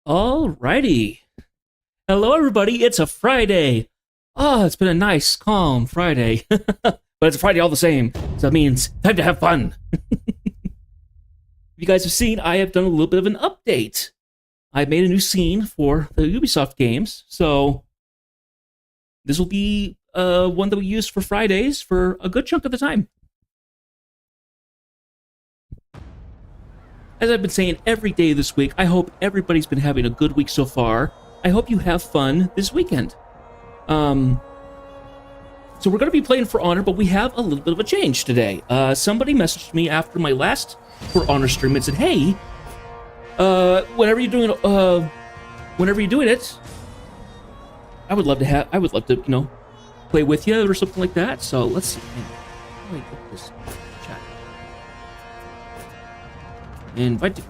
Alrighty. Hello, everybody. It's a Friday. Oh, it's been a nice, calm Friday. But it's a Friday all the same. So that means time to have fun. You guys have seen, I have done a little bit of an update. I made a new scene for the Ubisoft games. So this will be one that we use for Fridays for a good chunk of the time. As I've been saying every day this week, I hope everybody's been having a good week so far. I hope you have fun this weekend. So we're going to be playing For Honor, but we have a little bit of a change today. Somebody messaged me after my last For Honor stream and said, "Hey, whenever you're doing it, I would love to, play with you or something like that." So let's see. How do I get this chat? Invite.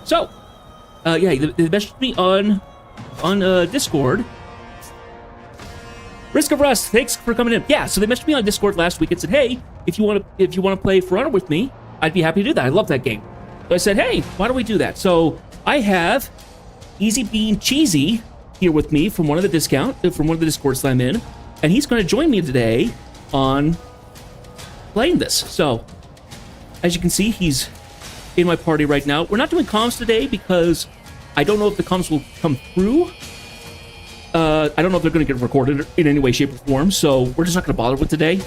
So, yeah, they messaged me on Discord. Risk of Rust, thanks for coming in. Yeah, so they messaged me on Discord last week and said, "Hey, if you want to play For Honor with me, I'd be happy to do that. I love that game." So I said, "Hey, why don't we do that?" So I have Easy Bean Cheesy here with me from one of the Discords that I'm in, and he's going to join me today on playing this. So, as you can see, he's in my party right now. We're not doing comms today because I don't know if the comms will come through. I don't know if they're going to get recorded in any way, shape, or form, so we're just not going to bother with today.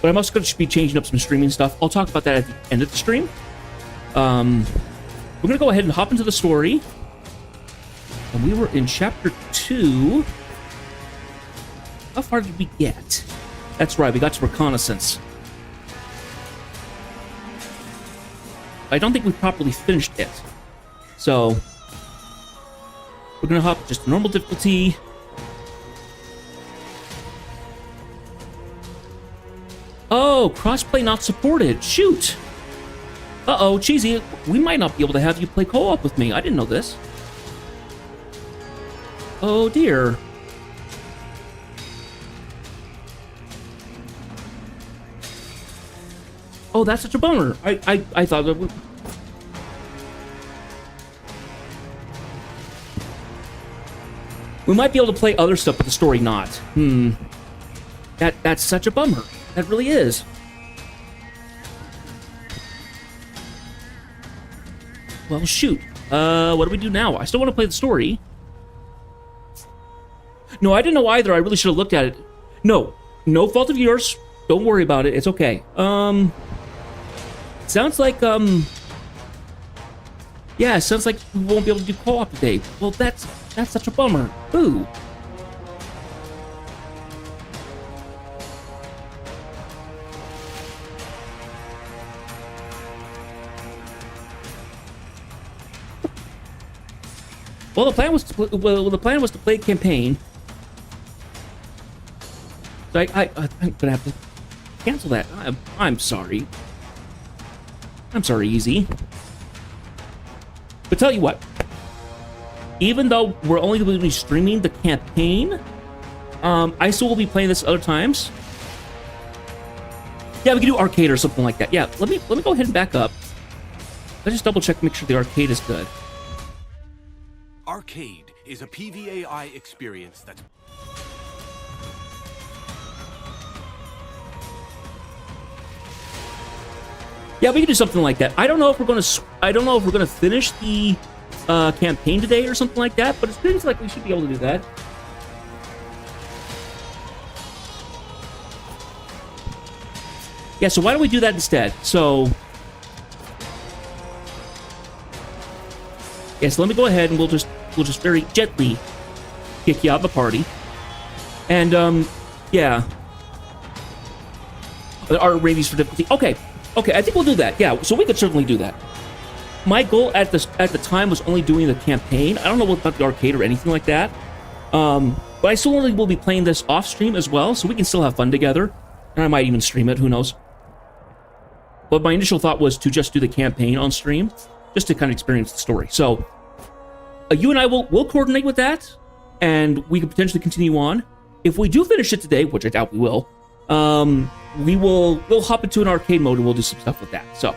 But I'm also going to be changing up some streaming stuff. I'll talk about that at the end of the stream. We're going to go ahead and hop into the story. And we were in Chapter 2. How far did we get? That's right, we got to Reconnaissance. I don't think we properly finished it. So, we're going to hop just normal difficulty. Oh, crossplay not supported. Shoot. Uh-oh, Cheesy, we might not be able to have you play co-op with me. I didn't know this. Oh, dear. Oh, that's such a bummer. I thought that would... We might be able to play other stuff, but the story not. That's such a bummer. That really is. Well, shoot. What do we do now? I still want to play the story. No, I didn't know either. I really should have looked at it. No fault of yours. Don't worry about it. It's okay. Sounds like, yeah, it sounds like we won't be able to do co-op today. Well, that's such a bummer. Boo. Well, the plan was to play a campaign. So I'm gonna have to cancel that. I'm sorry. I'm sorry, Easy. But tell you what, even though we're only going to be streaming the campaign, I still will be playing this other times. Yeah, we can do arcade or something like that. Yeah, let me go ahead and back up. Let's just double check, make sure the arcade is good. Arcade is a PvAI experience that's... Yeah, we can do something like that. I don't know if we're gonna finish the campaign today or something like that, but it seems like we should be able to do that. Yeah, so why don't we do that instead? So, yeah, so let me go ahead and we'll just very gently kick you out of the party. And yeah, our ratings for difficulty. Okay, I think we'll do that. Yeah, so we could certainly do that. My goal at the time was only doing the campaign. I don't know about the arcade or anything like that. But I still only will be playing this off stream as well, so we can still have fun together. And I might even stream it, who knows. But my initial thought was to just do the campaign on stream, just to kind of experience the story. So, you and I will coordinate with that, and we could potentially continue on. If we do finish it today, which I doubt we will, we'll hop into an arcade mode and we'll do some stuff with that. So,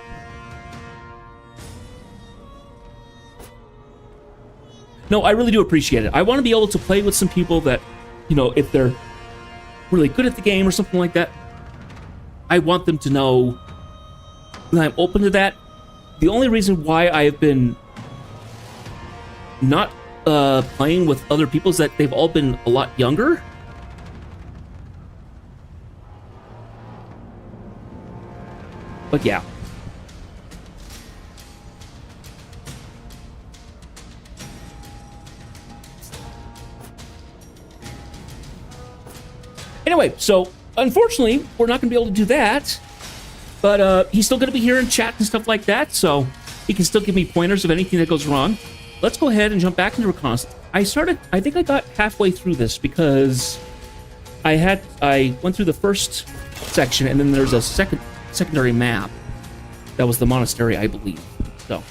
No, I really do appreciate it. I want to be able to play with some people that, you know, if they're really good at the game or something like that, I want them to know that I'm open to that. The only reason why I've been not playing with other people is that they've all been a lot younger. But yeah. Anyway, so unfortunately, we're not going to be able to do that. But he's still going to be here in chat and stuff like that, so he can still give me pointers of anything that goes wrong. Let's go ahead and jump back into reconnaissance. I think I got halfway through this because I went through the first section, and then there's a secondary map. That was the monastery, I believe. So.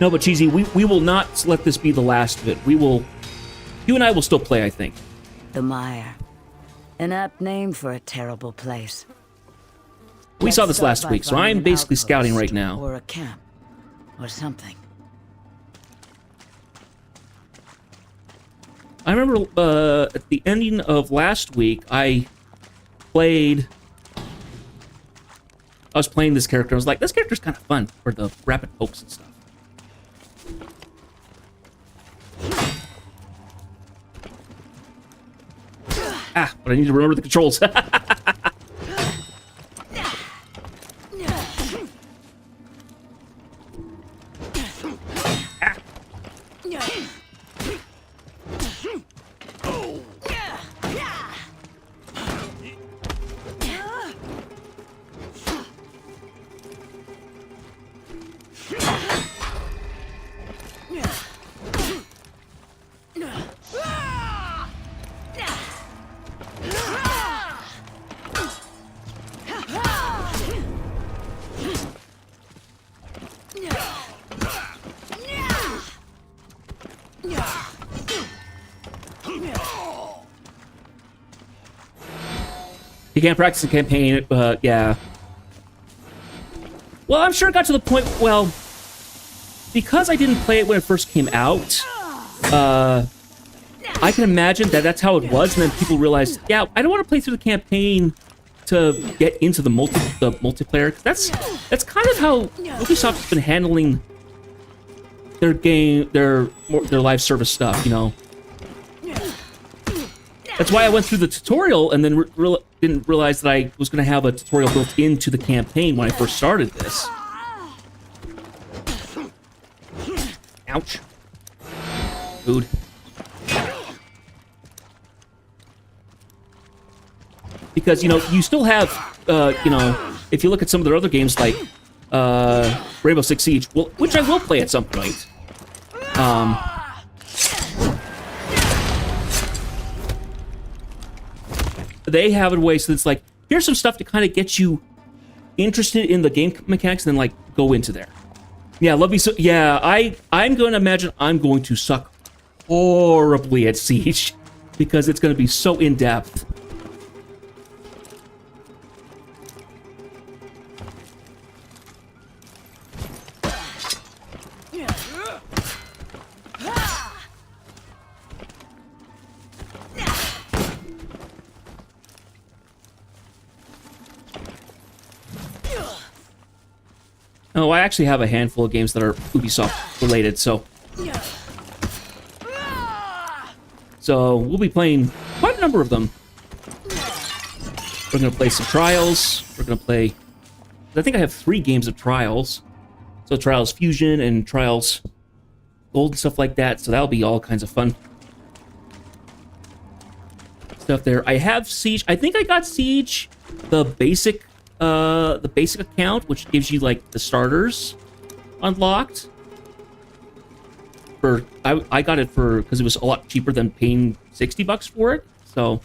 No, but Cheesy, we will not let this be the last of it. You and I will still play, I think. The Mire. An apt name for a terrible place. We saw this last week, so I'm basically scouting right now. Or a camp. Or something. I remember at the ending of last week, I was playing this character. I was like, this character's kind of fun for the rapid pokes and stuff. But I need to remember the controls. You can't practice a campaign, but yeah. Well, I'm sure it got to the point, well, because I didn't play it when it first came out, I can imagine that that's how it was, and then people realized, yeah, I don't want to play through the campaign to get into the multiplayer. That's kind of how Ubisoft has been handling their game, their live service stuff, you know. That's why I went through the tutorial and then didn't realize that I was going to have a tutorial built into the campaign when I first started this. Ouch. Food. Because, you know, you still have, you know, if you look at some of their other games like Rainbow Six Siege, well, which I will play at some point. They have it a way so it's like, here's some stuff to kind of get you interested in the game mechanics and then, like, go into there. Yeah, love me so... Yeah, I'm going to imagine I'm going to suck horribly at Siege because it's going to be so in-depth. Oh, I actually have a handful of games that are Ubisoft related, so we'll be playing quite a number of them. We're going to play some Trials. We're going to play... I think I have 3 games of Trials. So Trials Fusion and Trials Gold and stuff like that, so that'll be all kinds of fun stuff there. I have Siege. I think I got Siege, the basic account, which gives you, like, the starters unlocked for I got it for because it was a lot cheaper than paying $60 for it. So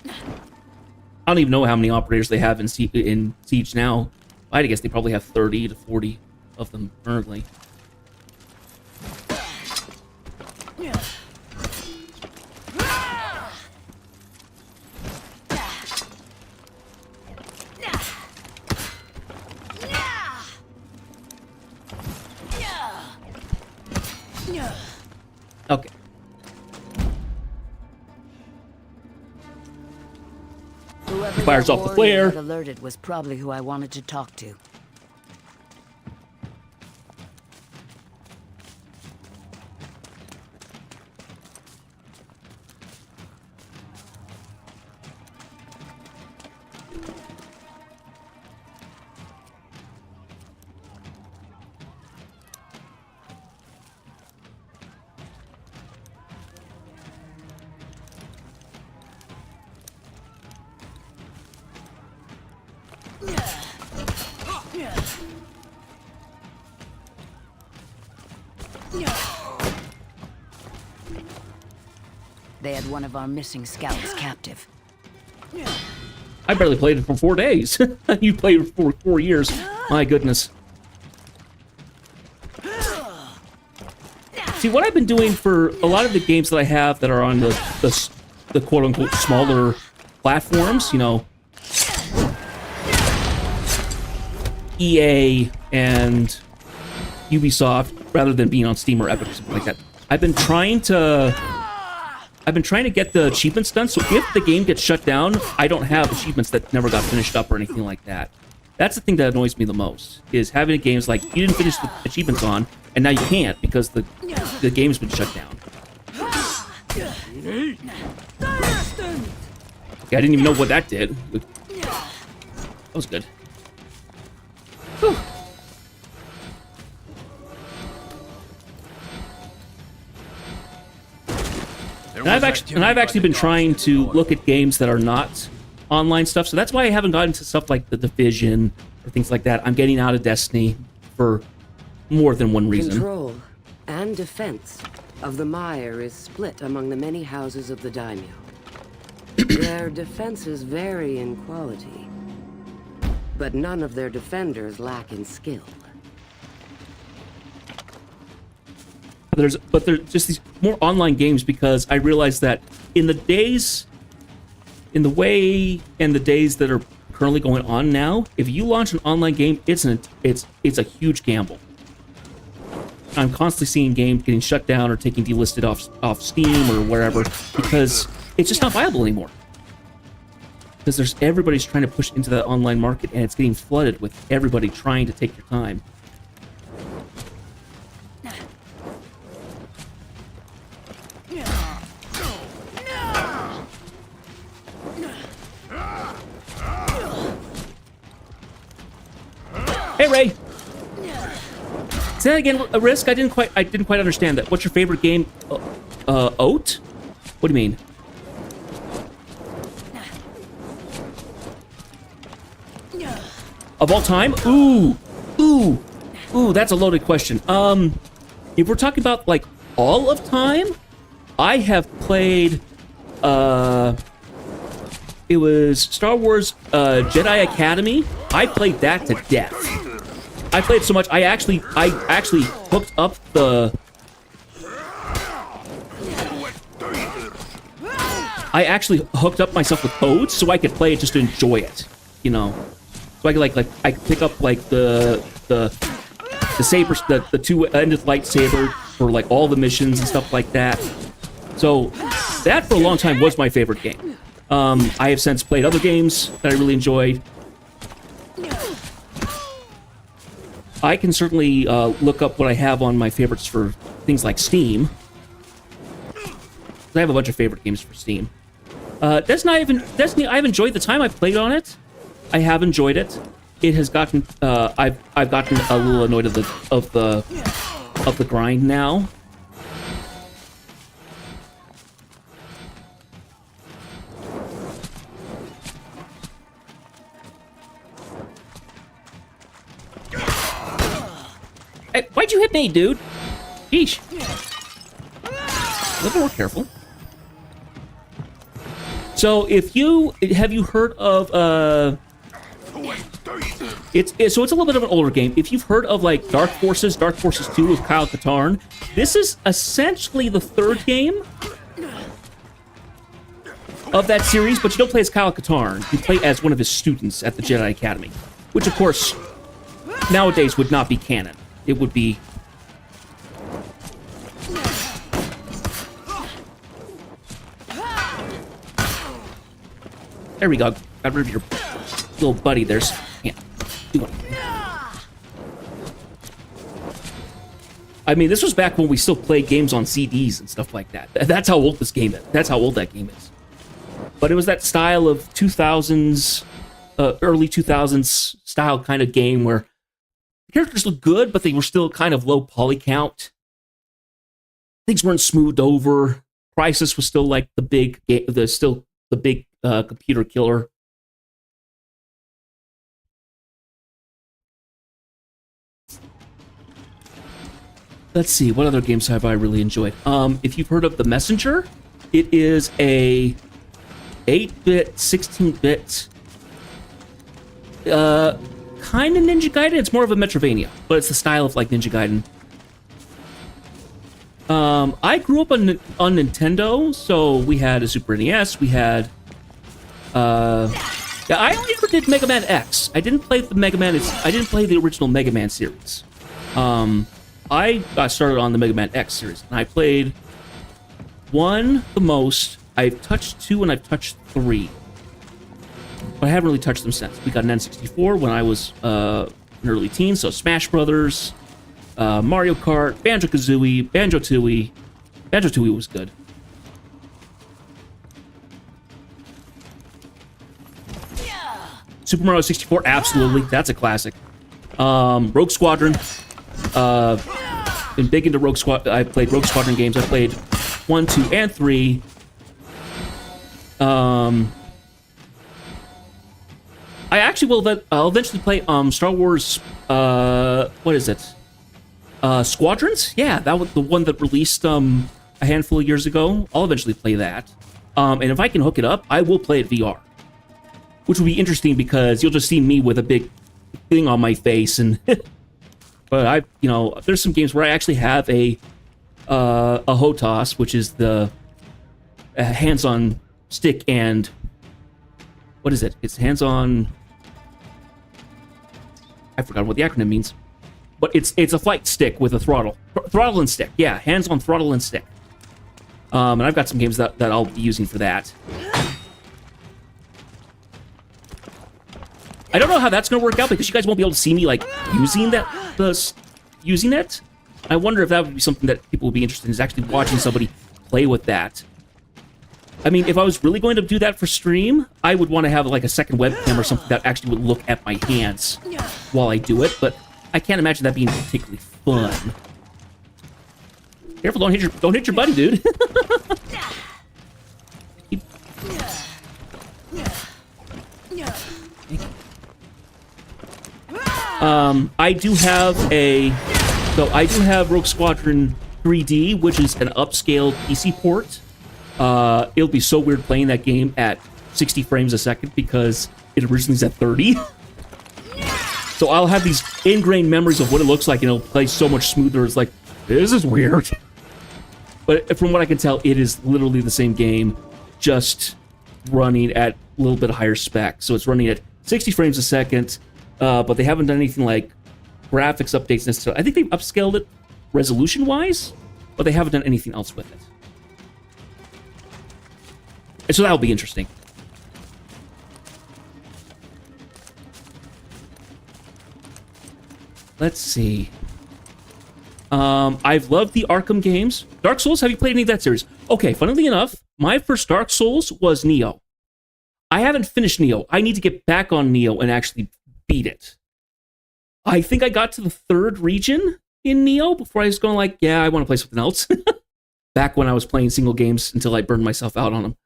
I don't even know how many operators they have in Siege now. I'd guess they probably have 30 to 40 of them currently. Okay. Whoever He fires that off the warrior flare. had alerted was probably who I wanted to talk to. They had one of our missing scouts captive. I barely played it for 4 days. You played it for 4 years. My goodness. See, what I've been doing for a lot of the games that I have that are on the quote-unquote smaller platforms, you know, EA and Ubisoft, rather than being on Steam or Epic or something like that, I've been trying to get the achievements done, so if the game gets shut down, I don't have achievements that never got finished up or anything like that. That's the thing that annoys me the most, is having games like, you didn't finish the achievements on, and now you can't because the game's been shut down. Okay, I didn't even know what that did. That was good. Whew. And I've actually been trying to look at games that are not online stuff, so that's why I haven't gotten to stuff like The Division or things like that. I'm getting out of Destiny for more than one reason. Control and defense of the mire is split among the many houses of the daimyo. Their defenses vary in quality, but none of their defenders lack in skill. There's just these more online games because I realized that in the days that are currently going on now, if you launch an online game, it's a huge gamble. I'm constantly seeing games getting shut down or taking delisted off Steam or wherever because it's just not viable anymore. Because everybody's trying to push into that online market and it's getting flooded with everybody trying to take your time. Hey, Ray. Is that again a risk? I didn't quite understand that. What's your favorite game? Oat? What do you mean? Of all time? Ooh, that's a loaded question. If we're talking about like all of time, I have played. It was Star Wars Jedi Academy. I played that to death. I played so much. I actually hooked up the. I actually hooked up myself with codes so I could play it just to enjoy it, you know. So I could I could pick up like the sabers, the two-ended lightsaber for like all the missions and stuff like that. So that for a long time was my favorite game. I have since played other games that I really enjoyed. I can certainly look up what I have on my favorites for things like Steam. I have a bunch of favorite games for Steam. Destiny, I've enjoyed the time I've played on it. I have enjoyed it. It has gotten, I've gotten a little annoyed of the grind now. Hey, why'd you hit me, dude? Yeesh. A little more careful. So if you have you heard of it's a little bit of an older game. If you've heard of like Dark Forces 2 with Kyle Katarn, this is essentially the third game of that series, but you don't play as Kyle Katarn. You play as one of his students at the Jedi Academy, which of course nowadays would not be canon. It would be there we go. Got rid of your little buddy. There's can't do anything. I mean, this was back when we still played games on CDs and stuff like that. That's how old this game is. That's how old that game is. But it was that style of 2000s, early 2000s style kind of game where the characters looked good, but they were still kind of low poly count. Things weren't smoothed over. Crisis was still like the big, computer killer. Let's see, what other games have I really enjoyed? If you've heard of The Messenger, it is a 8-bit, 16-bit, kind of Ninja Gaiden. It's more of a Metroidvania, but it's the style of like Ninja Gaiden. I grew up on Nintendo, so we had a Super NES. We had, I only ever did Mega Man X. I didn't play the Mega Man. I didn't play the original Mega Man series. I got started on the Mega Man X series, and I played 1 the most. I've touched 2 and I've touched 3. But I haven't really touched them since. We got an N64 when I was an early teen, so Smash Brothers, Mario Kart, Banjo-Kazooie, Banjo-Tooie. Banjo-Tooie was good. Super Mario 64, absolutely. That's a classic. Rogue Squadron. Been big into Rogue Squadron. I played Rogue Squadron games. I played 1, 2, and 3. I actually will. I'll eventually play Star Wars. What is it? Squadrons? Yeah, that was the one that released a handful of years ago. I'll eventually play that. And if I can hook it up, I will play it VR, which will be interesting because you'll just see me with a big thing on my face and. But there's some games where I actually have a HOTAS, which is the hands-on stick and what is it? It's hands-on. I forgot what the acronym means, but it's a flight stick with a throttle and stick. Yeah, hands-on throttle and stick. And I've got some games that I'll be using for that. I don't know how that's going to work out because you guys won't be able to see me like using it. I wonder if that would be something that people would be interested in, is actually watching somebody play with that. I mean, if I was really going to do that for stream, I would want to have like a second webcam or something that actually would look at my hands while I do it, but I can't imagine that being particularly fun. Careful, don't hit your buddy, dude. I do have Rogue Squadron 3D, which is an upscaled PC port. It'll be so weird playing that game at 60 frames a second because it originally is at 30. So I'll have these ingrained memories of what it looks like, and it'll play so much smoother. It's like, this is weird. But from what I can tell, it is literally the same game, just running at a little bit higher spec. So it's running at 60 frames a second, but they haven't done anything like graphics updates necessarily. I think they've upscaled it resolution-wise, but they haven't done anything else with it. And so that'll be interesting. Let's see. I've loved the Arkham games. Dark Souls, have you played any of that series? Okay, funnily enough, my first Dark Souls was Neo. I haven't finished Neo. I need to get back on Neo and actually beat it. I think I got to the 3rd region in Neo before I was going like, yeah, I want to play something else. Back when I was playing single games until I burned myself out on them.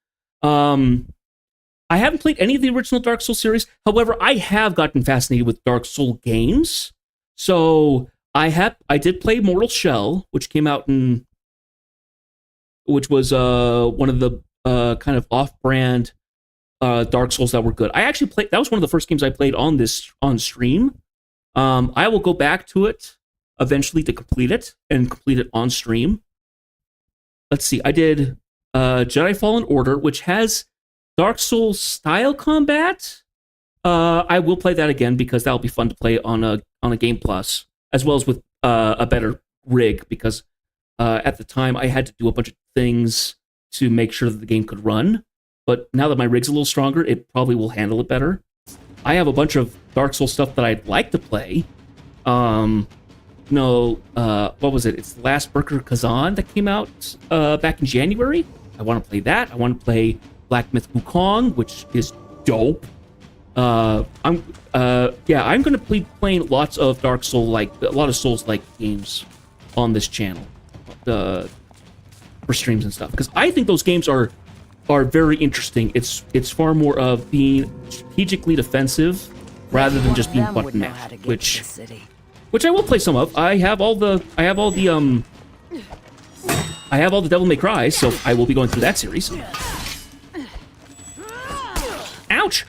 I haven't played any of the original Dark Souls series. However, I have gotten fascinated with Dark Souls games. So I did play Mortal Shell, which came out which was one of the kind of off-brand Dark Souls that were good. I actually played, that was one of the first games I played on stream. I will go back to it eventually to complete it on stream. Let's see, I did Jedi Fallen Order, which has Dark Souls style combat. I will play that again because that'll be fun to play on a Game Plus, as well as with a better rig, because at the time I had to do a bunch of things to make sure that the game could run. But now that my rig's a little stronger, it probably will handle it better. I have a bunch of Dark Souls stuff that I'd like to play. What was it? It's Last Burger Kazan that came out back in January. I want to play that. I want to play Black Myth Wukong, which is dope. I'm going to be playing lots of a lot of Souls-like games on this channel for streams and stuff, because I think those games are very interesting. It's far more of being strategically defensive rather than just being button mashed, which I will play some of. I have all the Devil May Cry, so I will be going through that series. Ouch!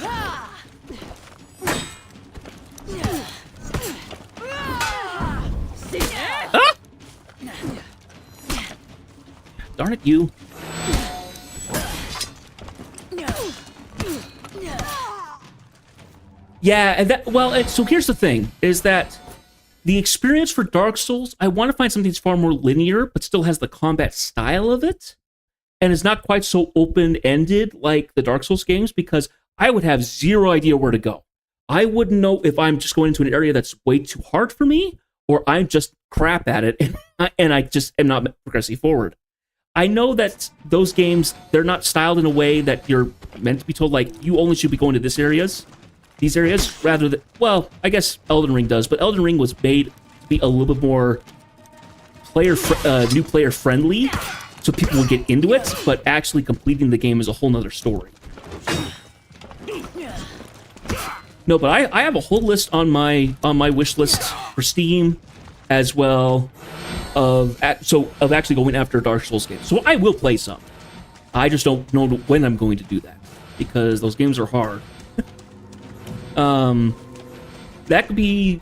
Ah! Darn it, you. Yeah, and so here's the thing, is that the experience for Dark Souls, I want to find something that's far more linear, but still has the combat style of it, and is not quite so open-ended like the Dark Souls games, because I would have zero idea where to go. I wouldn't know if I'm just going into an area that's way too hard for me, or I'm just crap at it, and I just am not progressing forward. I know that those games, they're not styled in a way that you're meant to be told, like, you only should be going to these areas, rather than, well, I guess Elden Ring does, but Elden Ring was made to be a little bit more new player friendly, so people will get into it, but actually completing the game is a whole nother story. No, but I have a whole list on my wish list for Steam, as well, of actually going after Dark Souls games. So I will play some. I just don't know when I'm going to do that, because those games are hard. That could be,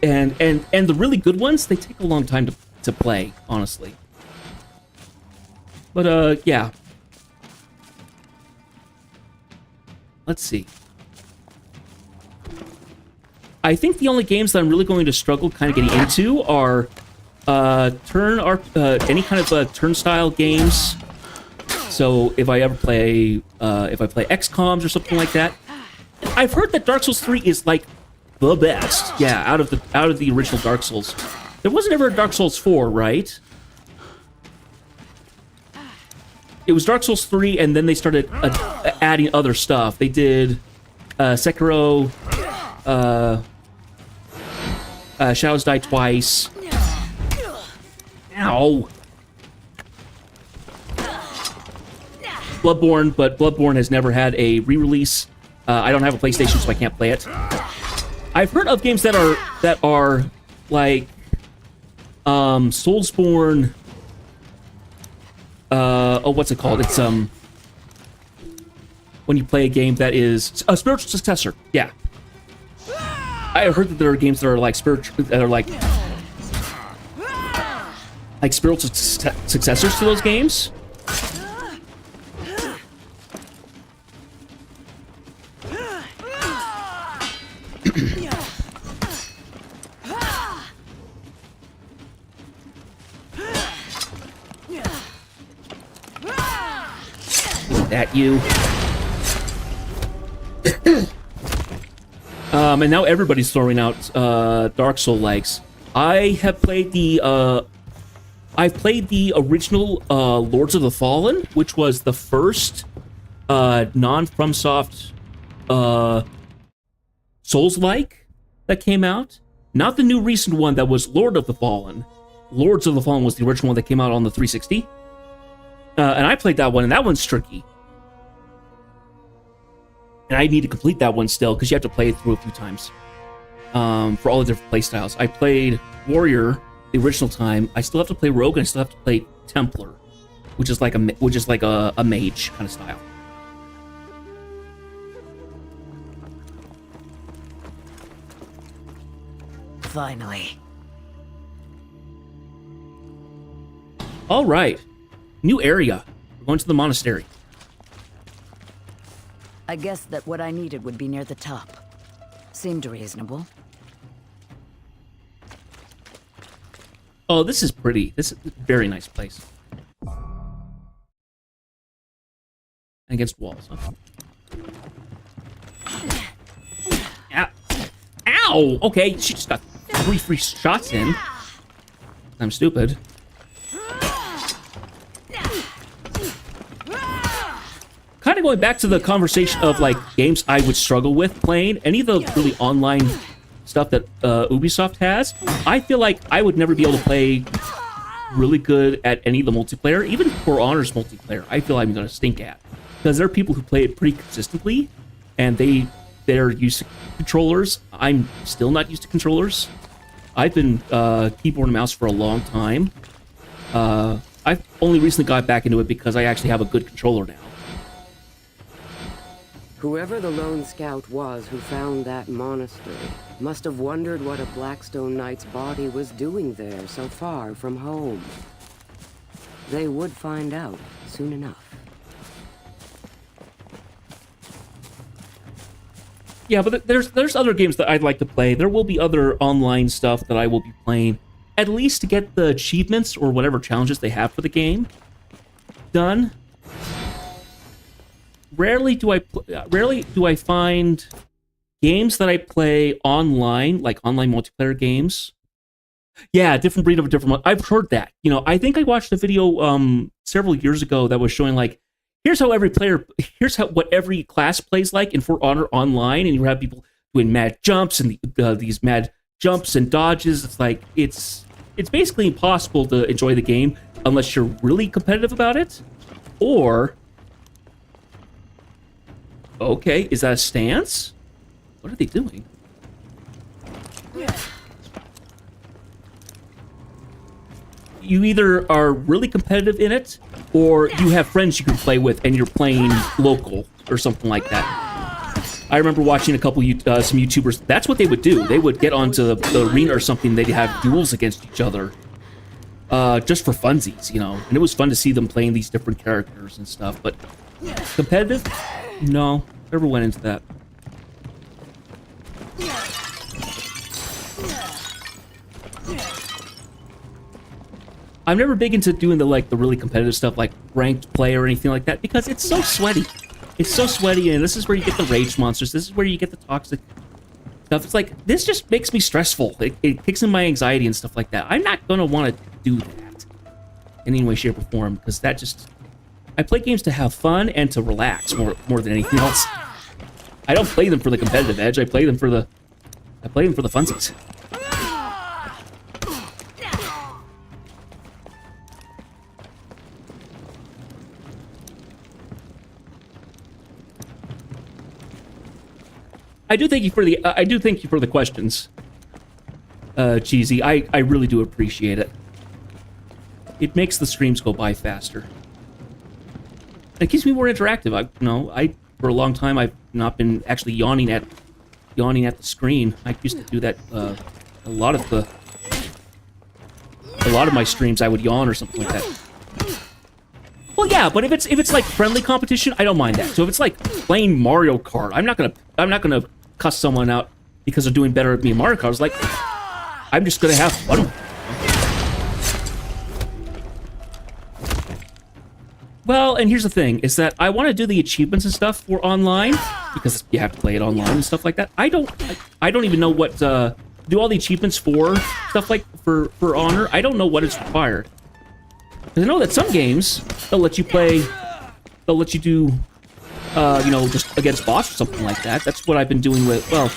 and the really good ones, they take a long time to play, honestly. But yeah. Let's see. I think the only games that I'm really going to struggle kind of getting into are any kind of turnstile games. So if I play XCOMs or something like that, I've heard that Dark Souls 3 is like the best. Yeah, out of the original Dark Souls. There wasn't ever a Dark Souls 4, right? It was Dark Souls 3, and then they started adding other stuff. They did Sekiro, Shadows Die Twice. Ow! Bloodborne, but Bloodborne has never had a re-release. I don't have a PlayStation, so I can't play it. I've heard of games that are like Soulsborne. What's it called? It's when you play a game that is a spiritual successor. Yeah, I heard that there are games that are like spiritual, that are like spiritual successors to those games. At you. And now everybody's throwing out Dark Souls likes. I've played the original Lords of the Fallen, which was the first non-FromSoft Souls-like that came out. Not the new recent one that was Lord of the Fallen. Lords of the Fallen was the original one that came out on the 360. And I played that one, and that one's tricky. And I need to complete that one still, because you have to play it through a few times. for all the different playstyles. I played Warrior the original time. I still have to play Rogue, and I still have to play Templar, which is like a mage kind of style. Finally. All right, new area. We're going to the monastery. I guessed that what I needed would be near the top. Seemed reasonable. Oh, this is pretty. This is a very nice place. Against walls, huh? Ow! Okay, she just got 3 free shots in. I'm stupid. Kind of going back to the conversation of like games I would struggle with playing. Any of the really online stuff that Ubisoft has, I feel like I would never be able to play really good at any of the multiplayer, even For Honor's multiplayer. I feel I'm going to stink at, because there are people who play it pretty consistently, and they're used to controllers. I'm still not used to controllers. I've been keyboard and mouse for a long time. I've only recently got back into it because I actually have a good controller now. Whoever the lone scout was who found that monastery must have wondered what a Blackstone Knight's body was doing there so far from home. They would find out soon enough. Yeah, but there's other games that I'd like to play. There will be other online stuff that I will be playing, at least to get the achievements or whatever challenges they have for the game done. Rarely do I find games that I play online, like online multiplayer games. Yeah, different breed of a different. I've heard that. You know, I think I watched a video several years ago that was showing like, here's what every class plays like in For Honor Online, and you have people doing mad jumps and these mad jumps and dodges. It's like it's basically impossible to enjoy the game unless you're really competitive about it, or. Okay, is that a stance? What are they doing? You either are really competitive in it, or you have friends you can play with and you're playing local or something like that. I remember watching a couple some YouTubers. That's what they would do. They would get onto the arena or something. They'd have duels against each other, just for funsies, you know. And it was fun to see them playing these different characters and stuff. But competitive? No, never went into that. I'm never big into doing the really competitive stuff like ranked play or anything like that because it's so sweaty. It's so sweaty, and this is where you get the rage monsters. This is where you get the toxic stuff. It's like, this just makes me stressful. It kicks in my anxiety and stuff like that. I'm not going to want to do that in any way, shape, or form because that just... I play games to have fun and to relax more than anything else. I don't play them for the competitive edge. I play them for the funsies. I do thank you for the questions, Cheesy. I really do appreciate it. It makes the streams go by faster. It keeps me more interactive. For a long time I've not been actually yawning at the screen. I used to do that a lot of my streams. I would yawn or something like that. Well, yeah, but if it's like friendly competition, I don't mind that. So if it's like playing Mario Kart, I'm not gonna cuss someone out because they're doing better at me in Mario Kart. I was like, I'm just gonna have fun with it. Well, and here's the thing, is that I want to do the achievements and stuff for online, because you have to play it online and stuff like that. I don't even know what, do all the achievements for stuff like, for Honor, I don't know what is required. Because I know that some games, they'll let you do, just against boss or something like that. That's what I've been doing with, well,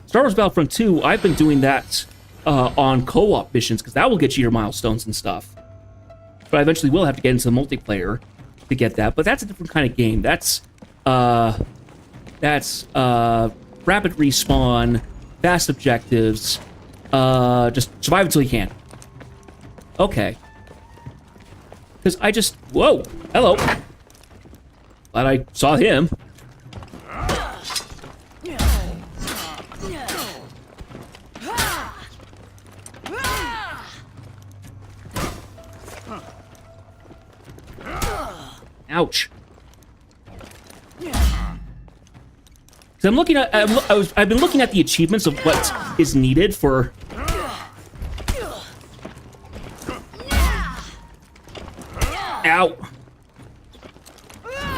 Star Wars Battlefront 2, I've been doing that on co-op missions, because that will get you your milestones and stuff. But I eventually will have to get into the multiplayer to get that. But that's a different kind of game. That's rapid respawn, fast objectives. Just survive until you can. Okay. Because I just... Whoa! Hello! Glad I saw him. Ouch. So I'm looking at... I've been looking at the achievements of what is needed for... Ow.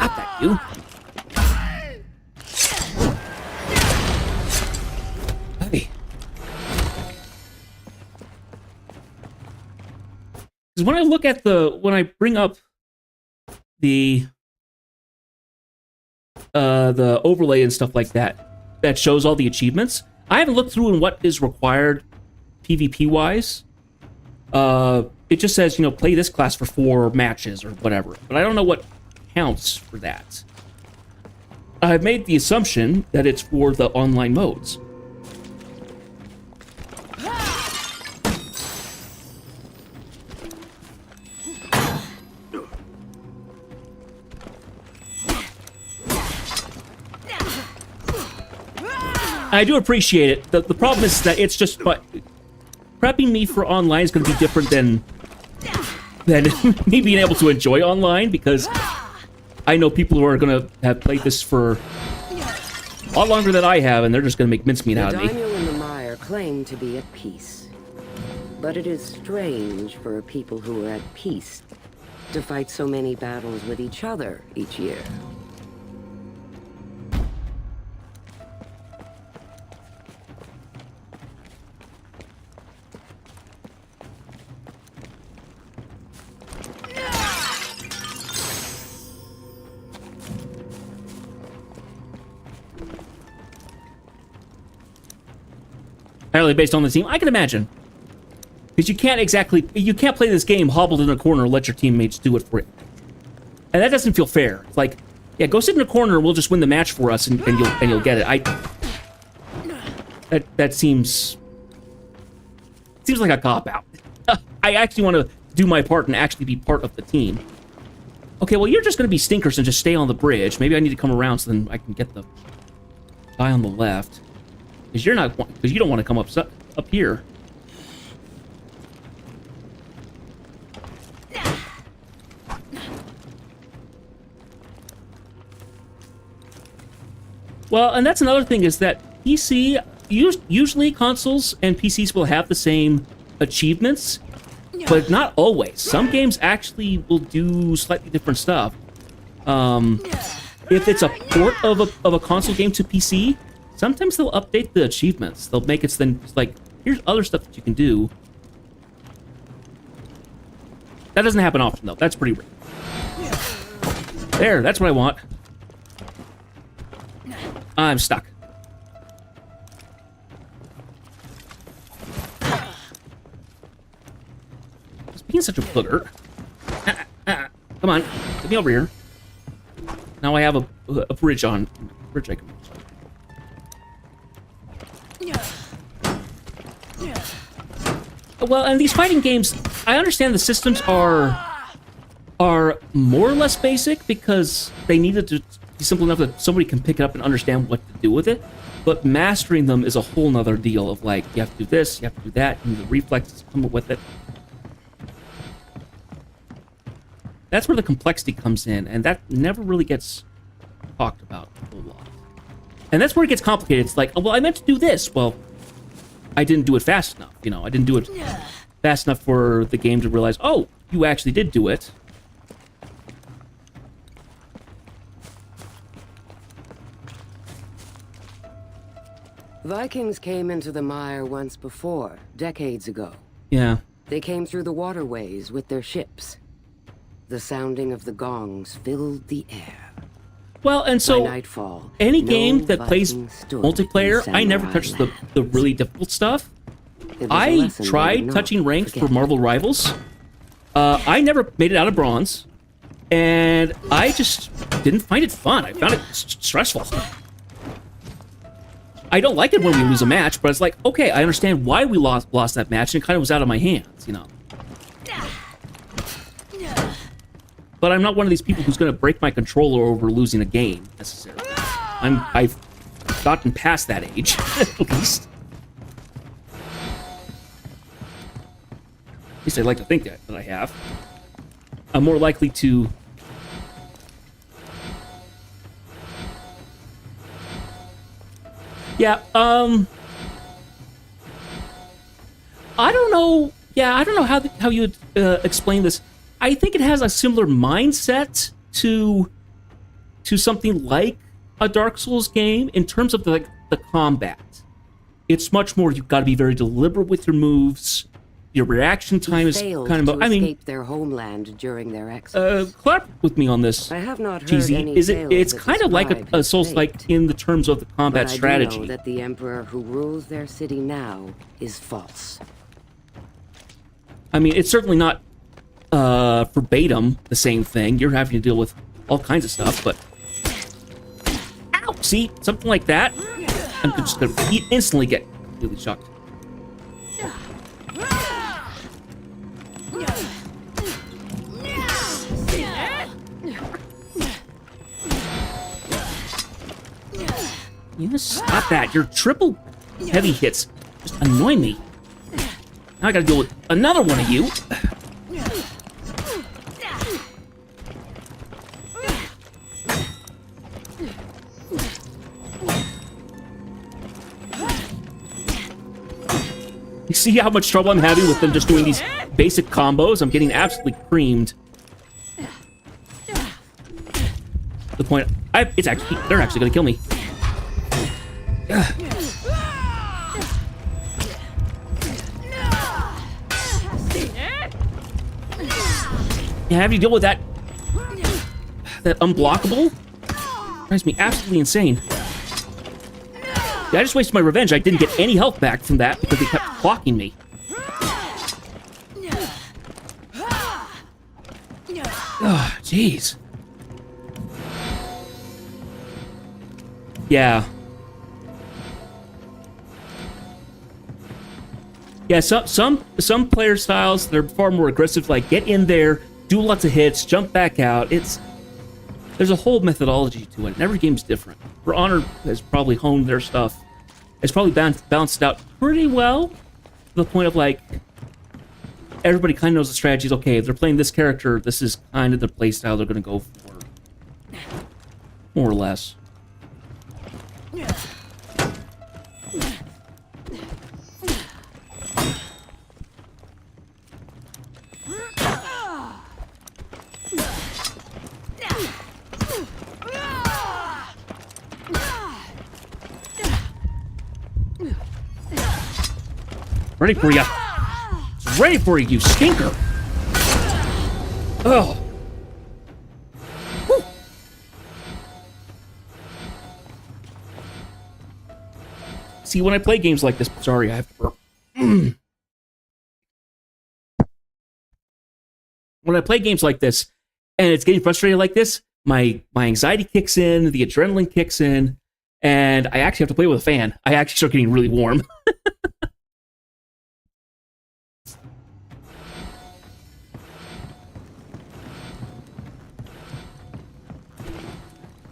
Not that you. Hey. Because when I look at when I bring up the overlay and stuff like that, that shows all the achievements, I haven't looked through and what is required PvP-wise. It just says, you know, play this class for 4 matches or whatever. But I don't know what counts for that. I've made the assumption that it's for the online modes. I do appreciate it. The problem is that it's just... But prepping me for online is going to be different than me being able to enjoy online, because I know people who are going to have played this for a lot longer than I have, and they're just going to make mincemeat out of me. The daimyo and the mire claim to be at peace. But it is strange for a people who are at peace to fight so many battles with each other each year. Entirely based on the team, I can imagine. Because you can't play this game hobbled in a corner and let your teammates do it for you. And that doesn't feel fair. It's like, yeah, go sit in a corner and we'll just win the match for us and you'll get it. That seems like a cop-out. I actually want to do my part and actually be part of the team. Okay, well, you're just going to be stinkers and just stay on the bridge. Maybe I need to come around so then I can get the guy on the left. Because you don't want to come up here. Well, and that's another thing, is that usually consoles and PCs will have the same achievements, but not always. Some games actually will do slightly different stuff. If it's a port of a console game to PC, sometimes they'll update the achievements. They'll make it then like, here's other stuff that you can do. That doesn't happen often, though. That's pretty rare. There, that's what I want. I'm stuck. Just being such a booger. Come on, get me over here. Now I have a bridge on. Bridge I can reach. Well, and these fighting games, I understand the systems are more or less basic because they needed to be simple enough that somebody can pick it up and understand what to do with it. But mastering them is a whole nother deal of like, you have to do this, you have to do that, and the reflexes come up with it. That's where the complexity comes in, and that never really gets talked about a whole lot. And that's where it gets complicated. It's like, oh, well, I meant to do this. Well, I didn't do it fast enough. You know, I didn't do it fast enough for the game to realize, oh, you actually did do it. Vikings came into the mire once before, decades ago. Yeah. They came through the waterways with their ships. The sounding of the gongs filled the air. Well, and so nightfall, any game that plays multiplayer, I never touch the really difficult stuff. I tried touching ranked for Marvel Rivals. I never made it out of bronze, and I just didn't find it fun. I found it stressful. I don't like it when we lose a match, but it's like, okay, I understand why we lost that match, and it kind of was out of my hands, you know. But I'm not one of these people who's going to break my controller over losing a game, necessarily. I've gotten past that age, at least. At least I'd like to think that I have. I'm more likely to... Yeah, I don't know. Yeah, I don't know how you would explain this. I think it has a similar mindset to something like a Dark Souls game in terms of the combat. It's much more, you've got to be very deliberate with your moves. Your reaction time is kind of... escape their homeland during their exodus. Collaborate with me on this. I have not heard GZ. any It's kind of like a Souls-like in the terms of the combat but strategy. I do know that the Emperor who rules their city now is false. I mean, it's certainly not verbatim the same thing. You're having to deal with all kinds of stuff, but... Ow! See? Something like that. I'm just going to instantly get completely shocked. You just stop that. Your triple heavy hits just annoy me. Now I gotta deal with another one of you. You see how much trouble I'm having with them just doing these basic combos? I'm getting absolutely creamed. The point, they're actually gonna kill me. Yeah, have you deal with that unblockable? Drives me absolutely insane. Yeah, I just wasted my revenge. I didn't get any health back from that because they kept clocking me. Oh, jeez. Yeah. Yeah, some player styles, they're far more aggressive, like get in there, do lots of hits, jump back out. There's a whole methodology to it, and every game's different. For Honor has probably honed their stuff. It's probably balanced out pretty well, to the point of like, everybody kind of knows the strategies. Okay, if they're playing this character, this is kind of the play style they're going to go for. More or less. Ready for ya. Ready for you, you stinker. Oh. Whew. See, when I play games like this, sorry, I have to burp. When I play games like this, and it's getting frustrated like this, my anxiety kicks in, the adrenaline kicks in, and I actually have to play with a fan. I actually start getting really warm.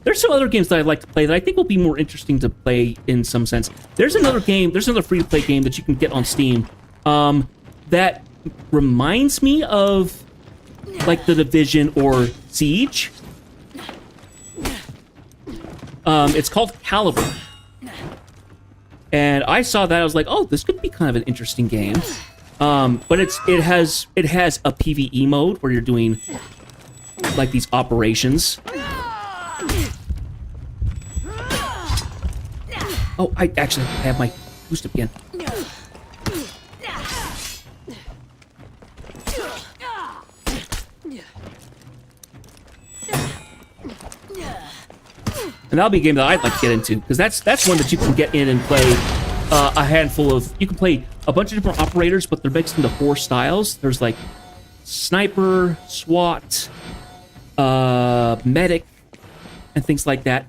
There's some other games that I'd like to play that I think will be more interesting to play in some sense. There's another free-to-play game that you can get on Steam that reminds me of like The Division or Siege. It's called Caliber. And I saw that, I was like, oh, this could be kind of an interesting game. But it has a PvE mode where you're doing like these operations. Oh, I have my boost up again. And that'll be a game that I'd like to get into, because that's one that you can get in and play a handful of... You can play a bunch of different operators, but they're mixed into 4 styles. There's like sniper, SWAT, medic, and things like that.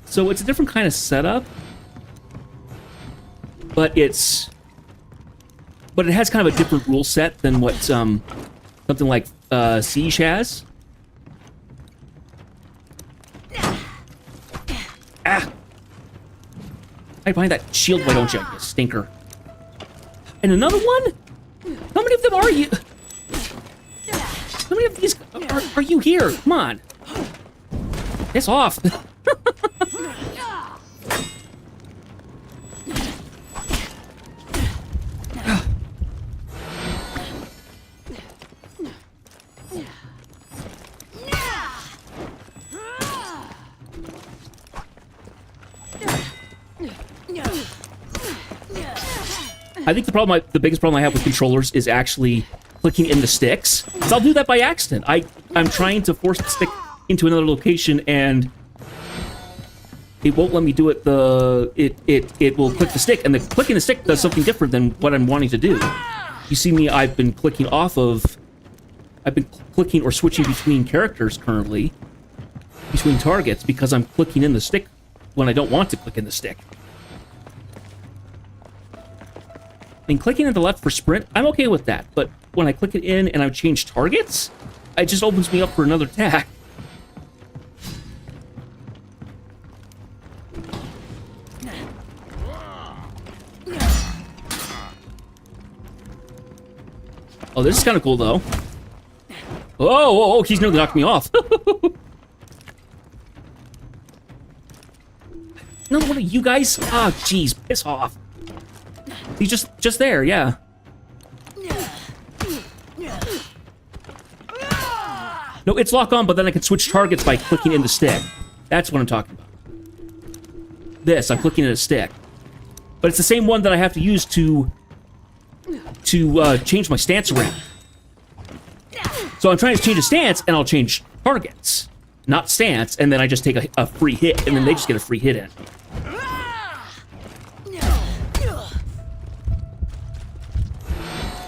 So it's a different kind of setup, but it has kind of a different rule set than what something like Siege has. Ah! I find that shield, why don't you stinker? And another one? How many of them are you? How many of these are you here? Come on. Piss off. I think the biggest problem I have with controllers is actually clicking in the sticks. 'Cause I'll do that by accident. I'm trying to force the stick into another location and it won't let me do it. It will click the stick, and the clicking the stick does something different than what I'm wanting to do. You see me, I've been clicking or switching between characters currently, between targets, because I'm clicking in the stick when I don't want to click in the stick. And clicking at the left for sprint, I'm okay with that, but when I click it in and I change targets, it just opens me up for another attack. Oh, this is kind of cool, though. Oh, he's nearly knocked me off. Another one of you guys? Ah, oh, jeez, piss off. He's just there, yeah. No, it's lock on, but then I can switch targets by clicking in the stick. That's what I'm talking about. This, I'm clicking in a stick. But it's the same one that I have to use to change my stance around. So I'm trying to change a stance, and I'll change targets. Not stance, and then I just take a free hit, and then they just get a free hit in.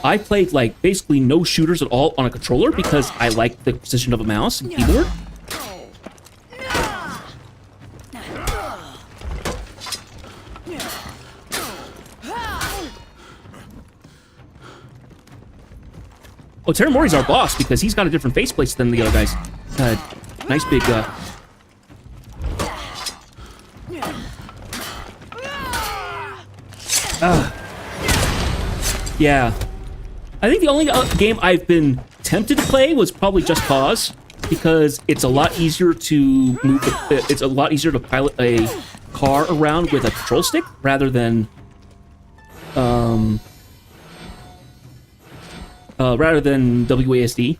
I played, like, basically no shooters at all on a controller because I like the precision of a mouse and keyboard. Oh, Terramori's our boss because he's got a different faceplate than the other guys. Nice big, yeah. I think the only game I've been tempted to play was probably Just Cause, because it's a lot easier to move. It's a lot easier to pilot a car around with a control stick rather than WASD.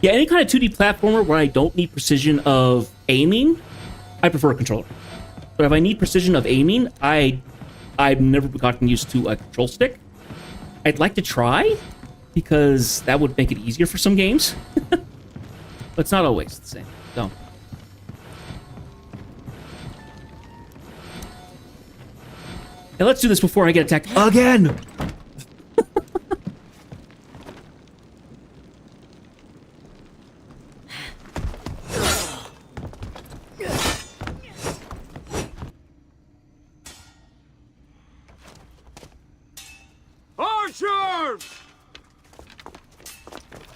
Yeah, any kind of 2D platformer where I don't need precision of aiming, I prefer a controller. But if I need precision of aiming, I've never gotten used to a control stick. I'd like to try, because that would make it easier for some games. But it's not always the same, so. Now let's do this before I get attacked again!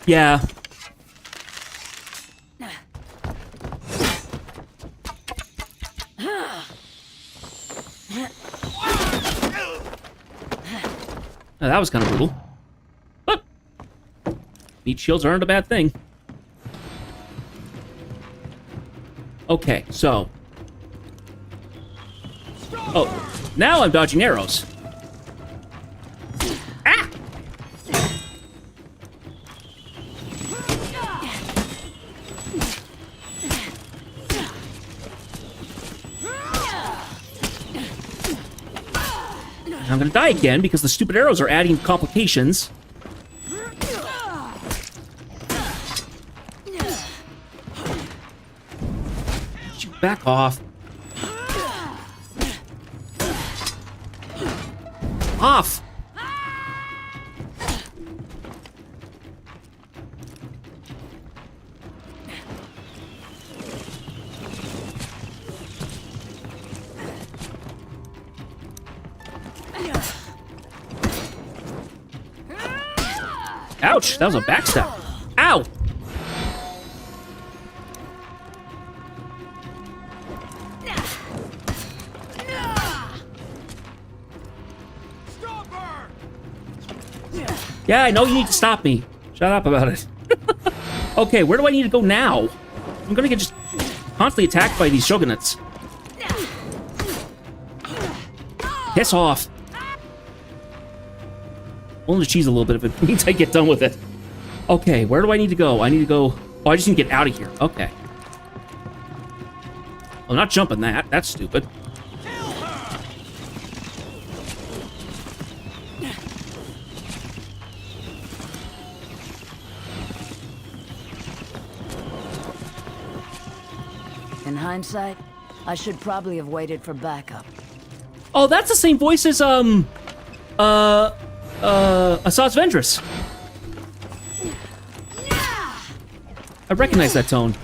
Yeah. Oh, that was kind of brutal. But meat shields aren't a bad thing. Okay, so. Oh, now I'm dodging arrows. Ah! I'm gonna die again because the stupid arrows are adding complications. Back off. Off! Ouch, that was a backstab. Ow! Yeah, I know you need to stop me. Shut up about it. Okay, where do I need to go now? I'm gonna get just constantly attacked by these shogunates. Piss off. Only cheese a little bit if it means I get done with it. Okay, where do I need to go? I need to go... Oh, I just need to get out of here. Okay. I'm not jumping that. That's stupid. In hindsight, I should probably have waited for backup. Oh, that's the same voice as, Assad's Ventress. I recognize that tone.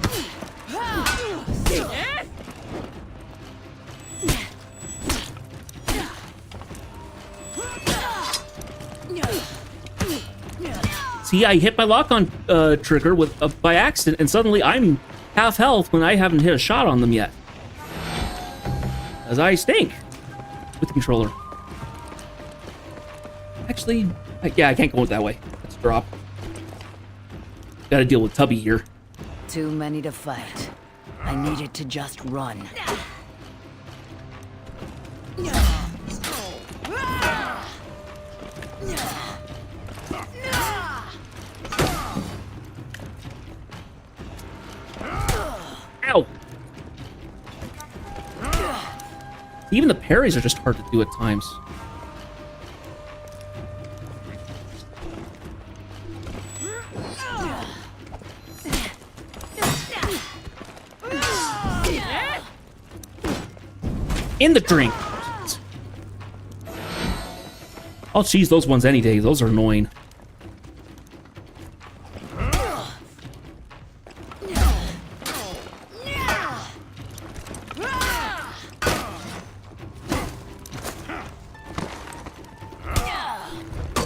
See, I hit my lock-on trigger with by accident, and suddenly I'm half health when I haven't hit a shot on them yet. As I stink with the controller. Actually, yeah, I can't go that way. Let's drop. Gotta deal with Tubby here. Too many to fight. I needed to just run. Ow! Even the parries are just hard to do at times. In the drink! I'll cheese those ones any day. Those are annoying.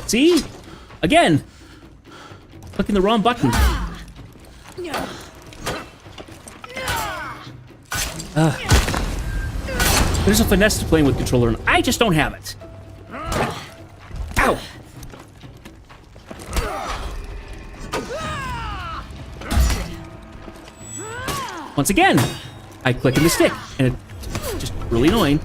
See? Again! Clicking the wrong button. There's a finesse to playing with controller, and I just don't have it. Ow! Once again, I click in the stick, and it's just really annoying.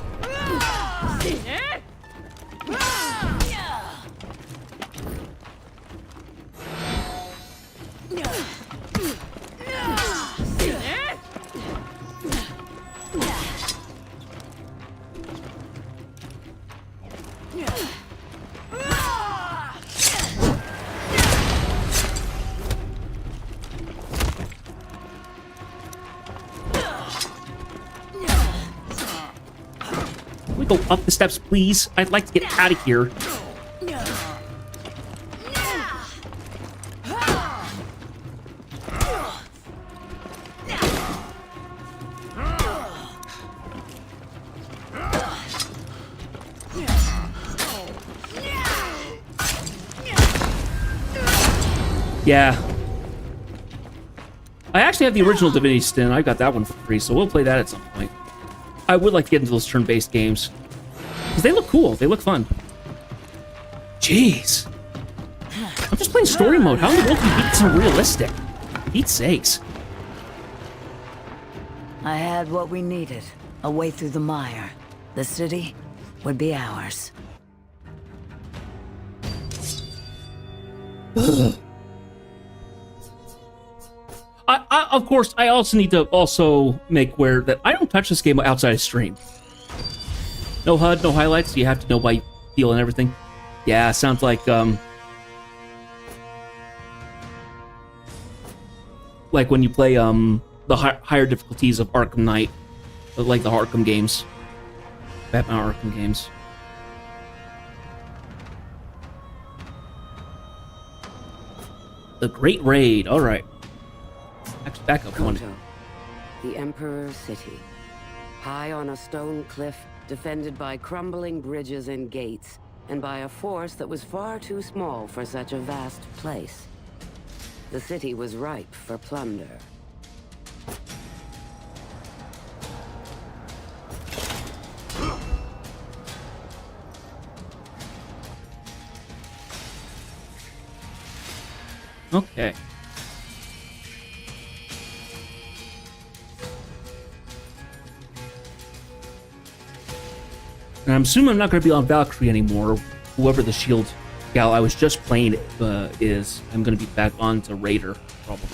Go up the steps, please. I'd like to get out of here. Yeah. I actually have the original Divinity Sin. I got that one for free, so we'll play that at some point. I would like to get into those turn-based games. Because they look cool. They look fun. Jeez. I'm just playing story mode. How in the world can you beat some realistic? Pete's sakes. I had what we needed. A way through the mire. The city would be ours. Of course, I also need to also make aware that I don't touch this game outside of stream. No HUD, no highlights. You have to know by feel and everything. Yeah, sounds like when you play the higher difficulties of Arkham Knight, like the Arkham games, Batman Arkham games. The Great Raid. All right. Actually, back up one. Koto, the Emperor's city. High on a stone cliff, defended by crumbling bridges and gates, and by a force that was far too small for such a vast place. The city was ripe for plunder. Okay. And I'm assuming I'm not going to be on Valkyrie anymore. Whoever the shield gal I was just playing is. I'm going to be back on to Raider, probably.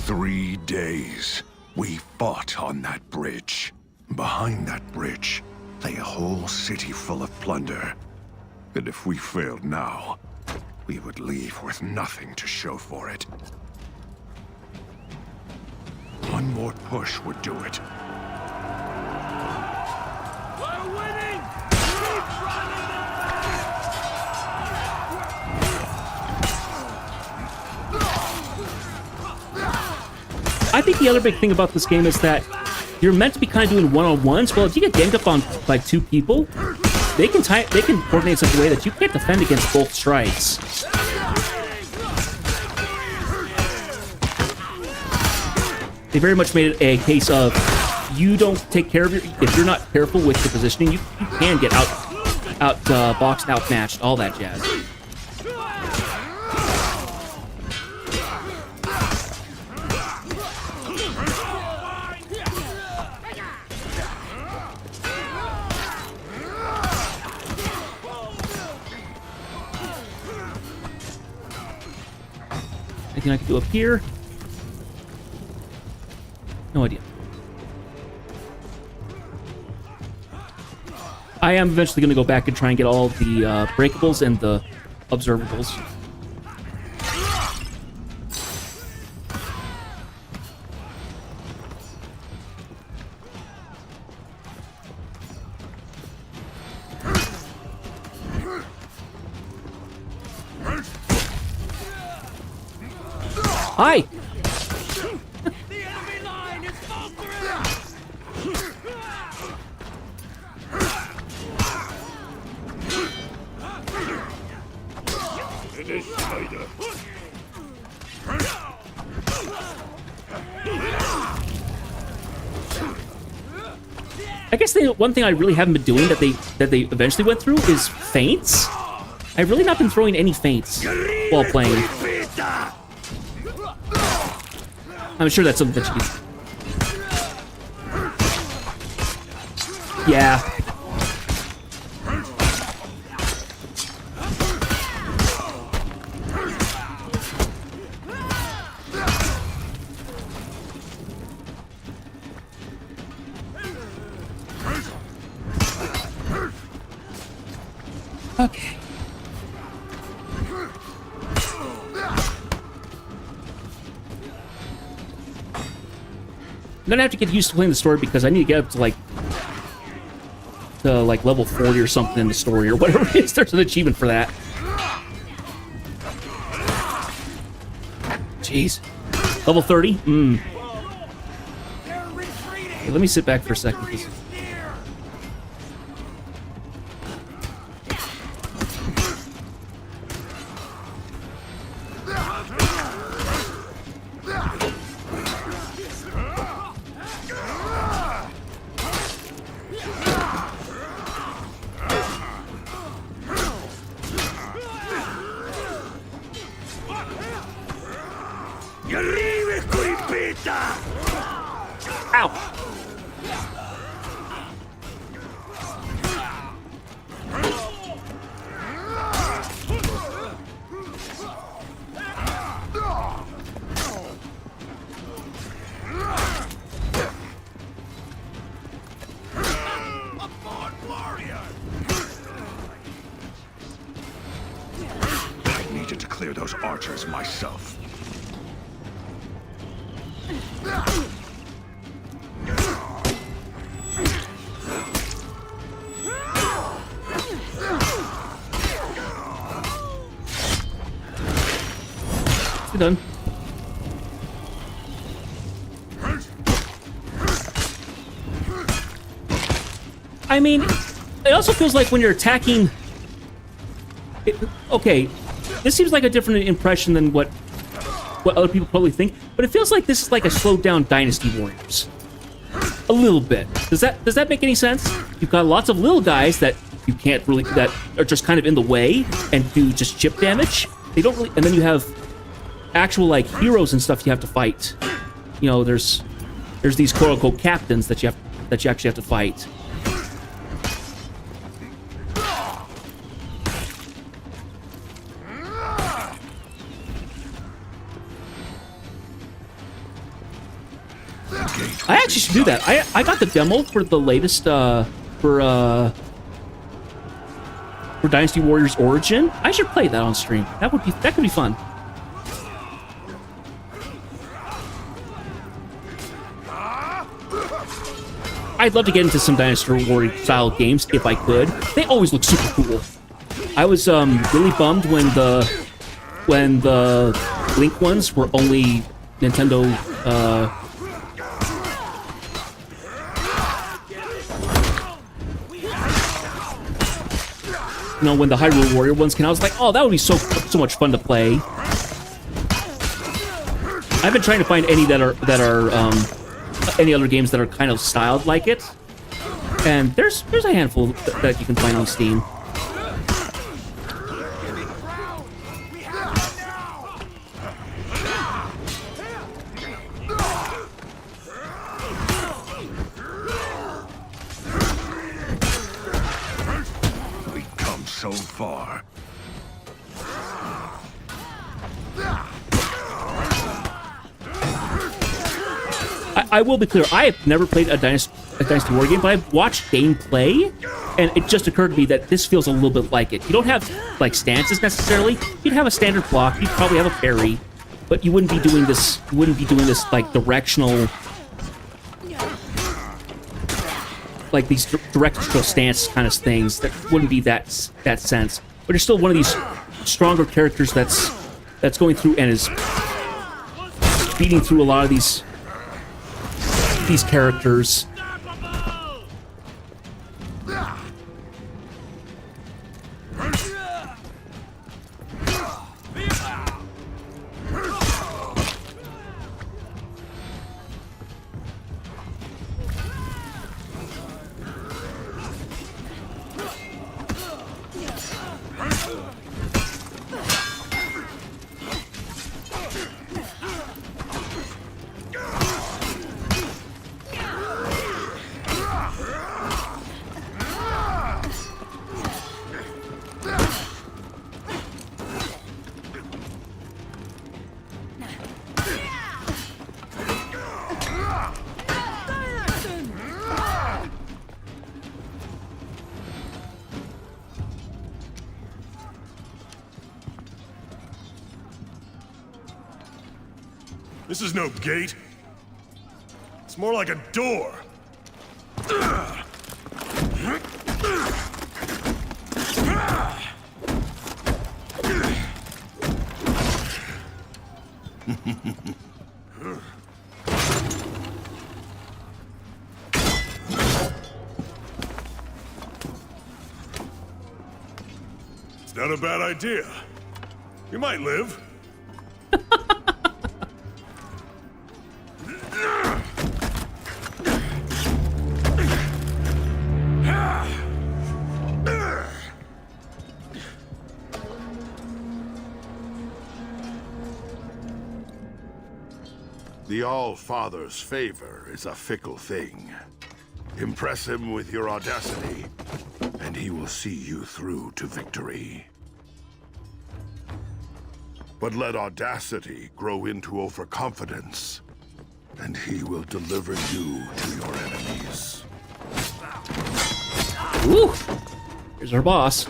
Three days. We fought on that bridge. Behind that bridge lay a whole city full of plunder. And if we failed now, we would leave with nothing to show for it. One more push would do it. We're winning! Keep running I think the other big thing about this game is that you're meant to be kind of doing one-on-ones. Well, if you get ganged up on like two people, they can coordinate in such a way that you can't defend against both strikes. They very much made it a case of you don't take care of if you're not careful with your positioning, you can get boxed, outmatched, all that jazz. Anything I can do up here? No idea. I am eventually going to go back and try and get all the breakables and the observables. Hi! The enemy line is faltering! I guess one thing I really haven't been doing that they eventually went through is feints. I've really not been throwing any feints while playing. I'm sure that's something that you can... Yeah. Okay. I'm gonna have to get used to playing the story because I need to get up to like level 40 or something in the story or whatever it is. There's an achievement for that. Jeez. Level 30? Hey, let me sit back for a second. Ow! I needed to clear those archers myself. We're done. I mean, it also feels like when you're attacking... okay, this seems like a different impression than what other people probably think, but it feels like this is like a slowed down Dynasty Warriors. A little bit. Does that make any sense? You've got lots of little guys that you can't really, that are just kind of in the way and do just chip damage. They don't really, and then you have actual like heroes and stuff you have to fight. You know, there's these quote unquote captains that you actually have to fight. I actually should do that. I got the demo for the latest for Dynasty Warriors Origin. I should play that on stream. That could be fun. I'd love to get into some Dynasty Warriors style games if I could. They always look super cool. I was really bummed when the Link ones were only Nintendo you know, when the Hyrule Warrior ones came out, I was like, oh, that would be so much fun to play. I've been trying to find any that are any other games that are kind of styled like it, and there's a handful that you can find on Steam. So far. I will be clear, I have never played a Dynasty Warrior game, but I've watched gameplay, and it just occurred to me that this feels a little bit like it. You don't have, like, stances necessarily. You'd have a standard block, you'd probably have a parry, but you wouldn't be doing this, like, directional... like these directional stance kind of things that wouldn't be that sense, but you're still one of these stronger characters that's going through and is beating through a lot of these characters. This is no gate. It's more like a door. It's not a bad idea. You might live. The All-Father's favor is a fickle thing. Impress him with your audacity, and he will see you through to victory. But let audacity grow into overconfidence, and he will deliver you to your enemies. Woo! Here's our boss.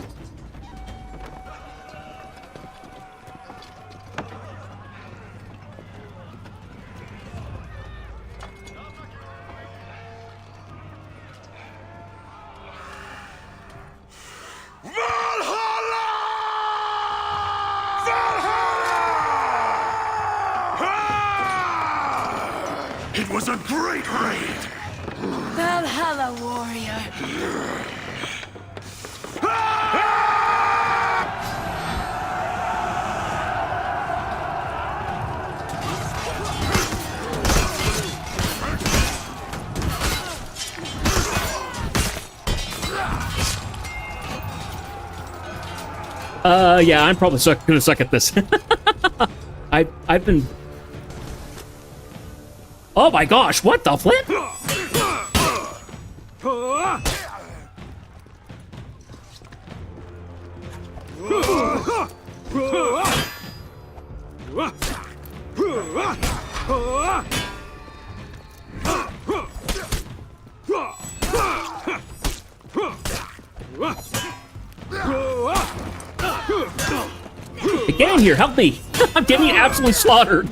It was a great raid! Valhalla, warrior. Yeah, I'm probably gonna suck at this. I've been... Oh my gosh, what the flip? Get in here, help me! I'm getting absolutely slaughtered.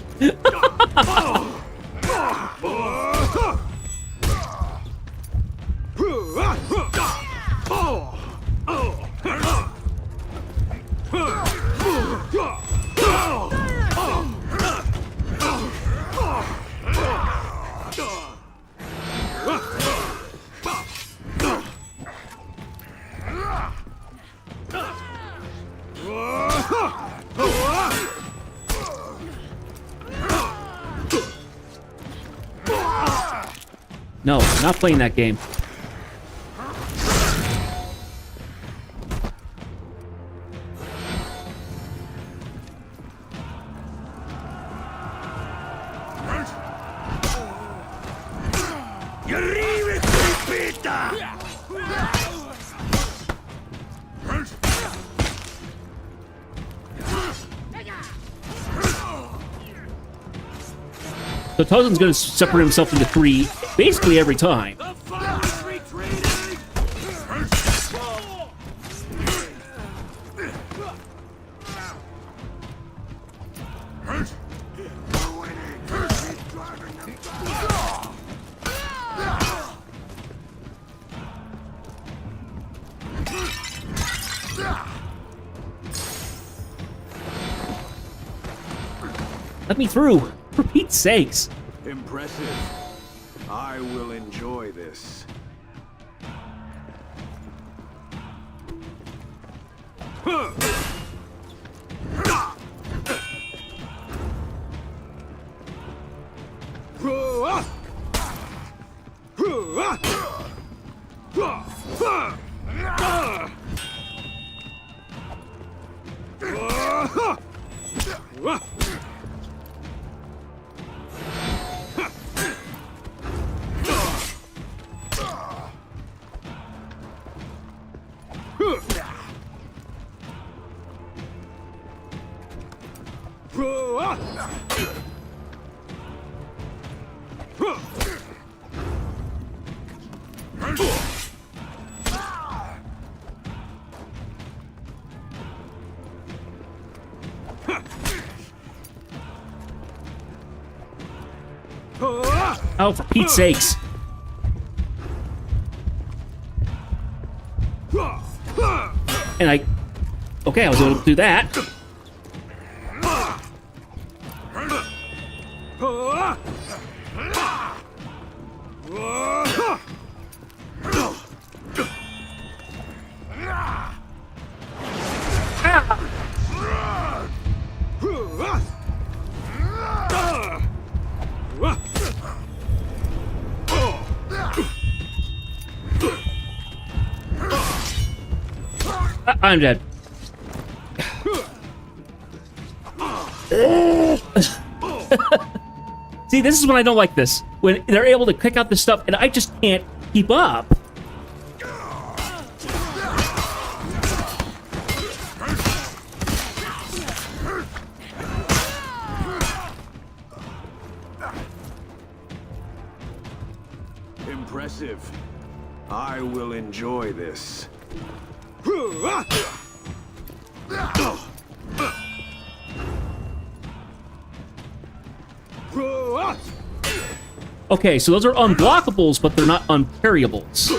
No, not playing that game. So Tozen's going to separate himself into three basically every time. The fire's retreating! Let me through, for Pete's sakes. Impressive. I will enjoy this. Oh, for Pete's sakes. And okay, I was able to do that. I'm dead. See, this is when I don't like this. When they're able to pick out this stuff and I just can't keep up. Impressive. I will enjoy this. Okay, so those are unblockables, but they're not unparryables.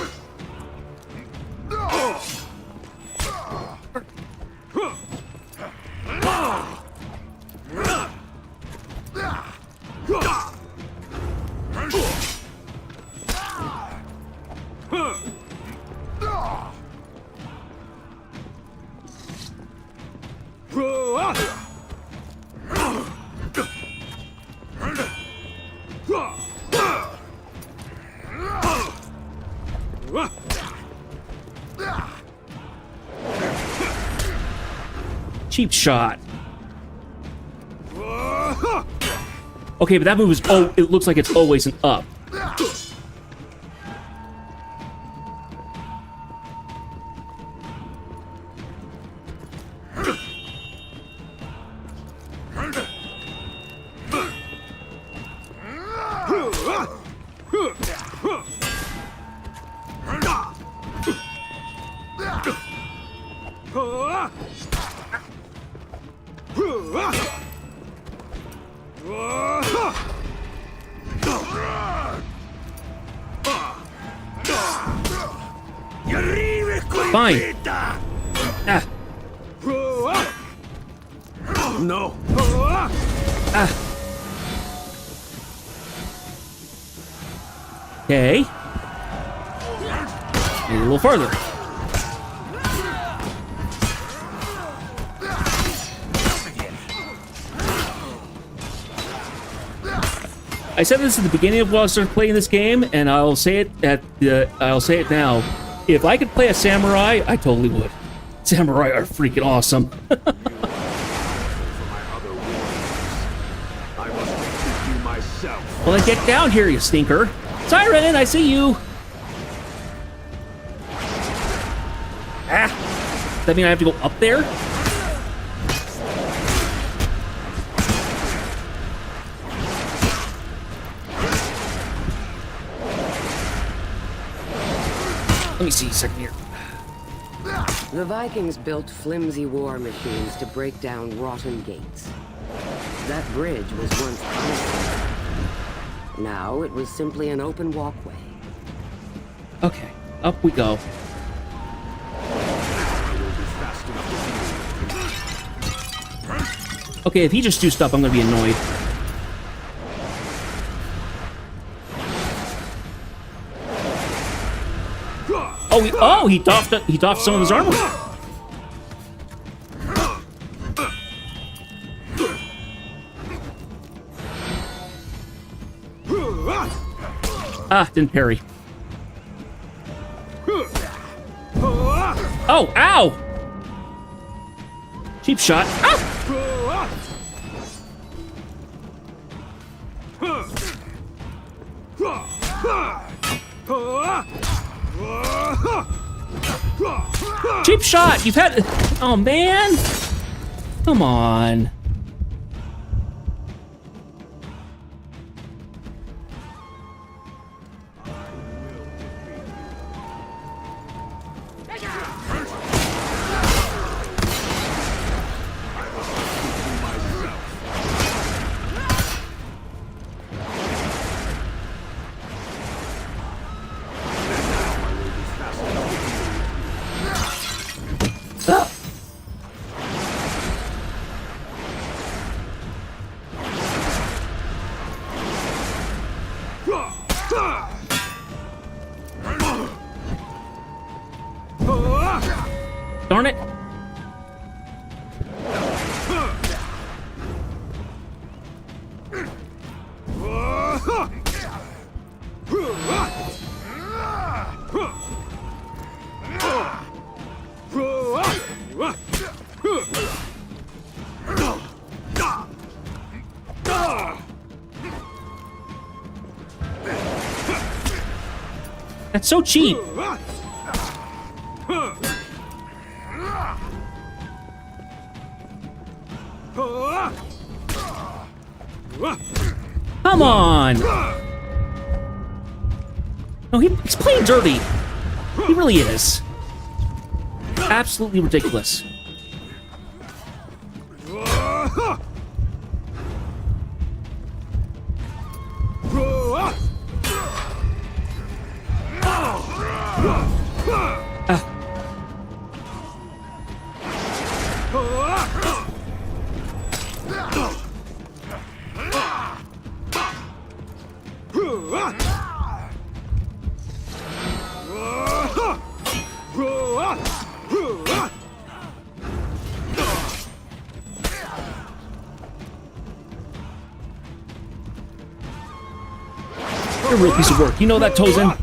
Cheap shot. Okay, but that move is, oh, it looks like it's always an up. Fine. Ah. No. Ah. Okay. Maybe a little farther. I said this at the beginning of when I started playing this game, and I'll say it now. If I could play a samurai, I totally would. Samurai are freaking awesome. For my other warriors, I must defeat you myself. Well, then get down here, you stinker. Siren, I see you. Ah. Does that mean I have to go up there? Let me see a second here. The Vikings built flimsy war machines to break down rotten gates. That bridge was once icy. Now it was simply an open walkway. Okay, up we go. Okay, if he just juiced up, I'm gonna be annoyed. He doffed some of his armor. Ah, didn't parry. Oh, ow! Cheap shot. Ah! Cheap shot! You've had... Oh, man! Come on. Darn it. That's so cheap. Come on! No, he's playing dirty. He really is. Absolutely ridiculous. a real piece of work. You know that, Tozen?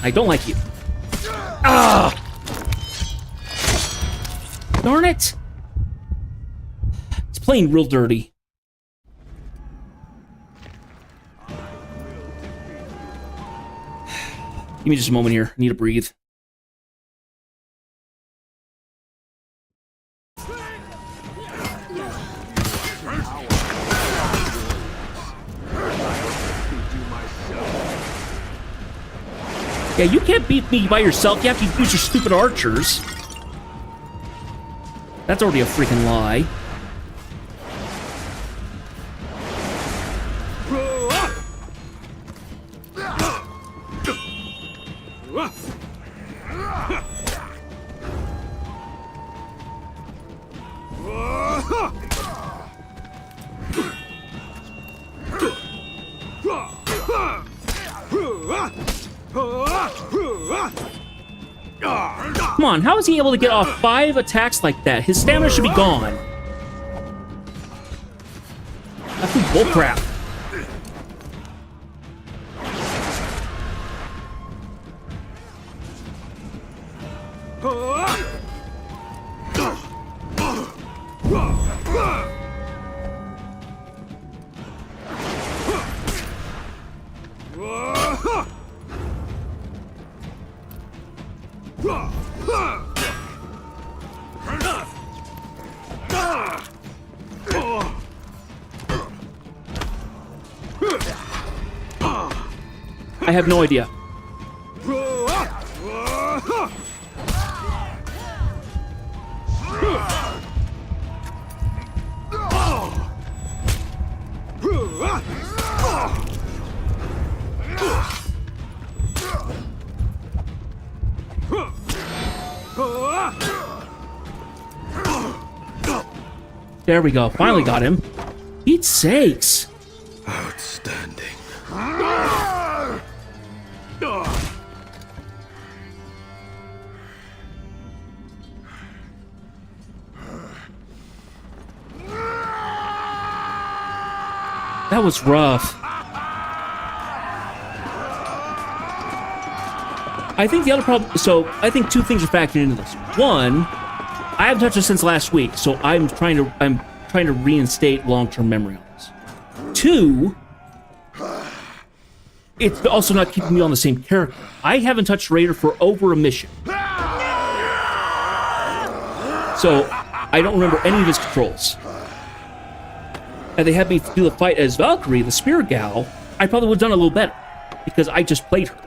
I don't like you. Ah! Darn it! It's playing real dirty. Give me just a moment here. I need to breathe. Yeah, you can't beat me by yourself. You have to use your stupid archers. That's already a freaking lie. Come on, how is he able to get off 5 attacks like that? His stamina should be gone. That's some bullcrap. I have no idea. There we go. Finally got him. Pete's sakes. Outstanding. That was rough. I think the other problem... So, I think 2 things are factored into this. One, I haven't touched it since last week, so I'm trying to reinstate long-term memory on this. 2, it's also not keeping me on the same character. I haven't touched Raider for over a mission. So, I don't remember any of his controls. And they had me do the fight as Valkyrie, the spear gal, I probably would have done a little better. Because I just played her.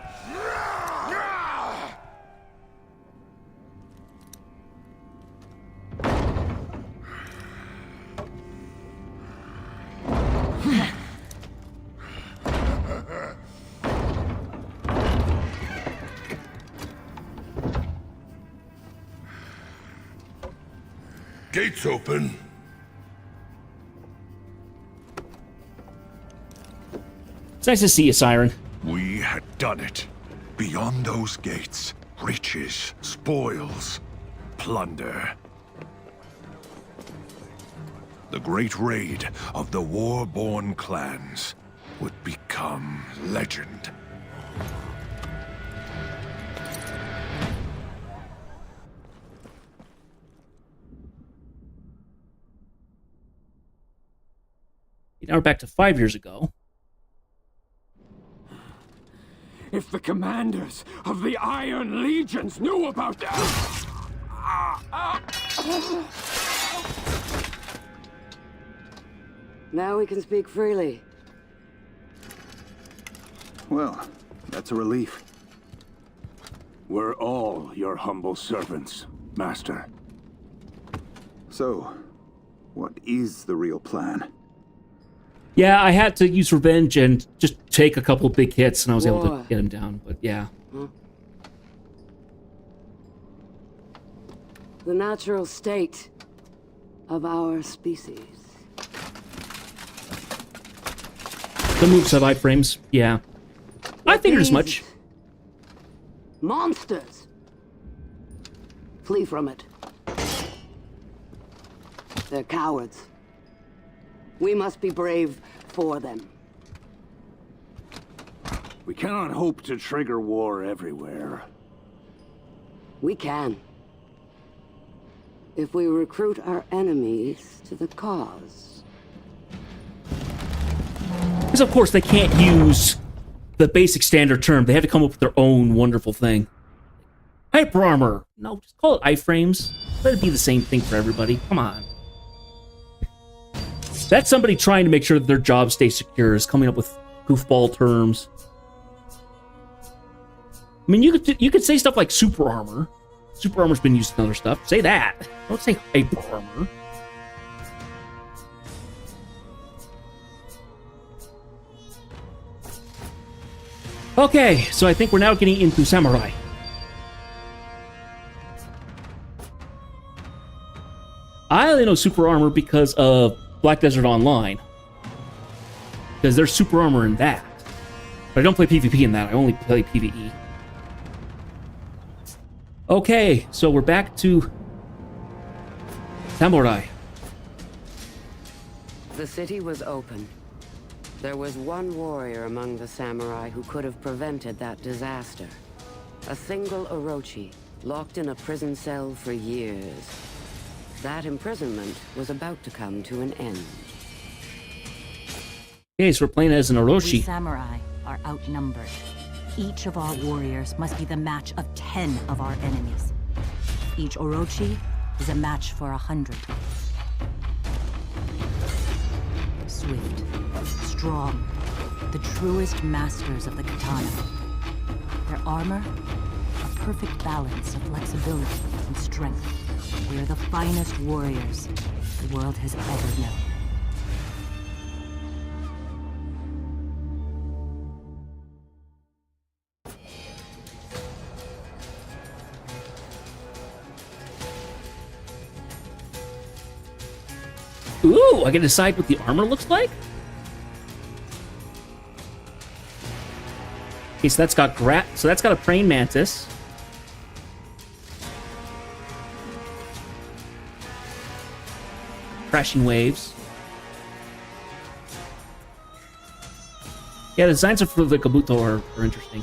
Gates open. It's nice to see you, Siren. We had done it. Beyond those gates, riches, spoils, plunder. The great raid of the war-born clans would become legend. Now we're back to 5 years ago. If the commanders of the Iron Legions knew about that... Now we can speak freely. Well, that's a relief. We're all your humble servants, Master. So, what is the real plan? Yeah, I had to use revenge and just take a couple of big hits, and I was able War. to get him down, but yeah. The natural state of our species. The moves have iframes, yeah. I figured as much. Monsters! Flee from it. They're cowards. We must be brave for them. We cannot hope to trigger war everywhere. We can. If we recruit our enemies to the cause. Because, of course, they can't use the basic standard term. They have to come up with their own wonderful thing. Hyper armor. No, just call it iframes. Let it be the same thing for everybody. Come on. That's somebody trying to make sure that their job stays secure, is coming up with goofball terms. I mean, you could say stuff like super armor. Super armor's been used in other stuff. Say that. Don't say hyper armor. Okay, so I think we're now getting into samurai. I only know super armor because of Black Desert Online. Because there's super armor in that. But I don't play PvP in that, I only play PvE. Okay, so we're back to samurai. The city was open. There was one warrior among the samurai who could have prevented that disaster. A single Orochi, locked in a prison cell for years. That imprisonment was about to come to an end. Okay, so we're playing as an We Orochi. samurai are outnumbered. Each of our warriors must be the match of 10 of our enemies. Each Orochi is a match for 100. Swift, strong, the truest masters of the katana. Their armor, a perfect balance of flexibility and strength. We are the finest warriors the world has ever known. Ooh, I can decide what the armor looks like? Okay, so that's got a praying mantis. Crashing waves. Yeah, the designs for the Kabuto are interesting.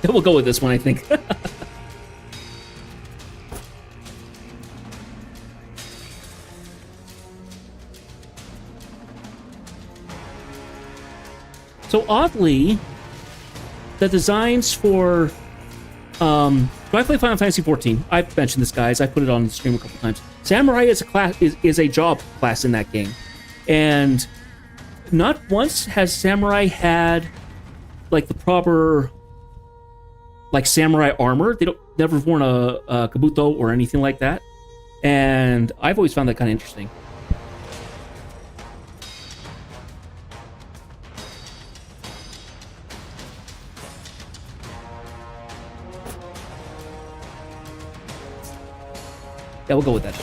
We'll go with this one, I think. So oddly, the designs for so I play Final Fantasy XIV. I've mentioned this, guys. I put it on the stream a couple times. Samurai is a class is a job class in that game, and not once has Samurai had like the proper like samurai armor. They don't never worn a kabuto or anything like that, and I've always found that kind of interesting. Yeah, we'll go with that.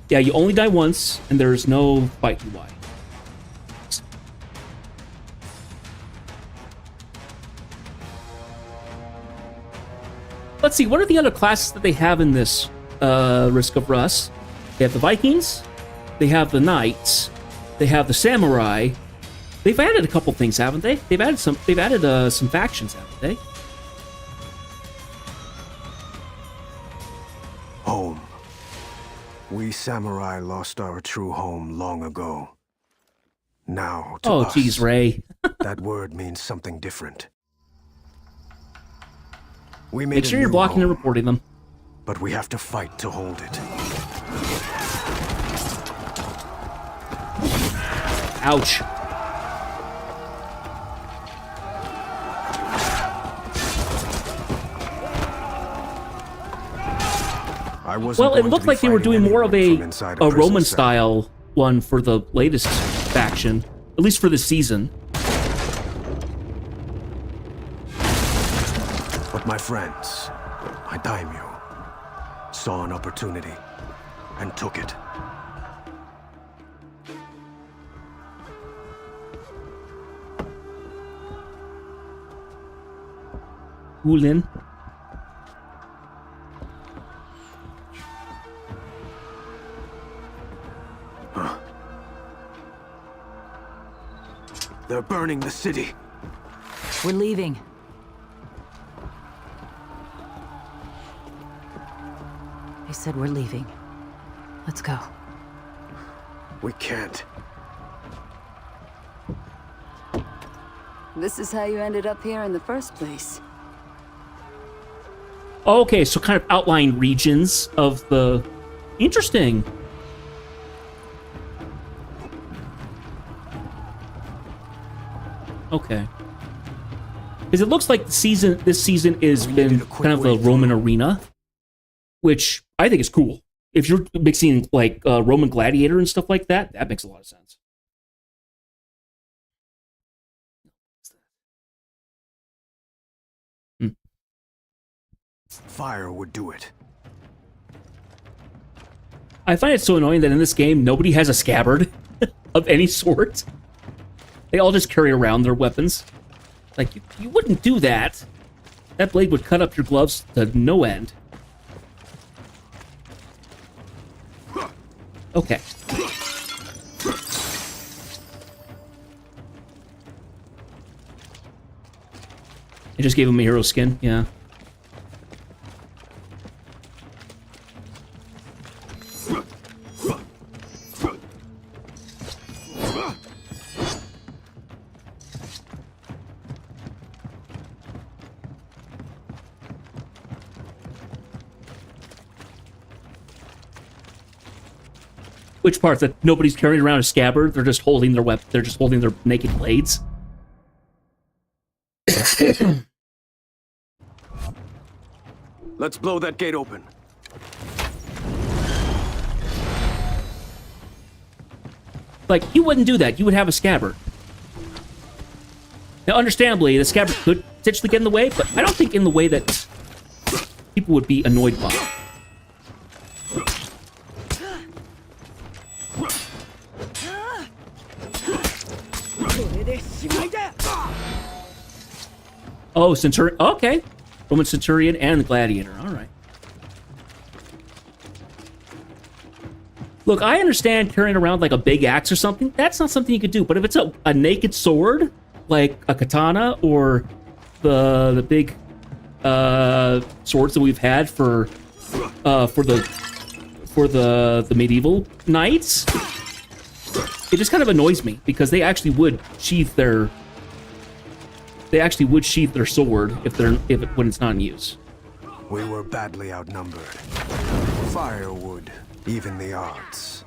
Yeah, you only die once, and there's no fight UI. Let's see, what are the other classes that they have in this Risk of Rust? They have the Vikings, they have the Knights, they have the Samurai. They've added a couple things, haven't they? They've added some factions, haven't they? Home. We samurai lost our true home long ago. Now, to us, geez, Ray. that word means something different. We made Make sure you're blocking and reporting them. but we have to fight to hold it. Ouch. Well, it looked like they were doing more of a Roman-style one for the latest faction, at least for this season. But But my friends, my daimyo, saw an opportunity and took it. Wulin. They're burning the city. We're leaving. I said we're leaving. Let's go. We can't. This is how you ended up here in the first place. Okay, so kind of outline regions of the... Interesting. Okay. Because it looks like this season is been kind of the Roman arena, which I think is cool. If you're mixing like Roman gladiator and stuff like that, that makes a lot of sense. Fire would do it. I find it so annoying that in this game, nobody has a scabbard of any sort. They all just carry around their weapons. Like, you wouldn't do that. That blade would cut up your gloves to no end. Okay. I just gave him a hero skin, yeah. Which part? That nobody's carrying around a scabbard? They're just holding their weapon. They're just holding their naked blades. Let's blow that gate open. Like, you wouldn't do that. You would have a scabbard. Now, understandably, the scabbard could potentially get in the way, but I don't think in the way that people would be annoyed by. Oh, Centurion. Okay. Roman Centurion and Gladiator. All right. Look, I understand carrying around like a big axe or something. That's not something you could do. But if it's a naked sword, like a katana or the big swords that we've had for the medieval knights, it just kind of annoys me because they actually would sheath their sword when it's not in use. We were badly outnumbered. Fire would even the odds.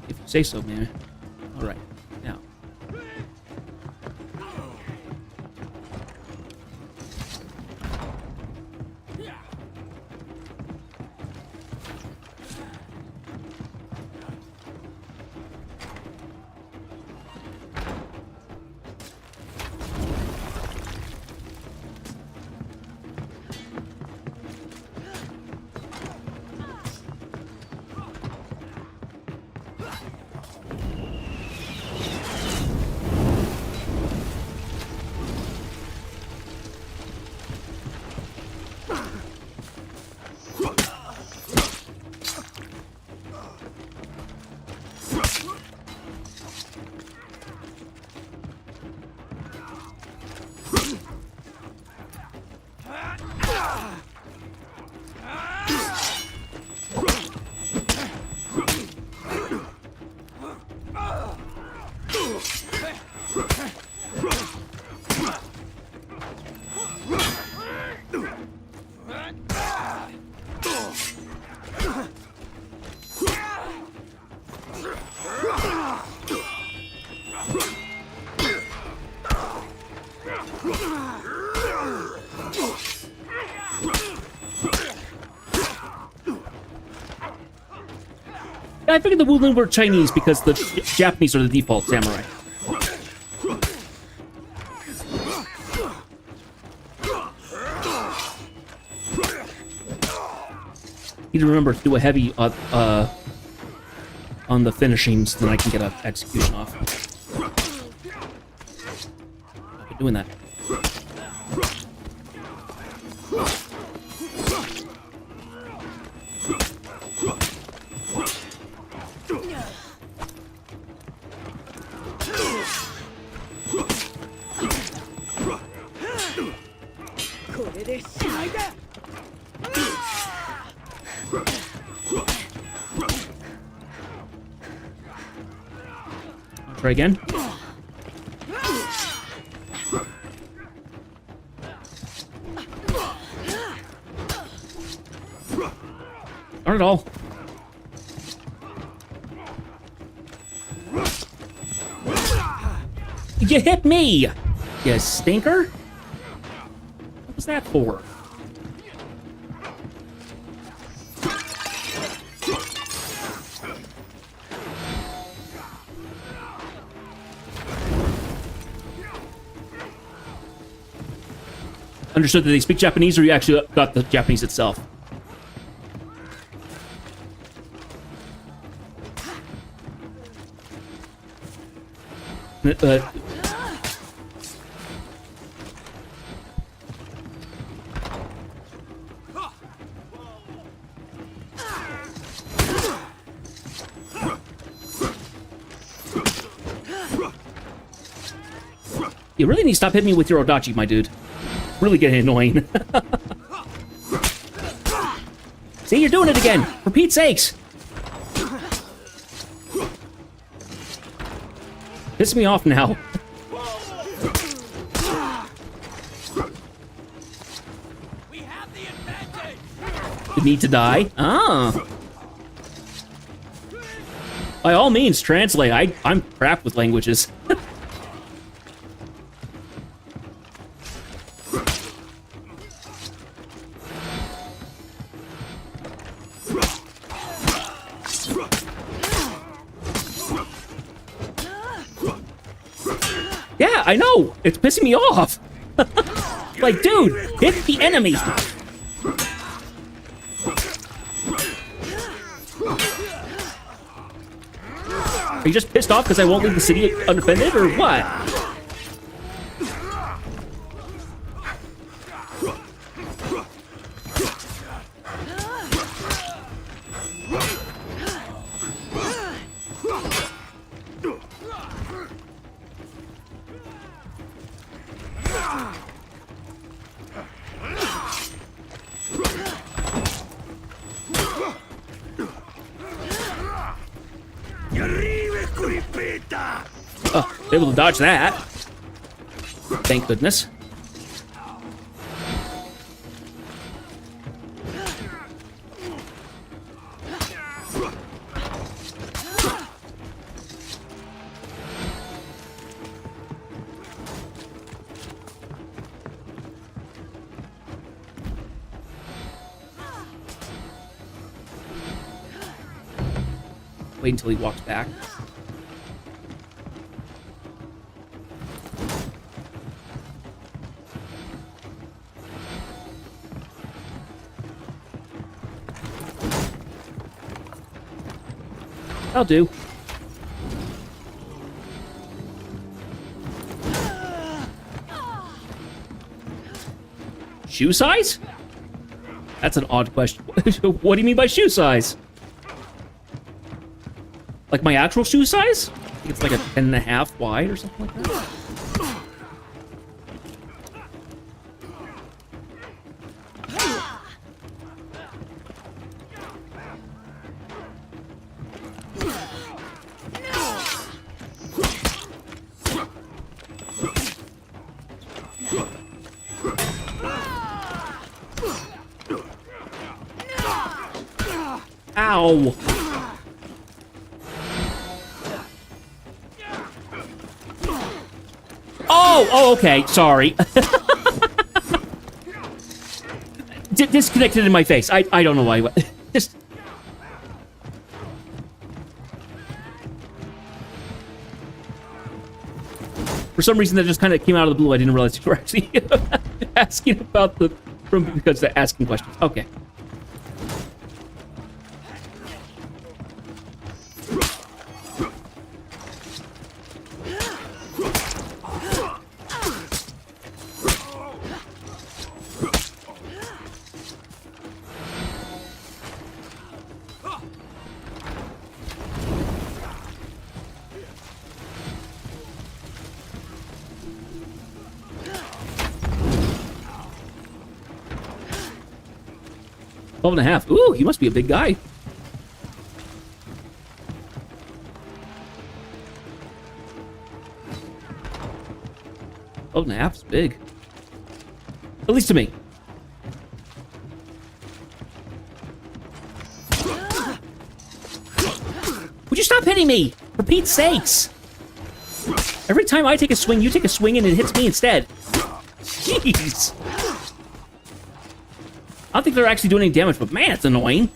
If you say so, man. All right. Now. I figured the Wulin were Chinese because the Japanese are the default samurai. to remember to do a heavy on the finishing, so then I can get an execution off. I've been doing that. Try again. Not at all. You hit me, you stinker. What was that for? Understood that they speak Japanese, or you actually got the Japanese itself? You really need to stop hitting me with your odachi, my dude. Really getting annoying. See, you're doing it again. For Pete's sakes. Piss me off now. You need to die? Ah. By all means, translate. I'm crap with languages. Yeah, I know. It's pissing me off. Like, dude, hit the enemy. Are you just pissed off because I won't leave the city undefended, or what? Oh, able to dodge that. Thank goodness. Wait until he walks back. I'll do. Shoe size? That's an odd question. What do you mean by shoe size? Like my actual shoe size? I think it's like a 10.5 wide or something like that. Ow! Oh, okay, sorry. Disconnected in my face. I don't know why. Just... For some reason, that just kind of came out of the blue. I didn't realize you were actually asking about the... because they're asking questions. Okay. 12.5. Ooh, he must be a big guy. Oh, half's big. At least to me. Would you stop hitting me? For Pete's sakes! Every time I take a swing, you take a swing and it hits me instead. Jeez! I don't think they're actually doing any damage, but man, it's annoying.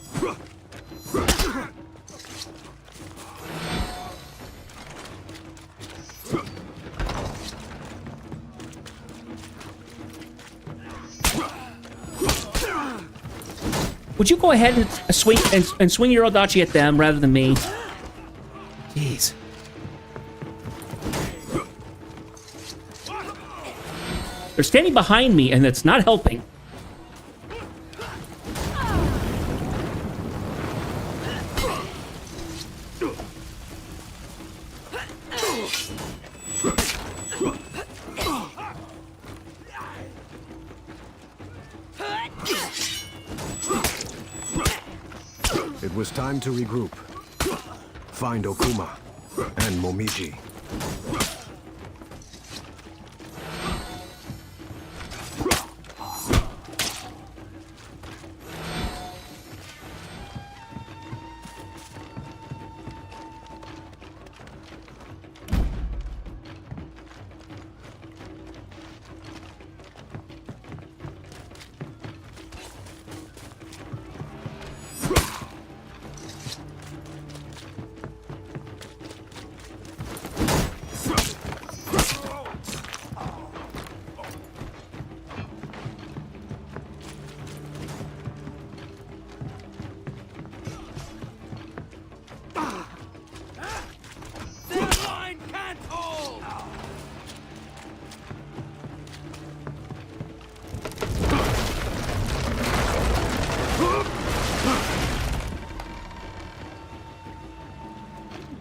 Would you go ahead and swing your Odachi at them rather than me? Jeez. They're standing behind me, and that's not helping. It was time to regroup. Find Okuma and Momiji.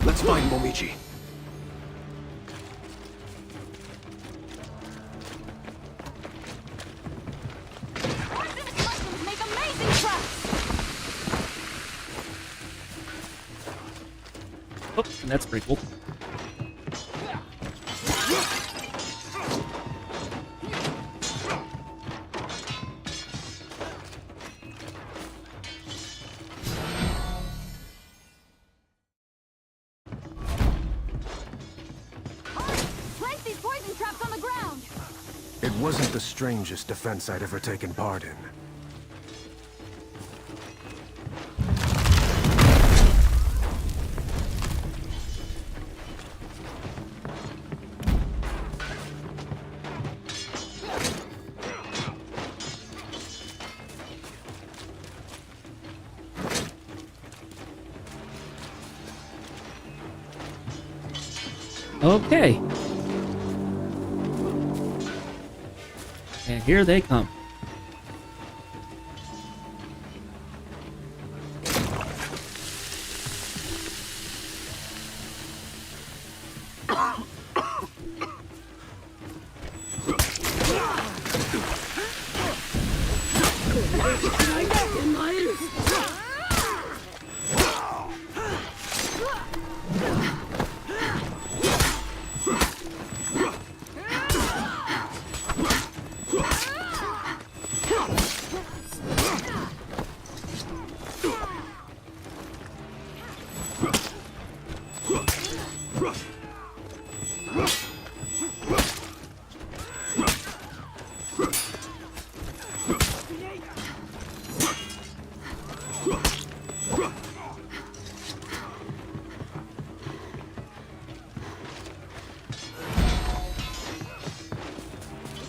Let's find Momiji. Make amazing traps. Oh, that's pretty cool. Place these poison traps on the ground. It wasn't the strangest defense I'd ever taken part in. Okay. And here they come.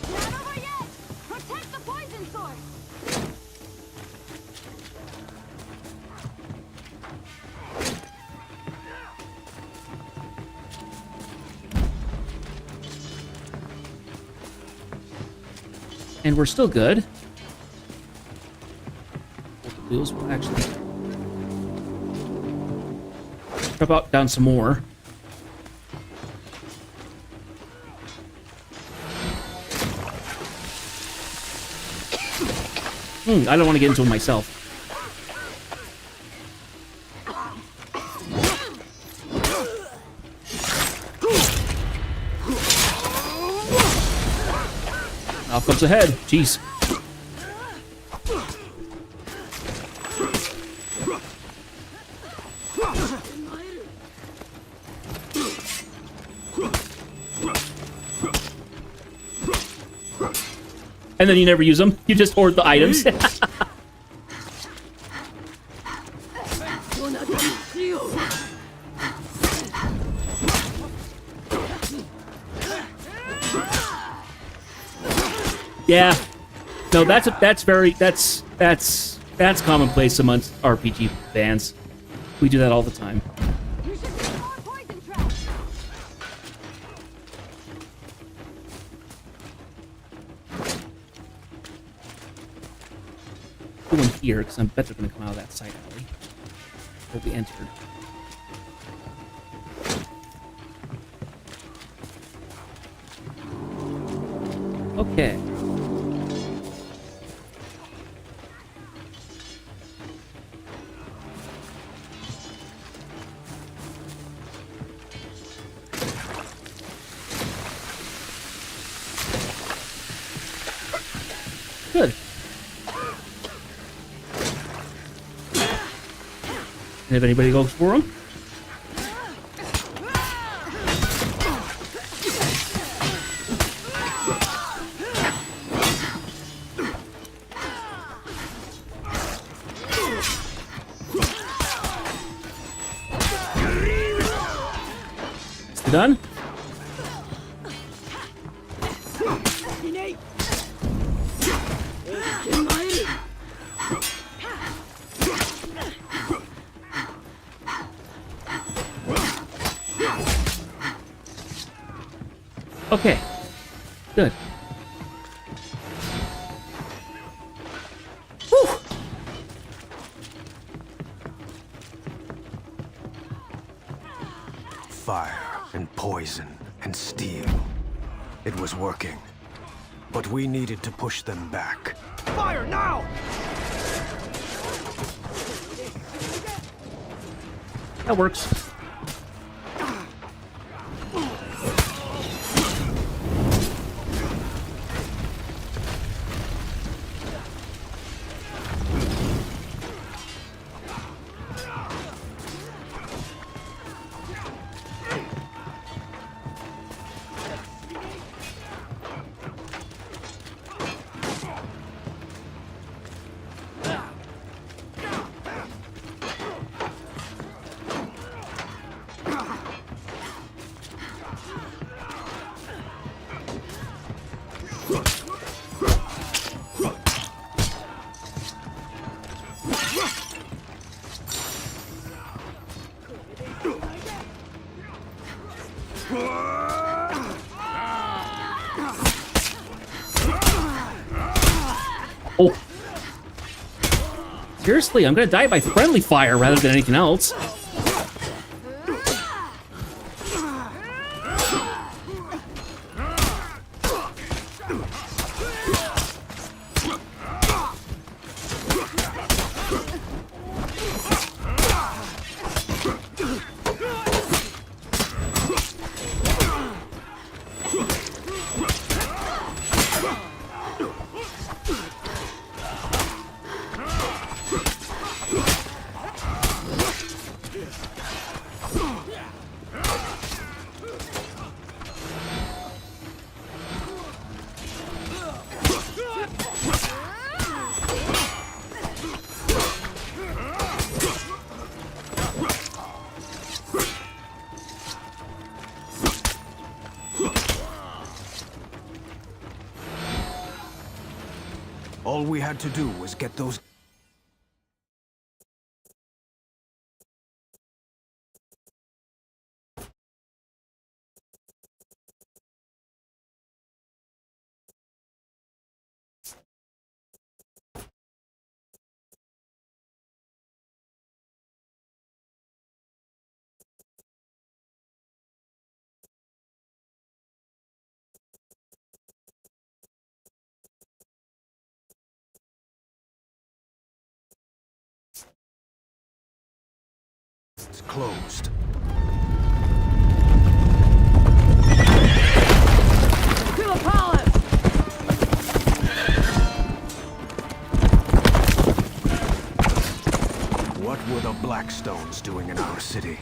Not over yet. Protect the poison source. And we're still good. The wheels will actually drop out down some more. I don't want to get into it myself. Now comes ahead. Jeez. And then you never use them. You just hoard the items. Yeah. No, that's commonplace amongst RPG fans. We do that all the time. You should put more poison traps. Go in here, because I bet they're going to come out of that side alley. Where we entered. Okay. Good. And if anybody goes for him? Done? Okay. Good. Whew. Fire and poison and steel. It was working. But we needed to push them back. Fire now! That works. Oh. Seriously, I'm gonna die by friendly fire rather than anything else. All we had to do was get those... It's closed. To the palace! are the Blackstones doing in our city?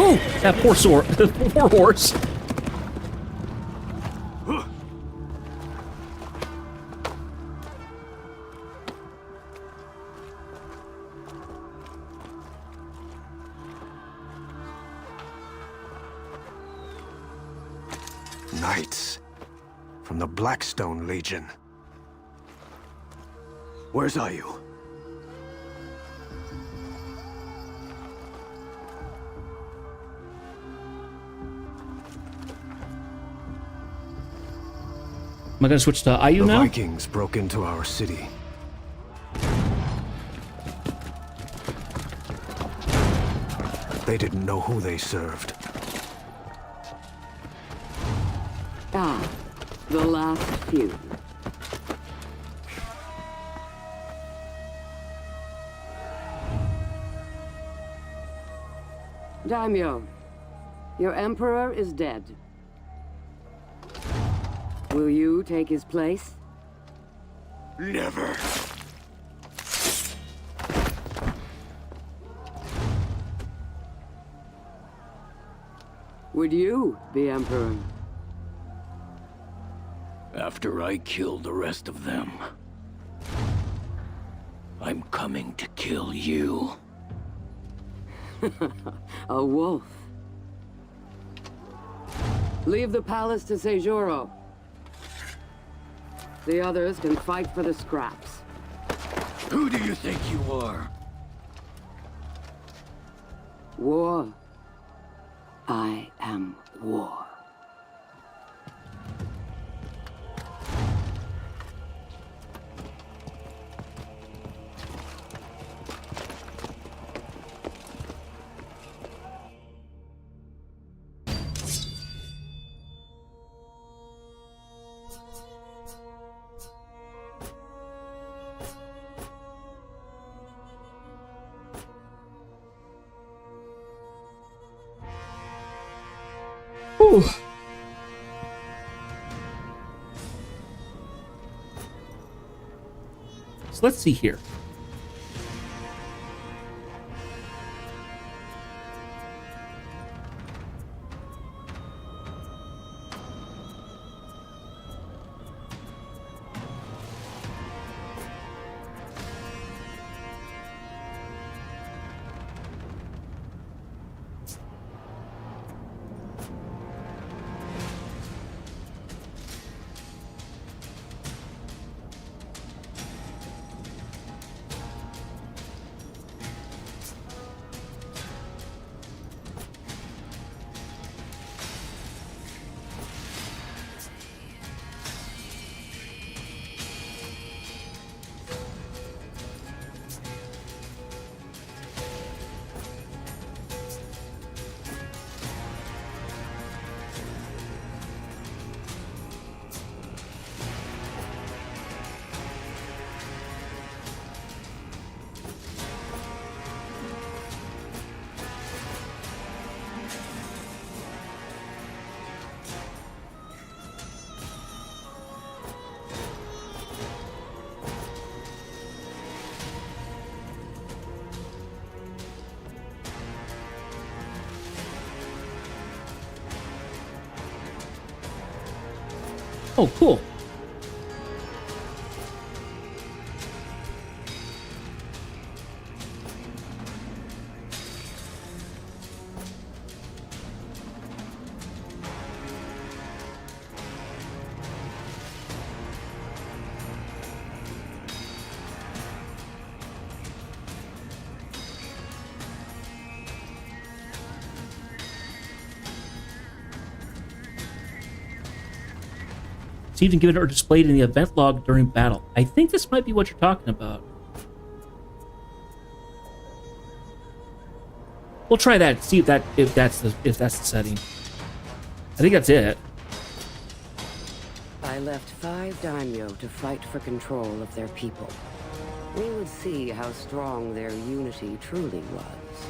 Ooh, that poor poor horse. Knights from the Blackstone Legion. Where's Ayu? Am I gonna switch to Ayu The now? Vikings broke into our city. They didn't know who they served. Ah, the last few. Daimyo, your emperor is dead. Will you take his place? Never. Would you be emperor? After I kill the rest of them, I'm coming to kill you. A wolf. Leave the palace to Seijuro. The others can fight for the scraps. Who do you think you are? War. I am war. Ooh. So let's see here. Oh, cool. It's even given or displayed in the event log during battle. I think this might be what you're talking about. We'll try that. See if that's the setting. I think that's it. I left 5 daimyo to fight for control of their people. We would see how strong their unity truly was.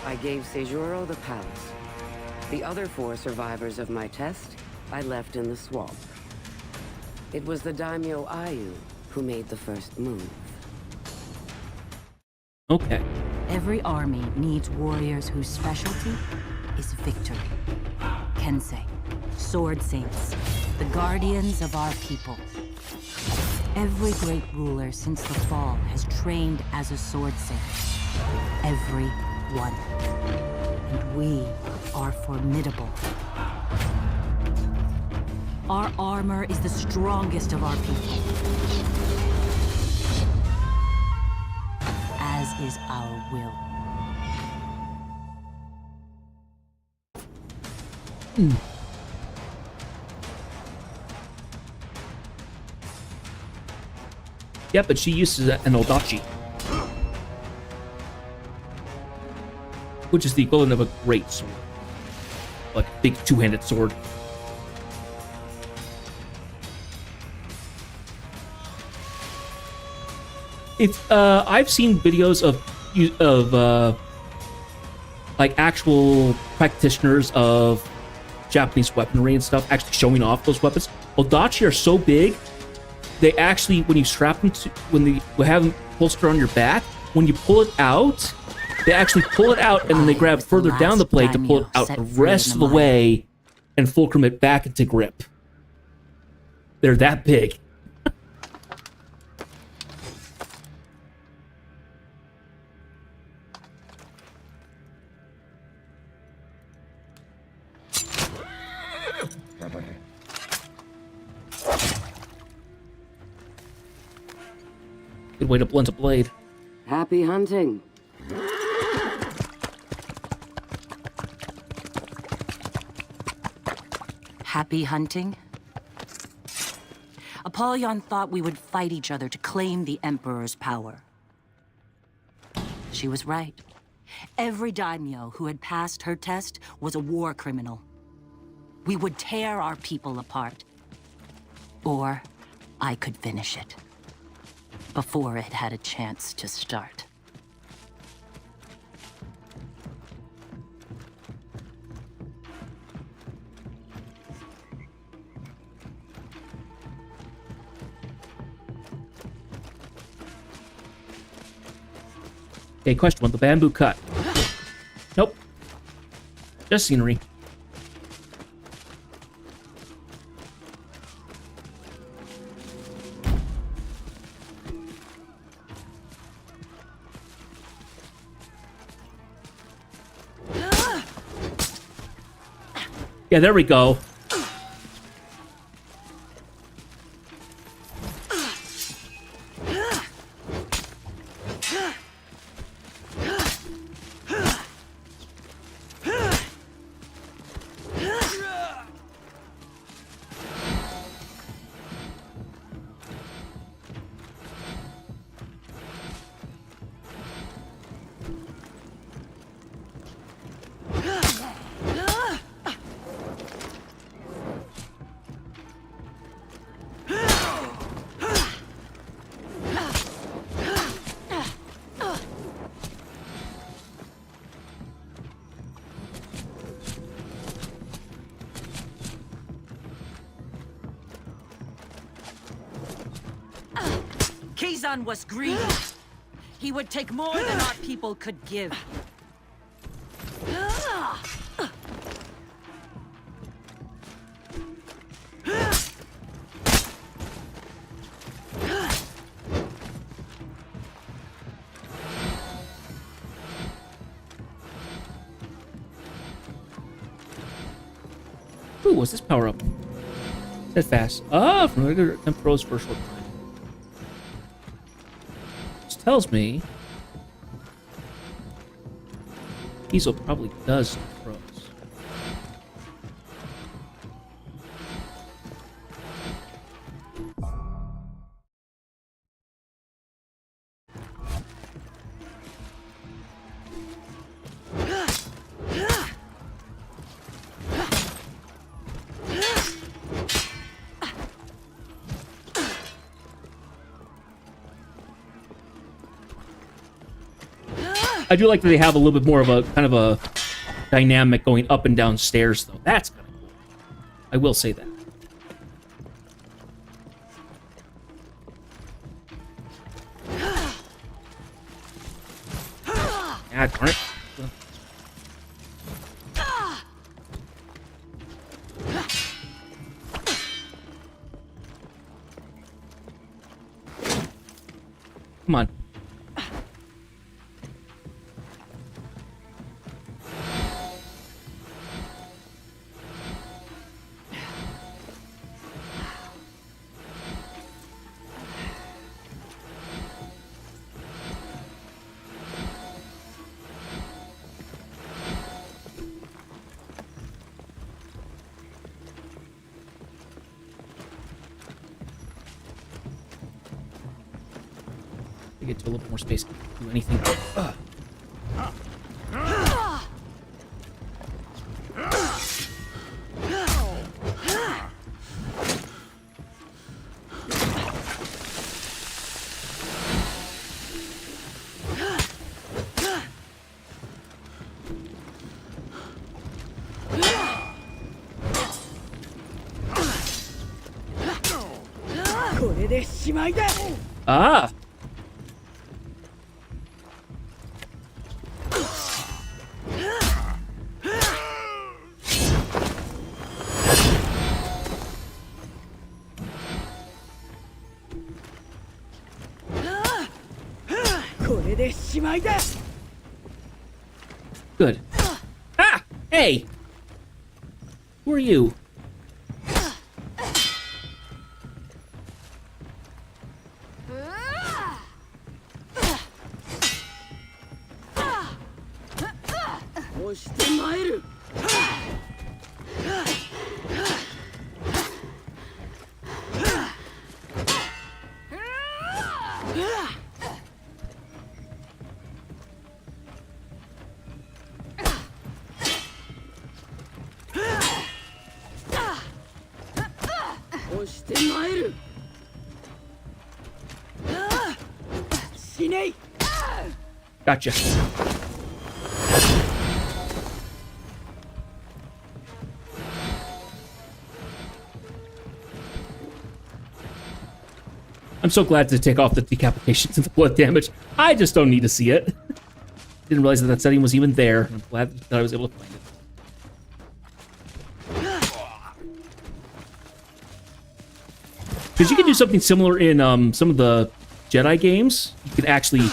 I gave Seijuro the palace. The other 4 survivors of my test, I left in the swamp. It was the daimyo Ayu who made the first move. Okay. Every army needs warriors whose specialty is victory. Kensei, sword saints, the guardians of our people. Every great ruler since the fall has trained as a sword saint. Every one. And we are formidable. Our armor is the strongest of our people. As is our will. Yeah, but she uses an odachi, which is the equivalent of a great sword, like a big two-handed sword. If I've seen videos of like actual practitioners of Japanese weaponry and stuff actually showing off those weapons. Odachi are so big, they actually, when you strap them to, when you have them holster on your back, when you pull it out, they actually pull it out and then they grab further down the blade to pull it out the rest of the way and fulcrum it back into grip. They're that big. Good way to blunt a blade. Happy hunting. Happy hunting? Apollyon thought we would fight each other to claim the Emperor's power. She was right. Every daimyo who had passed her test was a war criminal. We would tear our people apart. Or I could finish it. Before it had a chance to start. Okay, question one. The bamboo cut. Nope. Just scenery. Yeah, there we go. Kazan was greedy. He would take more than our people could give. Ooh, what's this power up? Steadfast. Ah, from regular and pros for a short time. This tells me Diesel probably does pros. I do like that they have a little bit more of a kind of a dynamic going up and down stairs, though. That's kind of cool. I will say that. Ah, darn it. Come on. To get to a little bit more space, do anything. Ugh. Ah! Good. Ah! Hey! Who are you? Gotcha. I'm so glad to take off the decapitations and the blood damage. I just don't need to see it. Didn't realize that that setting was even there. I'm glad that I was able to find it. Because you can do something similar in some of the Jedi games. You could actually,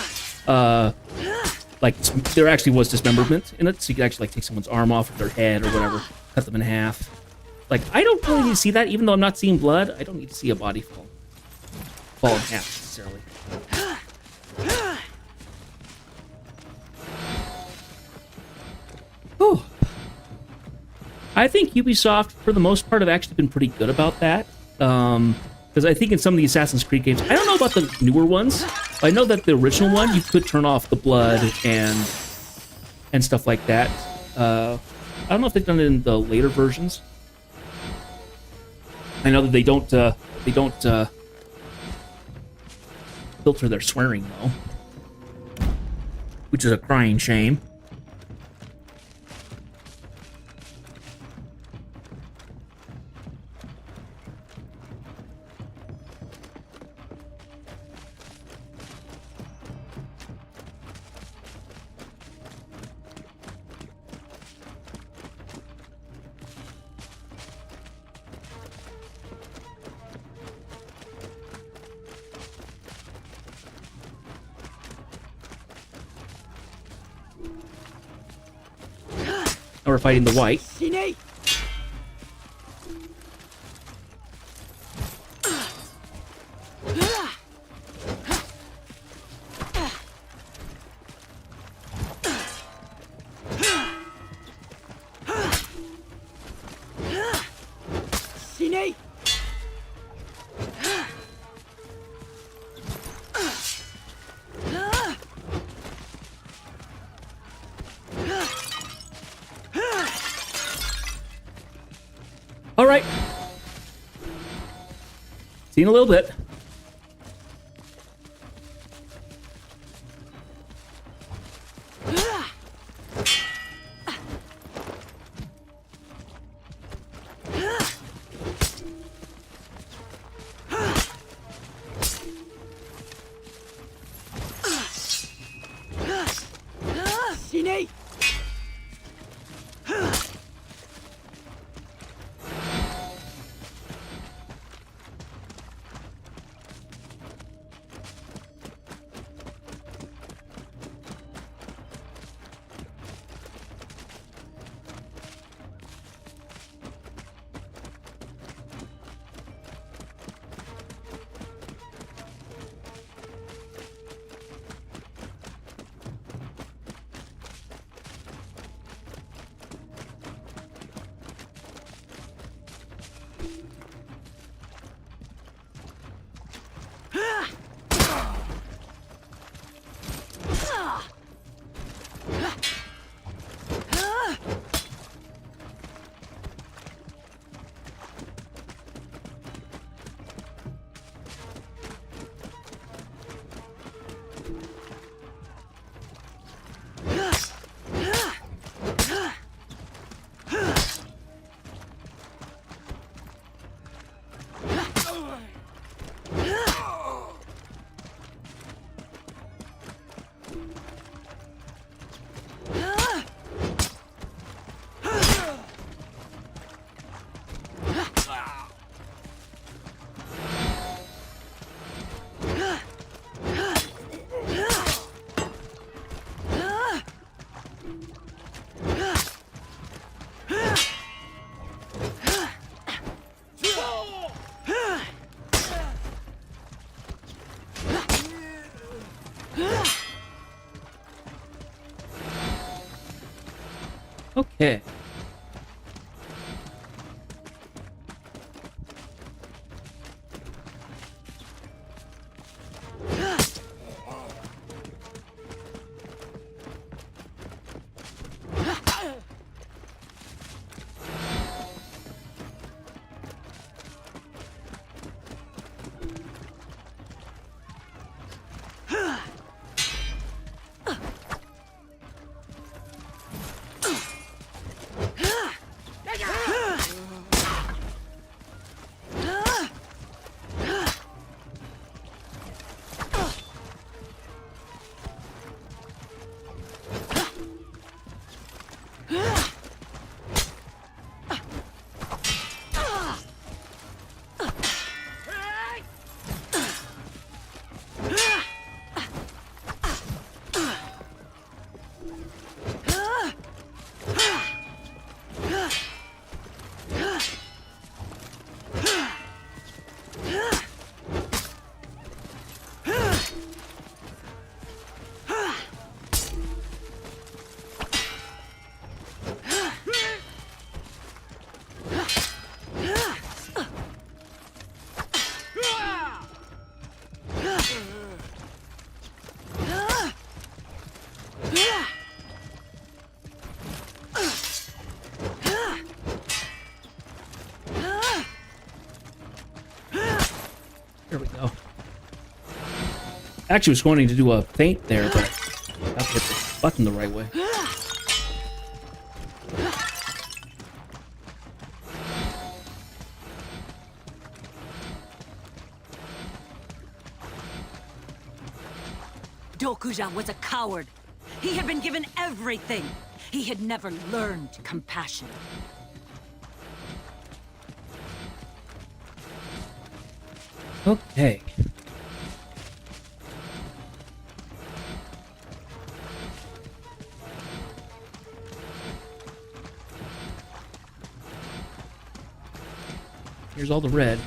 like, there actually was dismemberment in it, so you could actually like take someone's arm off of their head or whatever, cut them in half. Like, I don't really need to see that, even though I'm not seeing blood. I don't need to see a body fall in half necessarily. Whew. I think Ubisoft, for the most part, have actually been pretty good about that. Because I think in some of the Assassin's Creed games, I don't know about the newer ones, but I know that the original one, you could turn off the blood and stuff like that. I don't know if they've done it in the later versions. I know that they don't filter their swearing, though, which is a crying shame. Now we're fighting the white. All right. Seen a little bit. Okay. There we go. Actually, was going to do a feint there, but I have to hit the button the right way. Dokuja was a coward. He had been given everything. He had never learned compassion. Okay. Here's all the red.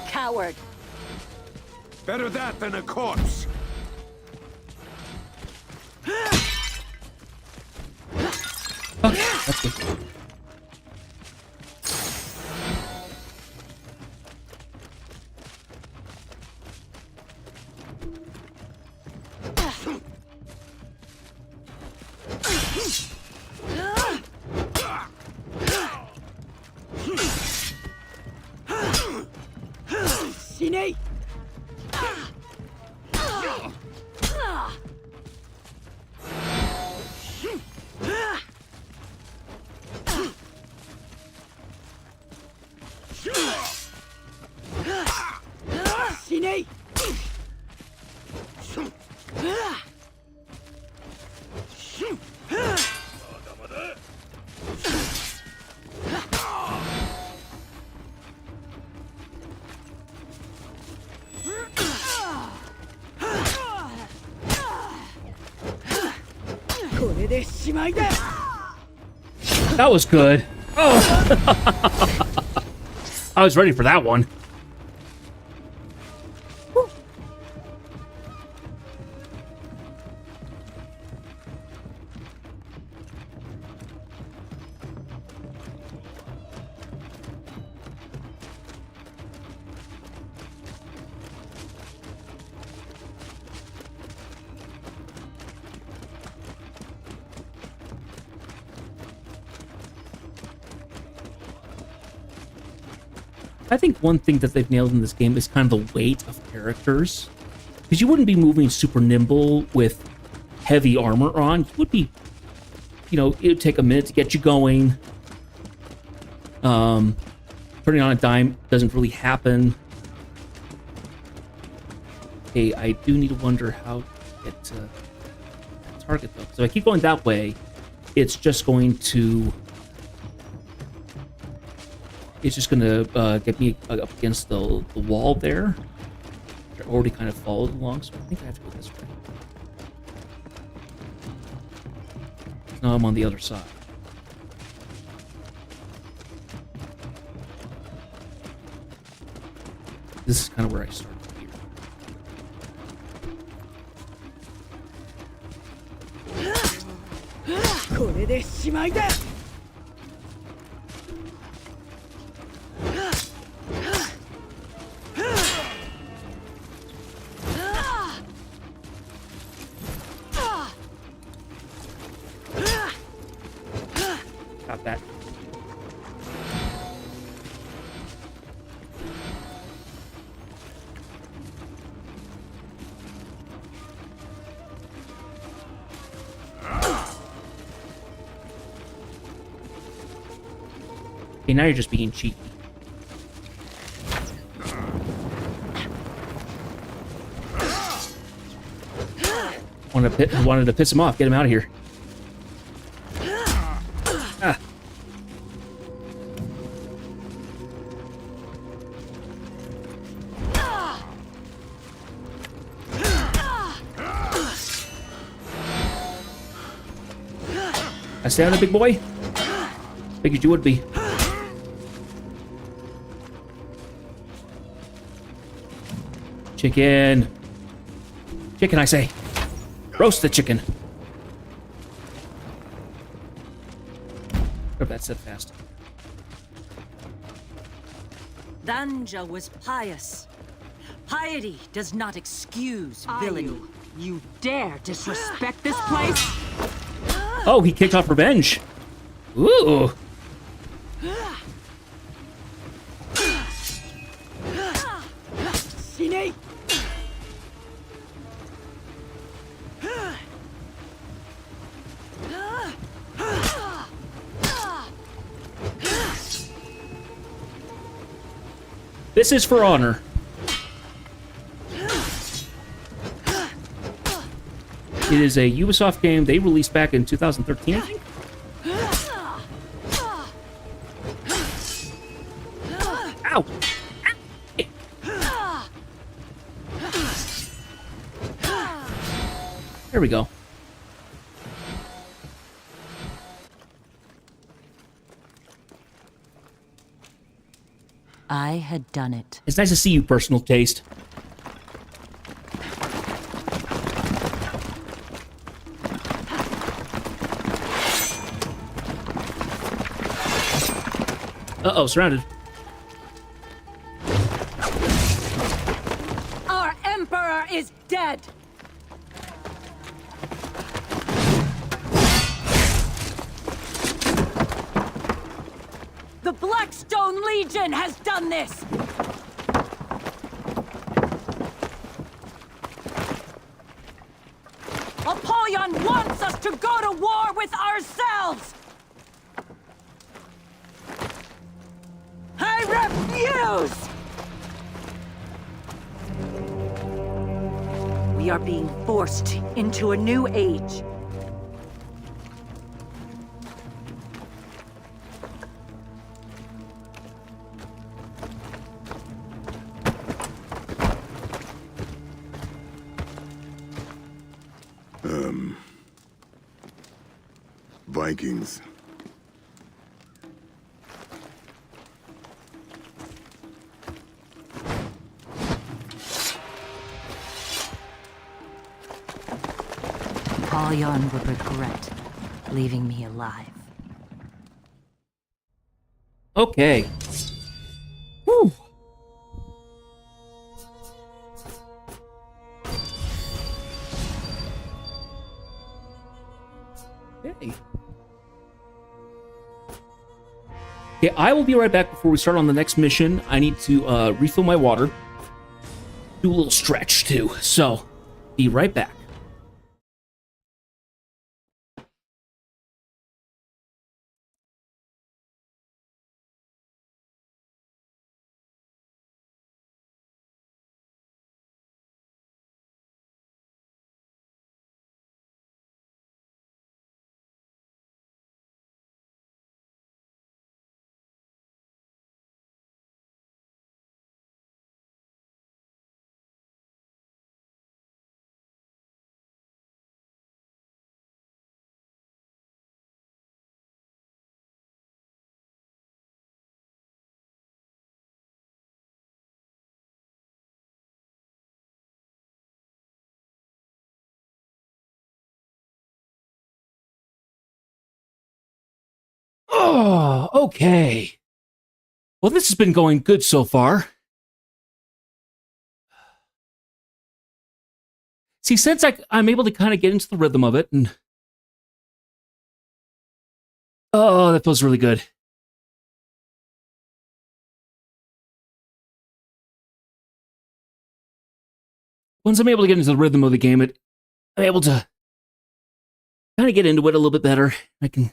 Coward. Better that than a corpse. Okay, that's good. That was good. Oh! I was ready for that one. I think one thing that they've nailed in this game is kind of the weight of characters. Because you wouldn't be moving super nimble with heavy armor on. You would be, you know, it would take a minute to get you going. Putting on a dime doesn't really happen. Okay, I do need to wonder how to get to that target, though. So if I keep going that way, it's just going to... It's just going to get me up against the wall there. I already kind of followed along, so I think I have to go this way. Now I'm on the other side. This is kind of where I started here. Got that. Okay, now you're just being cheeky. Wanted to piss him off. Get him out of here. Ah. I stay on the big boy? Figured you would be. Chicken. Chicken, I say. Roast the chicken. Grab that set fast. Danja was pious. Piety does not excuse villainy. You dare disrespect this place? Oh, he kicked off revenge. Ooh. This is for honor. It is a Ubisoft game they released back in 2013, I think. Ow! There we go. I had done it. It's nice to see you, personal taste. Uh-oh, surrounded. Our Emperor is dead! The Blackstone Legion has done this! Apollyon wants us to go to war with ourselves! I refuse! We are being forced into a new age. Vikings. Apollyon would regret leaving me alive. Okay. Whew. Okay. Okay, I will be right back before we start on the next mission. I need to refill my water. Do a little stretch, too. So, be right back. Oh, okay. Well, this has been going good so far. See, since I'm able to kind of get into the rhythm of it, and... Oh, that feels really good. Once I'm able to get into the rhythm of the game, I'm able to kind of get into it a little bit better. I can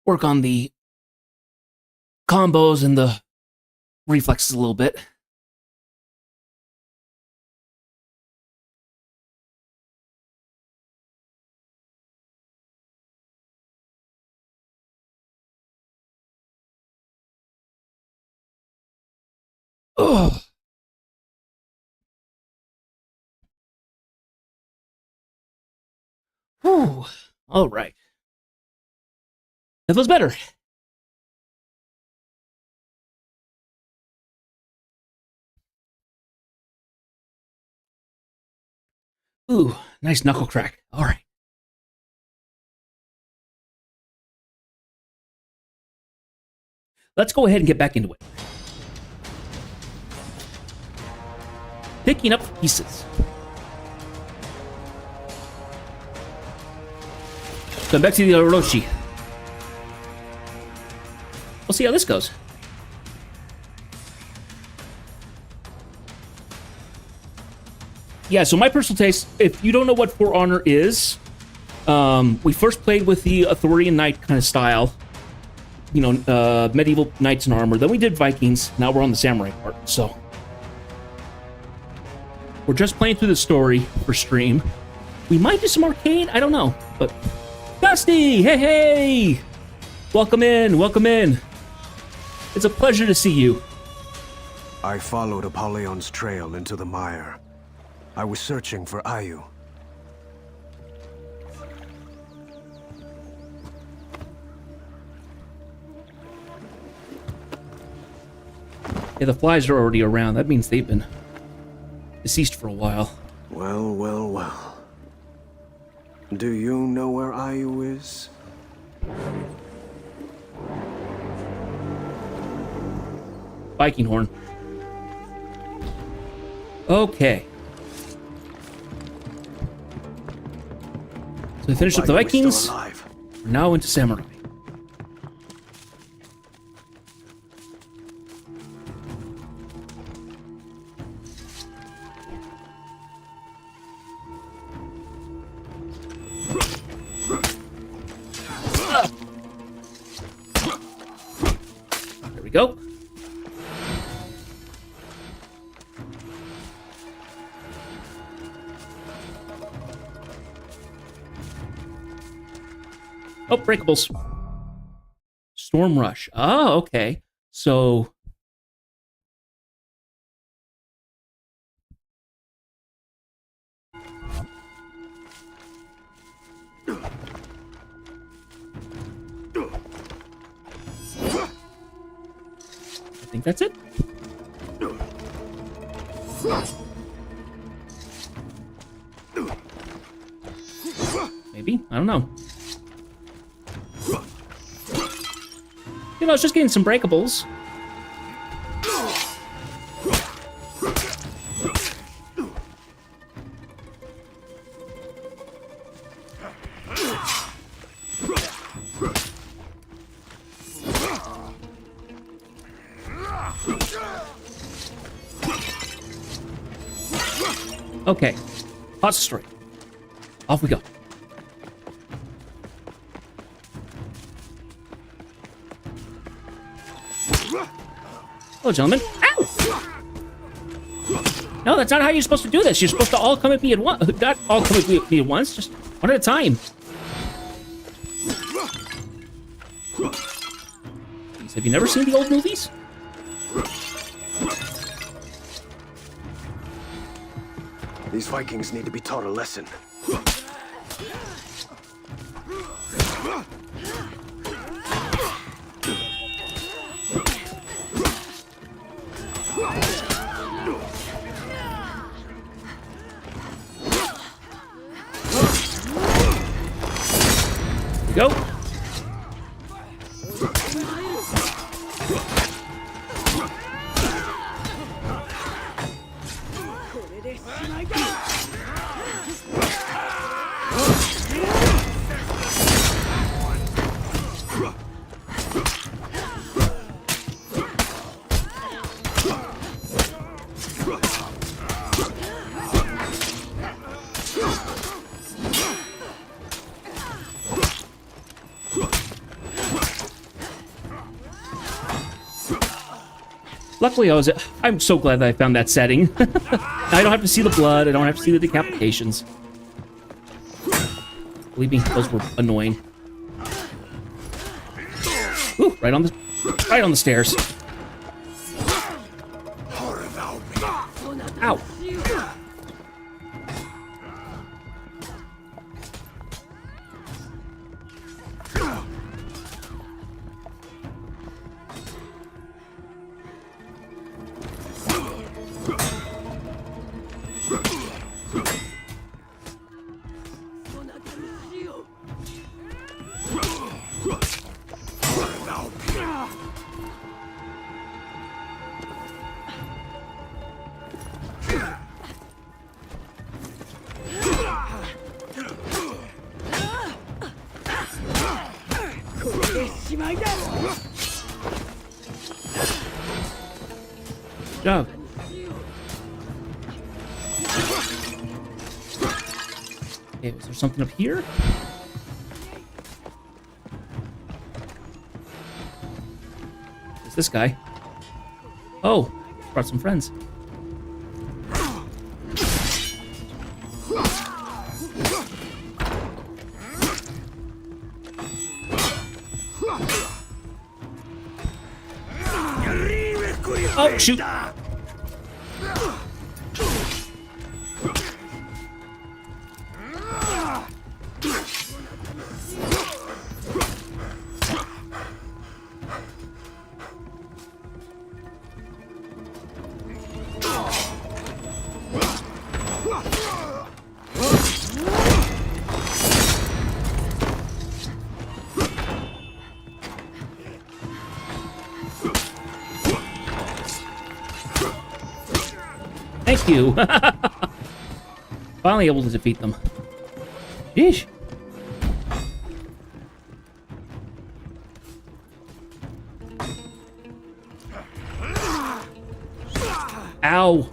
work on the combos and the reflexes a little bit. Oh. Whew. All right. That feels better. Ooh, nice knuckle crack. All right. Let's go ahead and get back into it. Picking up pieces. Going back to the Orochi. We'll see how this goes. Yeah, so my personal taste, if you don't know what For Honor is, we first played with the Arthurian Knight kind of style. You know, medieval knights in armor. Then we did Vikings. Now we're on the samurai part, so... We're just playing through the story for stream. We might do some arcade, I don't know, but... Dusty! Hey, hey! Welcome in, welcome in. It's a pleasure to see you. I followed Apollyon's trail into the mire. I was searching for Ayu. Yeah, the flies are already around. That means they've been deceased for a while. Well, well, well. Do you know where Ayu is? Viking horn. Okay. So we finished up the Why are we still Vikings. alive? We're now into samurai. There we go. Oh, breakables. Storm Rush. Oh, okay. So... I think that's it. Maybe? I don't know. You know, it's just getting some breakables. Okay. Hot story. Off we go. Hello, gentlemen. Ow! No, that's not how you're supposed to do this. You're supposed to all come at me at once. Not all come at me at once, just one at a time. Jeez, have you never seen the old movies? These Vikings need to be taught a lesson. Go. Luckily, I'm so glad that I found that setting. I don't have to see the blood. I don't have to see the decapitations. Believe me, those were annoying. Ooh, right on the stairs. Ow. Good job. Okay, was there something up here? It's this guy. Oh, brought some friends. Oh, shoot. you. Finally able to defeat them. Yeesh. Ow.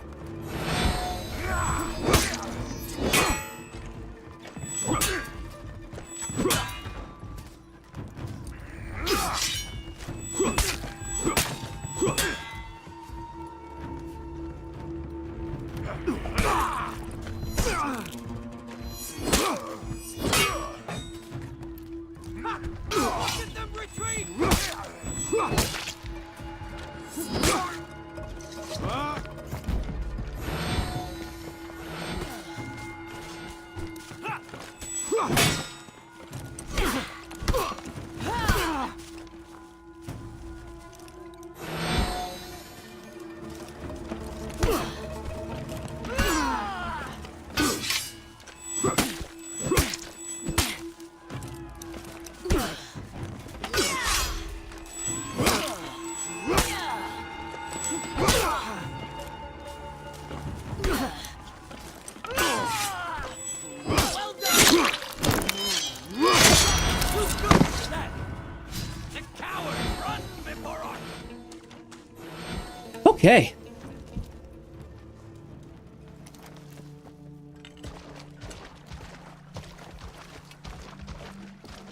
Okay.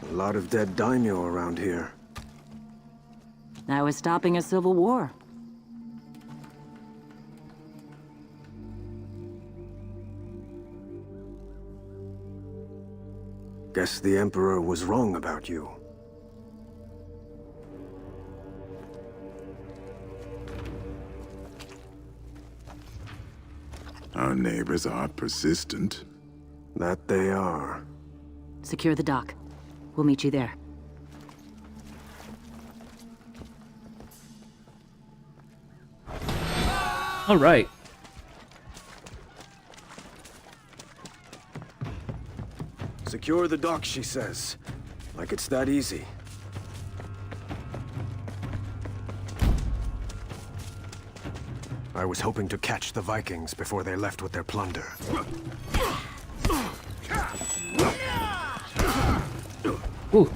A lot of dead daimyo around here. That was stopping a civil war. Guess the Emperor was wrong about you. Our neighbors are persistent. That they are. Secure the dock. We'll meet you there. All right. Secure the dock, she says. Like it's that easy. I was hoping to catch the Vikings before they left with their plunder. Ooh.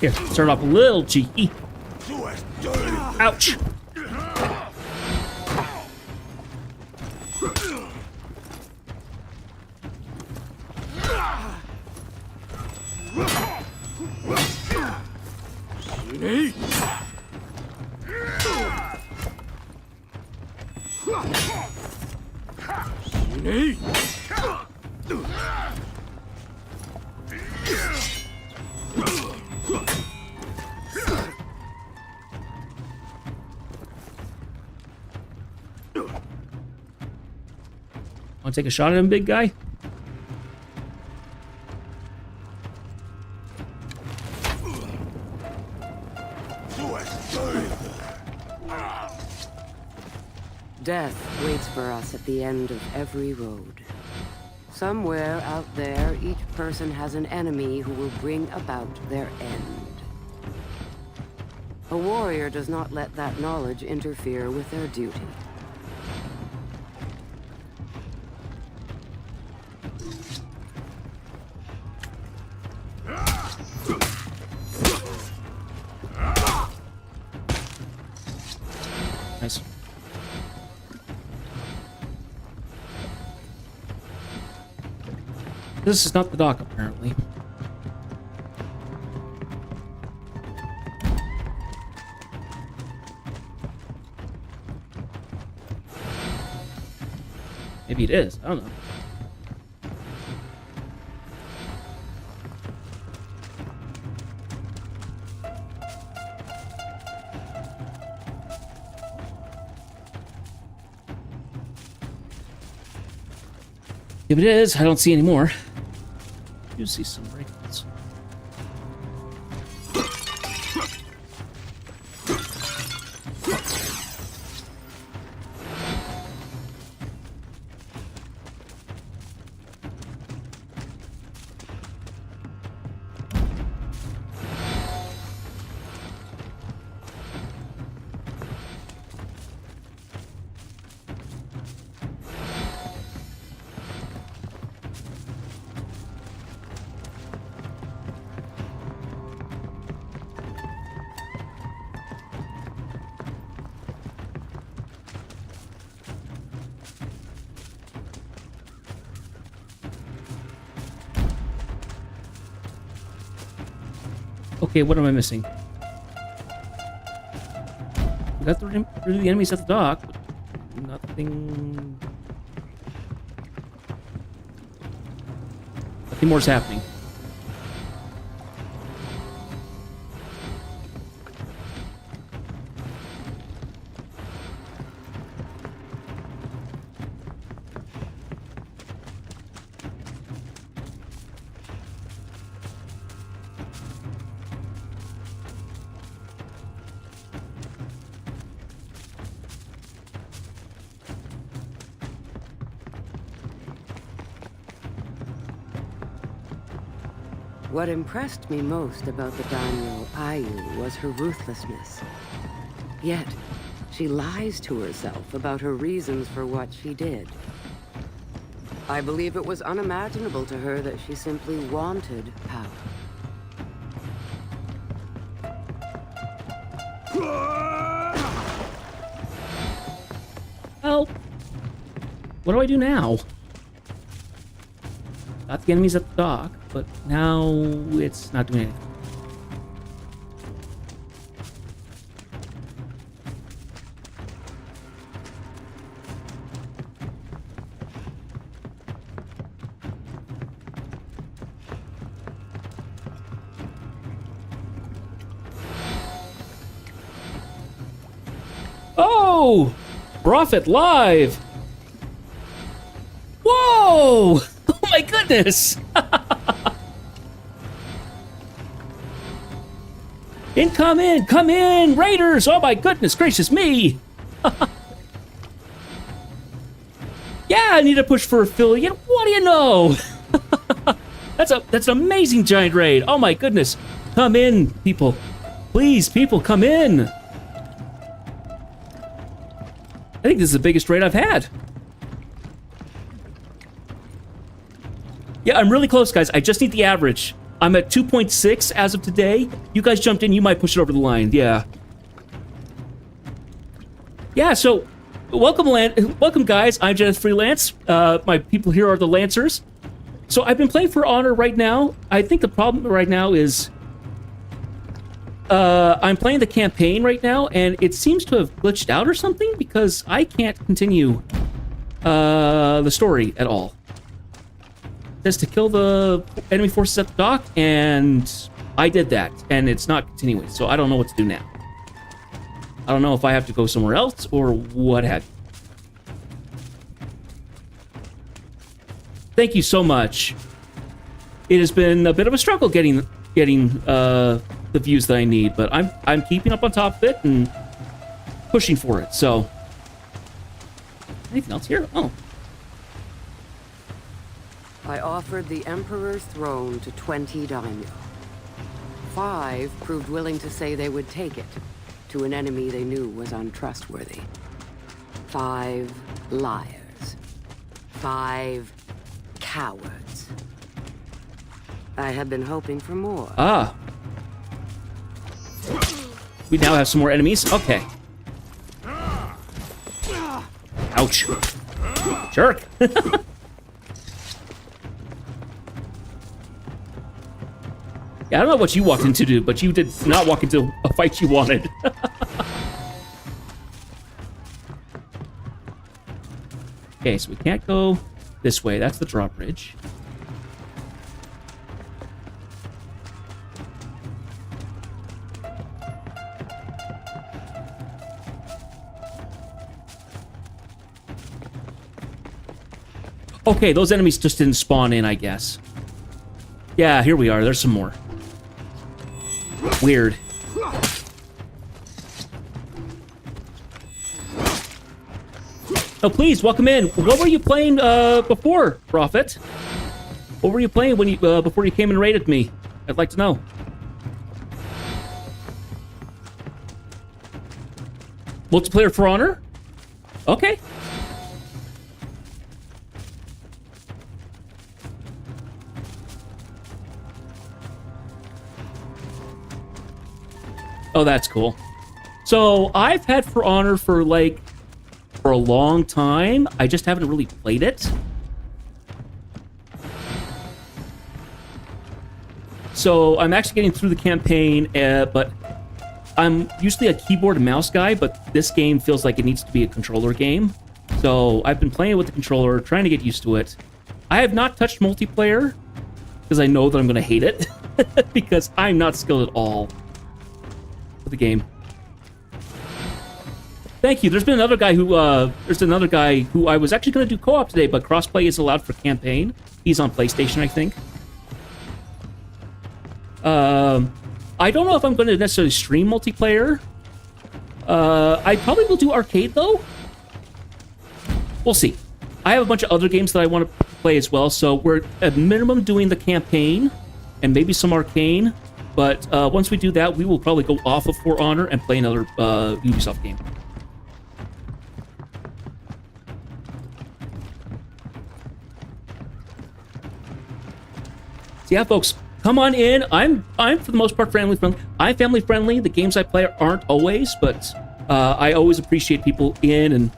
Here, start off a little cheeky. Ouch. Want to take a shot at him, big guy? for us at the end of every road. Somewhere out there, each person has an enemy who will bring about their end. A warrior does not let that knowledge interfere with their duty. Nice. This is not the dock, apparently. Maybe it is. I don't know. If it is, I don't see any more. I do see some rifles. Okay, what am I missing? We got rid of the enemies at the dock, but nothing... Nothing more is happening. What impressed me most about the daimyo Ayu was her ruthlessness. Yet, she lies to herself about her reasons for what she did. I believe it was unimaginable to her that she simply wanted power. Well, what do I do now? Got the enemies at the dock, but now it's not doing anything. Oh! Prophet live! Whoa! Oh my goodness! Come in, Raiders! Oh my goodness gracious me! Yeah, I need to push for affiliate. What do you know? That's an amazing giant raid. Oh my goodness! Come in, people. Please, people, come in. I think this is the biggest raid I've had. Yeah, I'm really close, guys. I just need the average. I'm at 2.6 as of today. You guys jumped in, you might push it over the line. Yeah. Yeah, so welcome guys. I'm Jedi Freelance. My people here are the Lancers. So I've been playing for Honor right now. I think the problem right now is I'm playing the campaign right now, and it seems to have glitched out or something because I can't continue the story at all. It says to kill the enemy forces at the dock, and I did that, and it's not continuing, so I don't know what to do now. I don't know if I have to go somewhere else or what have you. Thank you so much. It has been a bit of a struggle getting the views that I need, but I'm keeping up on top of it and pushing for it, so Anything else here? Oh. I offered the Emperor's throne to 20 daimyo. 5 proved willing to say they would take it to an enemy they knew was untrustworthy. 5 liars. 5 cowards. I had been hoping for more. Ah. We now have some more enemies. Okay. Ouch. Jerk. Yeah, I don't know what you walked into, dude, but you did not walk into a fight you wanted. Okay, so we can't go this way. That's the drawbridge. Okay, those enemies just didn't spawn in, I guess. Yeah, here we are. There's some more. Weird. Oh, please, welcome in. What were you playing before, Prophet? What were you playing when you before you came and raided me? I'd like to know. Multiplayer for Honor? Okay. Oh, that's cool. So I've had For Honor for a long time. I just haven't really played it. So I'm actually getting through the campaign, but I'm usually a keyboard and mouse guy, but this game feels like it needs to be a controller game. So I've been playing with the controller, trying to get used to it. I have not touched multiplayer because I know that I'm going to hate it because I'm not skilled at all the game. Thank you. There's another guy who I was actually going to do co-op today, but crossplay is allowed for campaign. He's on PlayStation, I think. I don't know if I'm going to necessarily stream multiplayer. I probably will do arcade though. We'll see. I have a bunch of other games that I want to play as well, so we're at minimum doing the campaign and maybe some arcane. But once we do that, we will probably go off of For Honor and play another Ubisoft game. So yeah, folks, come on in. I'm for the most part family friendly. I'm family friendly. The games I play aren't always, but I always appreciate people in and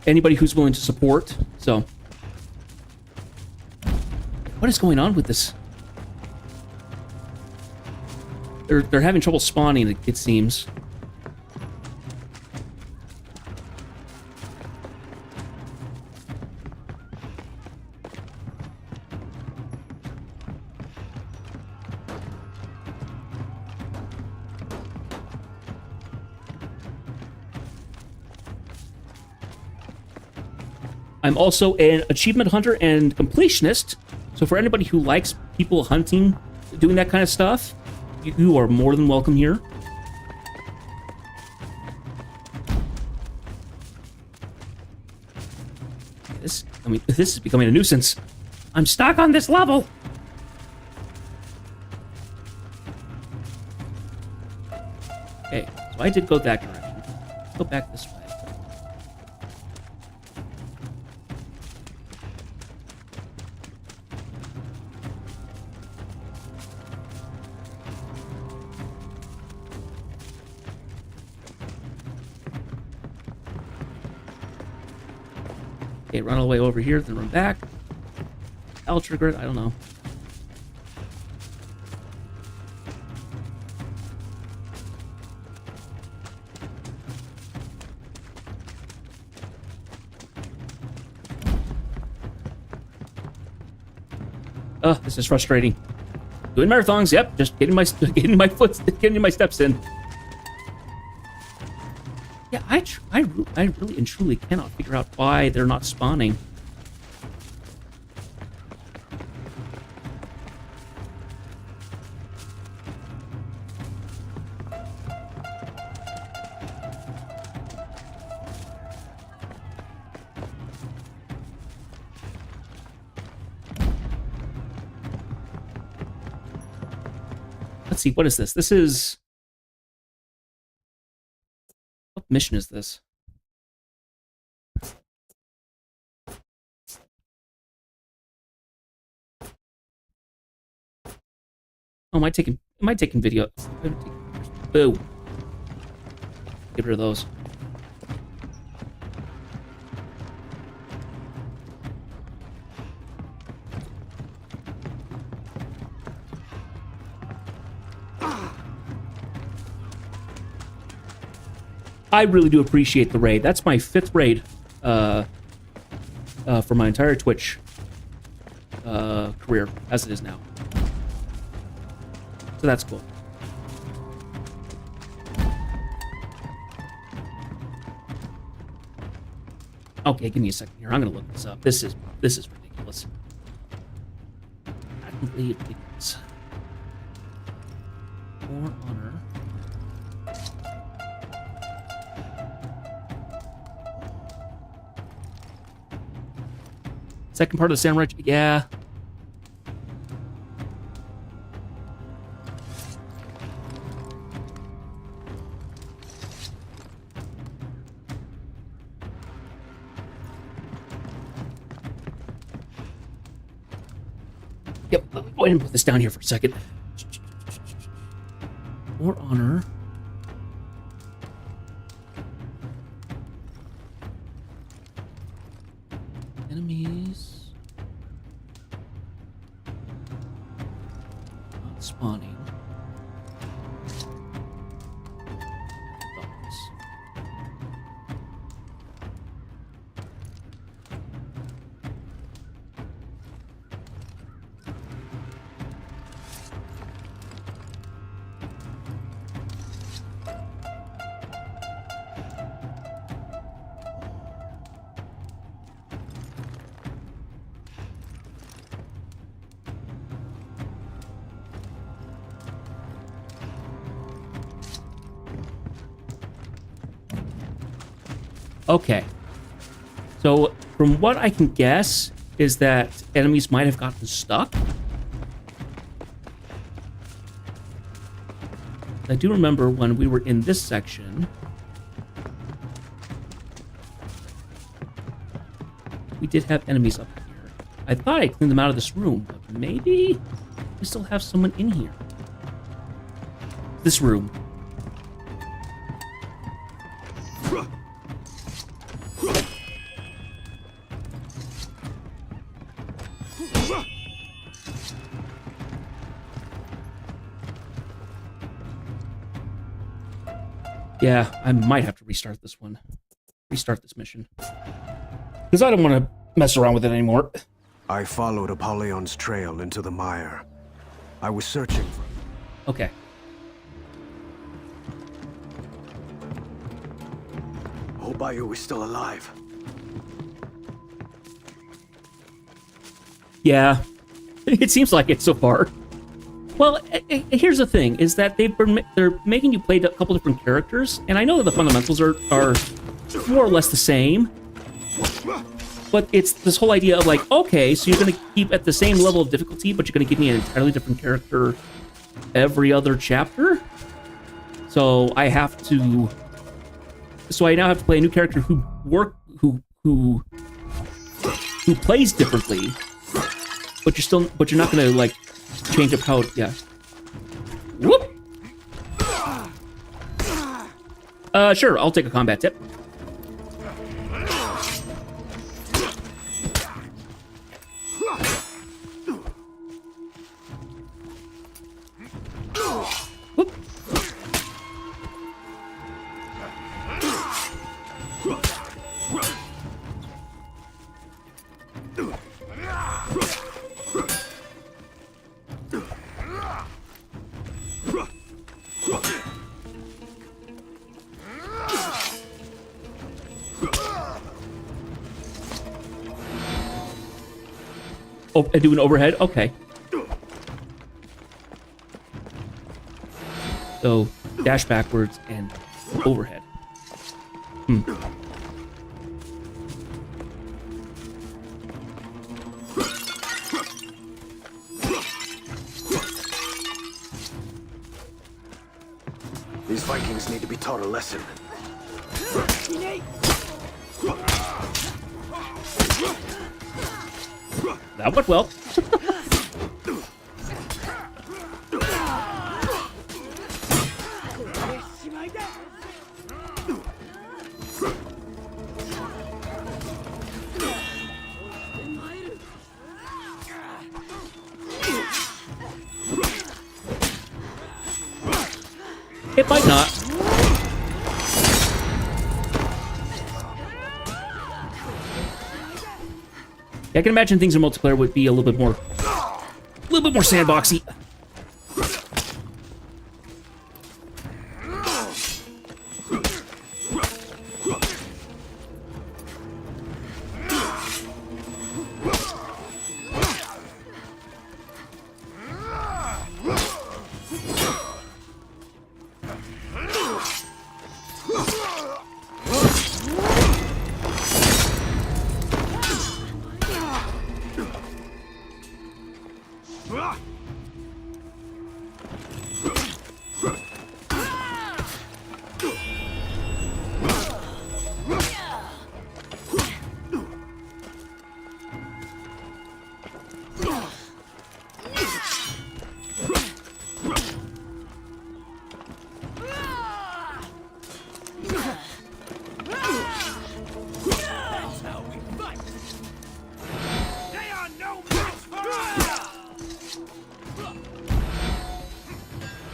anybody who's willing to support. So, what is going on with this? They're having trouble spawning, it seems. I'm also an achievement hunter and completionist, so for anybody who likes people hunting, doing that kind of stuff, you are more than welcome here. This is becoming a nuisance. I'm stuck on this level. Okay, so I did go that direction. Let's go back this way. Okay, run all the way over here, then run back. I'll trigger it, I don't know. Oh, this is frustrating. Doing marathons, yep, just getting my steps in. Yeah, I really and truly cannot figure out why they're not spawning. let's see, what is this? This is... What mission is this? Oh, am I taking video? Boo. Get rid of those. I really do appreciate the raid. That's my 5th raid for my entire Twitch career, as it is now. So that's cool. Okay, give me a second here. I'm gonna look this up. This is ridiculous. Patently ridiculous. For honor. Second part of the samurai. Yeah. Yep. Let me go ahead and put this down here for a second. For honor. Enemies. Not spawning. Dogs. Okay. So, from what I can guess, is that enemies might have gotten stuck. I do remember when we were in this section, we did have enemies up here. I thought I cleaned them out of this room, but maybe we still have someone in here. This room. Yeah, I might have to restart this one. Restart this mission. Because I don't want to mess around with it anymore. I followed Apollyon's trail into the mire. I was searching for... Okay. Obayu is still alive. Yeah, it seems like it so far. Well, here's the thing: is that they're making you play a couple different characters, and I know that the fundamentals are more or less the same. But it's this whole idea of like, okay, so you're going to keep at the same level of difficulty, but you're going to give me an entirely different character every other chapter. So I have to. So I now have to play a new character who plays differently, but you're not going to like change up how. Yeah. Whoop. Sure, I'll take a combat tip. Whoop. Oh, I do an overhead? Okay. So, dash backwards and overhead. Vikings need to be taught a lesson. That went well. It might not. I can imagine things in multiplayer would be a little bit more sandboxy.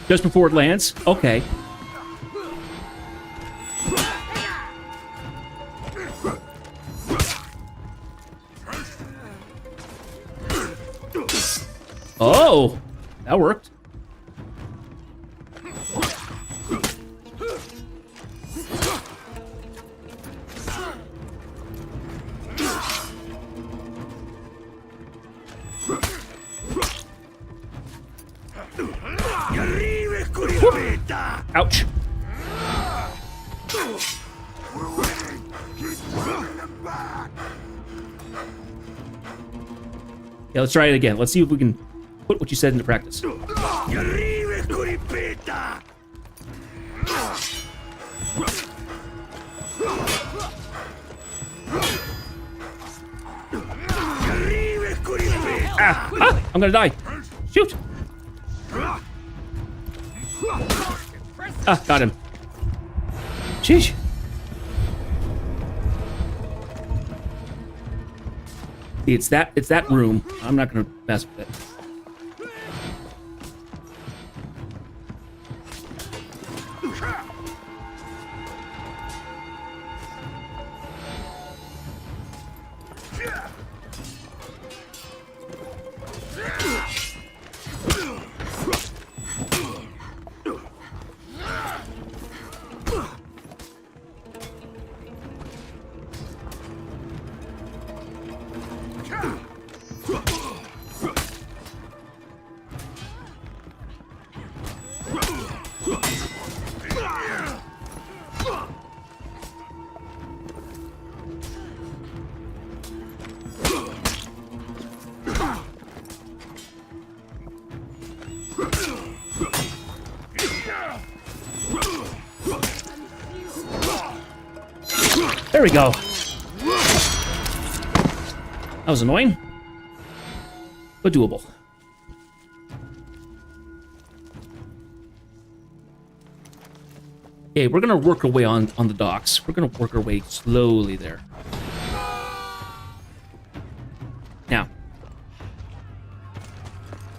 Just before it lands? Okay. Oh! That worked. Ouch. Yeah, let's try it again. Let's see if we can put what you said into practice. Ah, I'm gonna die. Shoot. Ah, got him. Sheesh. It's that room. I'm not gonna mess with it. There we go. That was annoying, but doable. Okay, we're gonna work our way on the docks. We're gonna work our way slowly there. Now,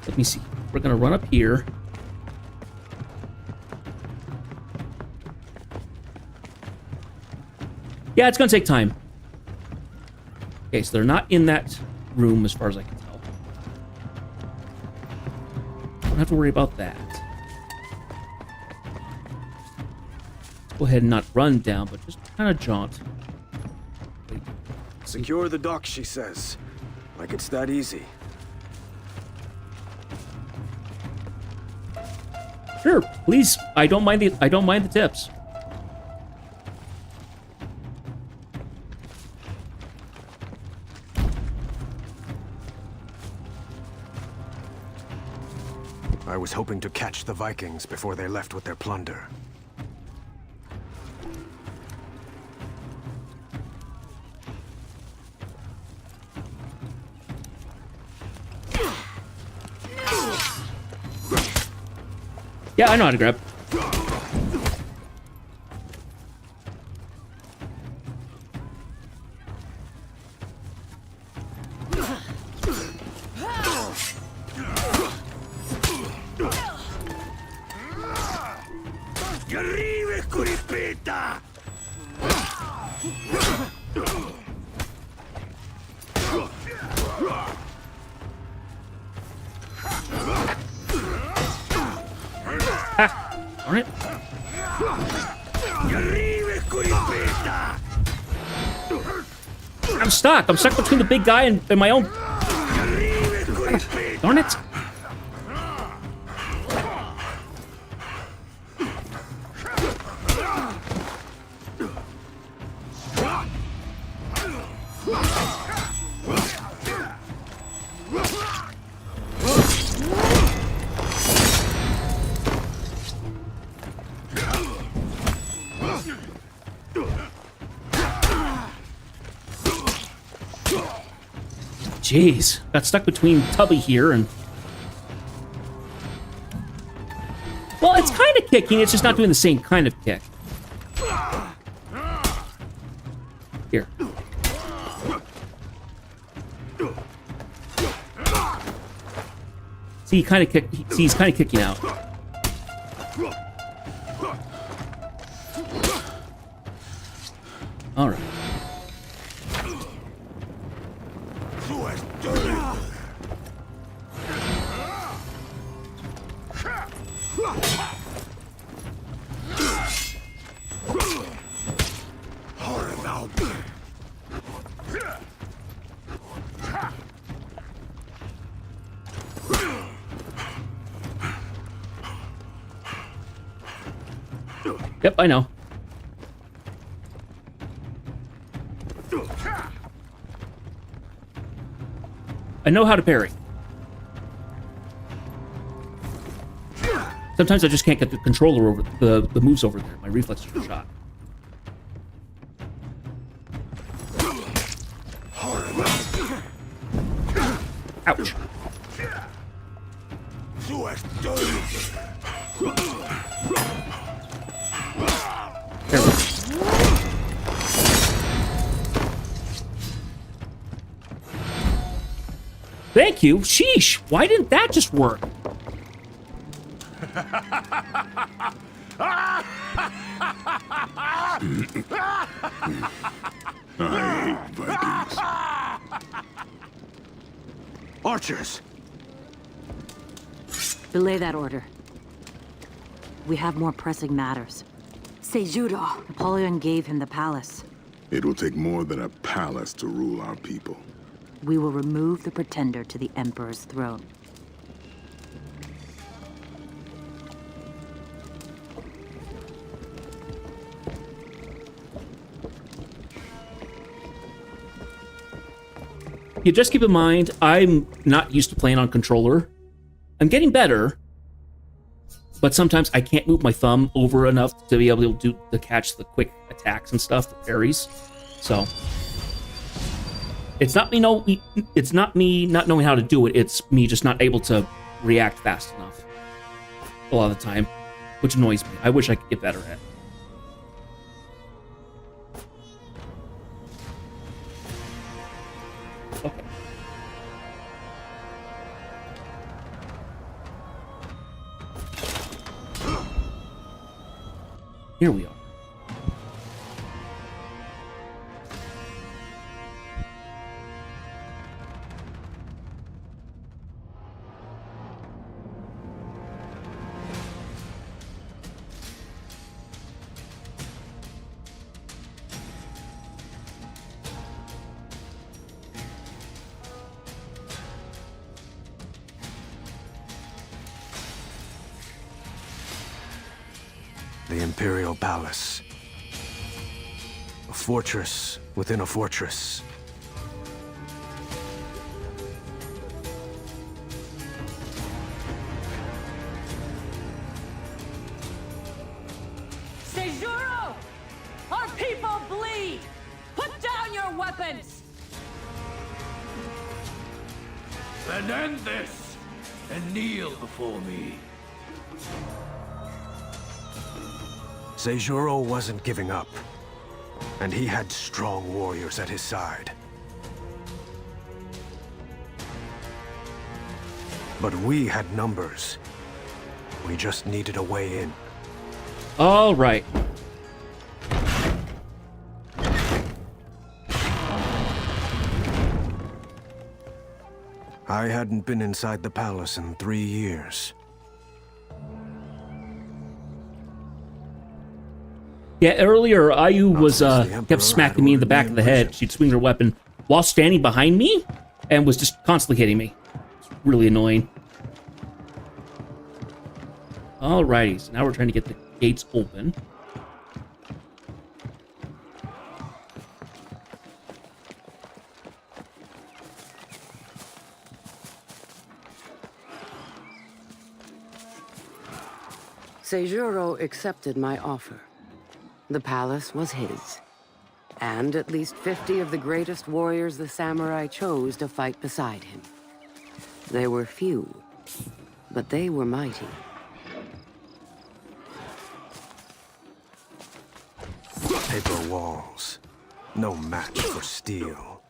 let me see. We're gonna run up here. Yeah, it's gonna take time. Okay, so they're not in that room as far as I can tell. Don't have to worry about that. Let's go ahead and not run down, but just kind of jaunt. Wait. Secure the dock, she says. Like it's that easy. Sure, please. I don't mind the tips. I was hoping to catch the Vikings before they left with their plunder. Yeah, I know how to grab. Ha! All right. I'm stuck. I'm stuck between the big guy and my own. Darn it. Jeez, got stuck between Tubby here and... Well, it's kind of kicking, it's just not doing the same kind of kick. Here. See, he's kind of kicking out. All right. Yep, I know. I know how to parry. Sometimes I just can't get the controller over the moves over there. My reflexes are shot. Ouch. Thank you. Sheesh. Why didn't that just work? I hate Vikings. Archers! Belay that order. We have more pressing matters. Sejuro. Napoleon gave him the palace. It will take more than a palace to rule our people. We will remove the pretender to the Emperor's throne. You just keep in mind, I'm not used to playing on controller. I'm getting better, but sometimes I can't move my thumb over enough to be able to catch the quick attacks and stuff, the parries. So it's not me not knowing how to do it. It's me just not able to react fast enough a lot of the time, which annoys me. I wish I could get better at it. Okay. Here we are. The Imperial Palace. A fortress within a fortress. Sejuro! Our people bleed! Put down your weapons! Then end this, and kneel before me. Seijuro wasn't giving up, and he had strong warriors at his side. But we had numbers. We just needed a way in. All right. I hadn't been inside the palace in 3 years. Yeah, earlier Ayu was Emperor kept smacking me in the back of the head. She'd swing her weapon while standing behind me and was just constantly hitting me. It's really annoying. Alrighty, so now we're trying to get the gates open. Seijuro accepted my offer. The palace was his, and at least 50 of the greatest warriors the samurai chose to fight beside him. They were few, but they were mighty. Paper walls. No match for steel.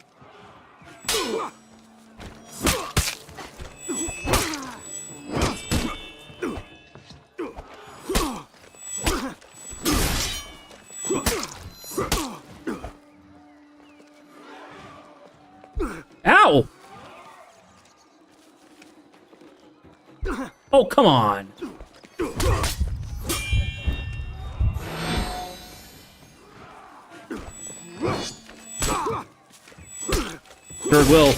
Ow! Oh, come on. Sure will.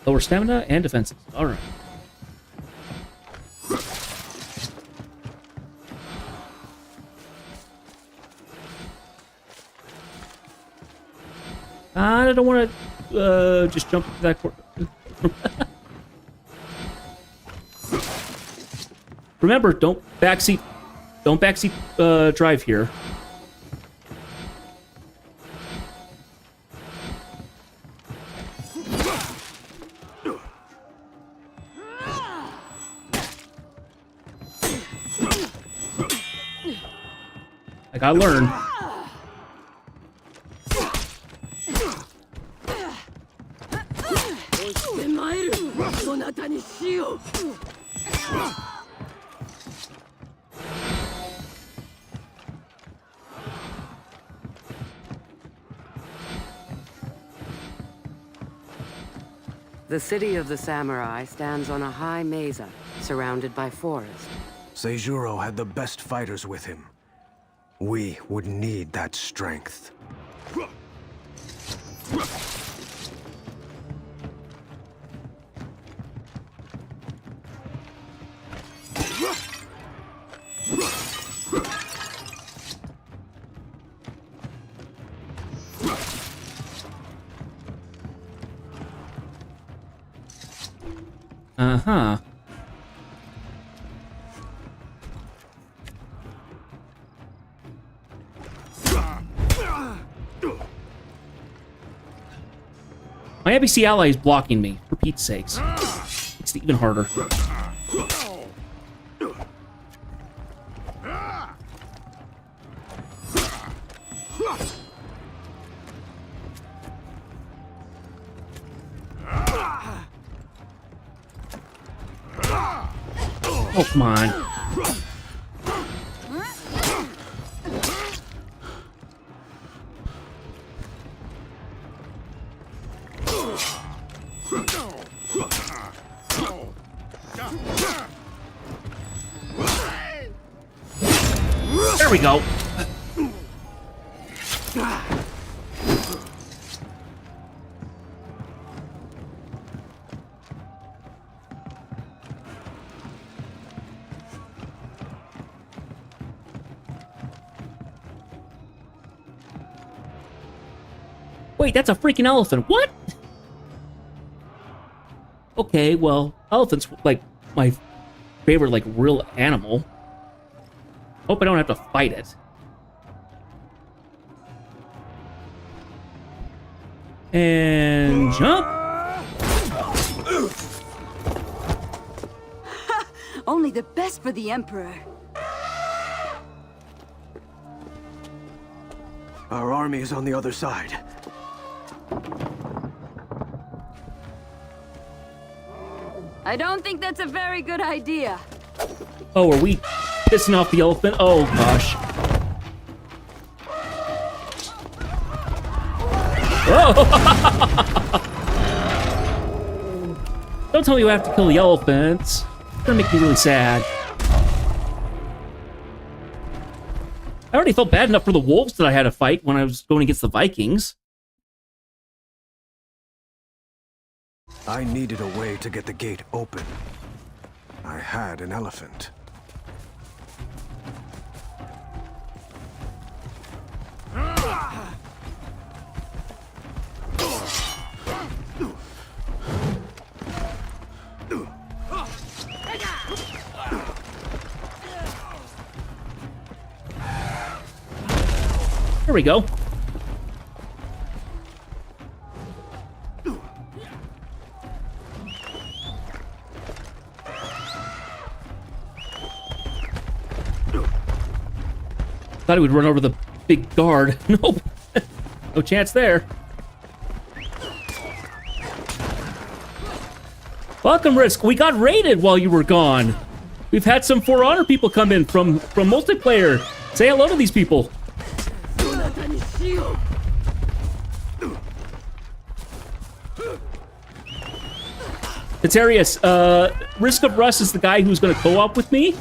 Lower stamina and defenses. All right. I don't want to just jump into that corner. Remember, don't backseat drive here. I gotta learn. The city of the samurai stands on a high mesa, surrounded by forest. Seijuro had the best fighters with him. We would need that strength. Uh-huh. My ABC ally is blocking me, for Pete's sakes. It's even harder. Oh, come on. There we go. Wait, that's a freaking elephant. What? Okay, well, elephant's like my favorite, like, real animal. Hope I don't have to fight it. And jump. Only the best for the Emperor. Our army is on the other side. I don't think that's a very good idea. Oh, are we pissing off the elephant? Oh, gosh. Oh! Don't tell me you have to kill the elephants. It's gonna make me really sad. I already felt bad enough for the wolves that I had to fight when I was going against the Vikings. I needed a way to get the gate open. I had an elephant. There we go. Thought he would run over the big guard. Nope. No chance there. Welcome, Risk. We got raided while you were gone. We've had some For Honor people come in from multiplayer. Say hello to these people. Titarius, Risk of Russ is the guy who's going to co-op with me,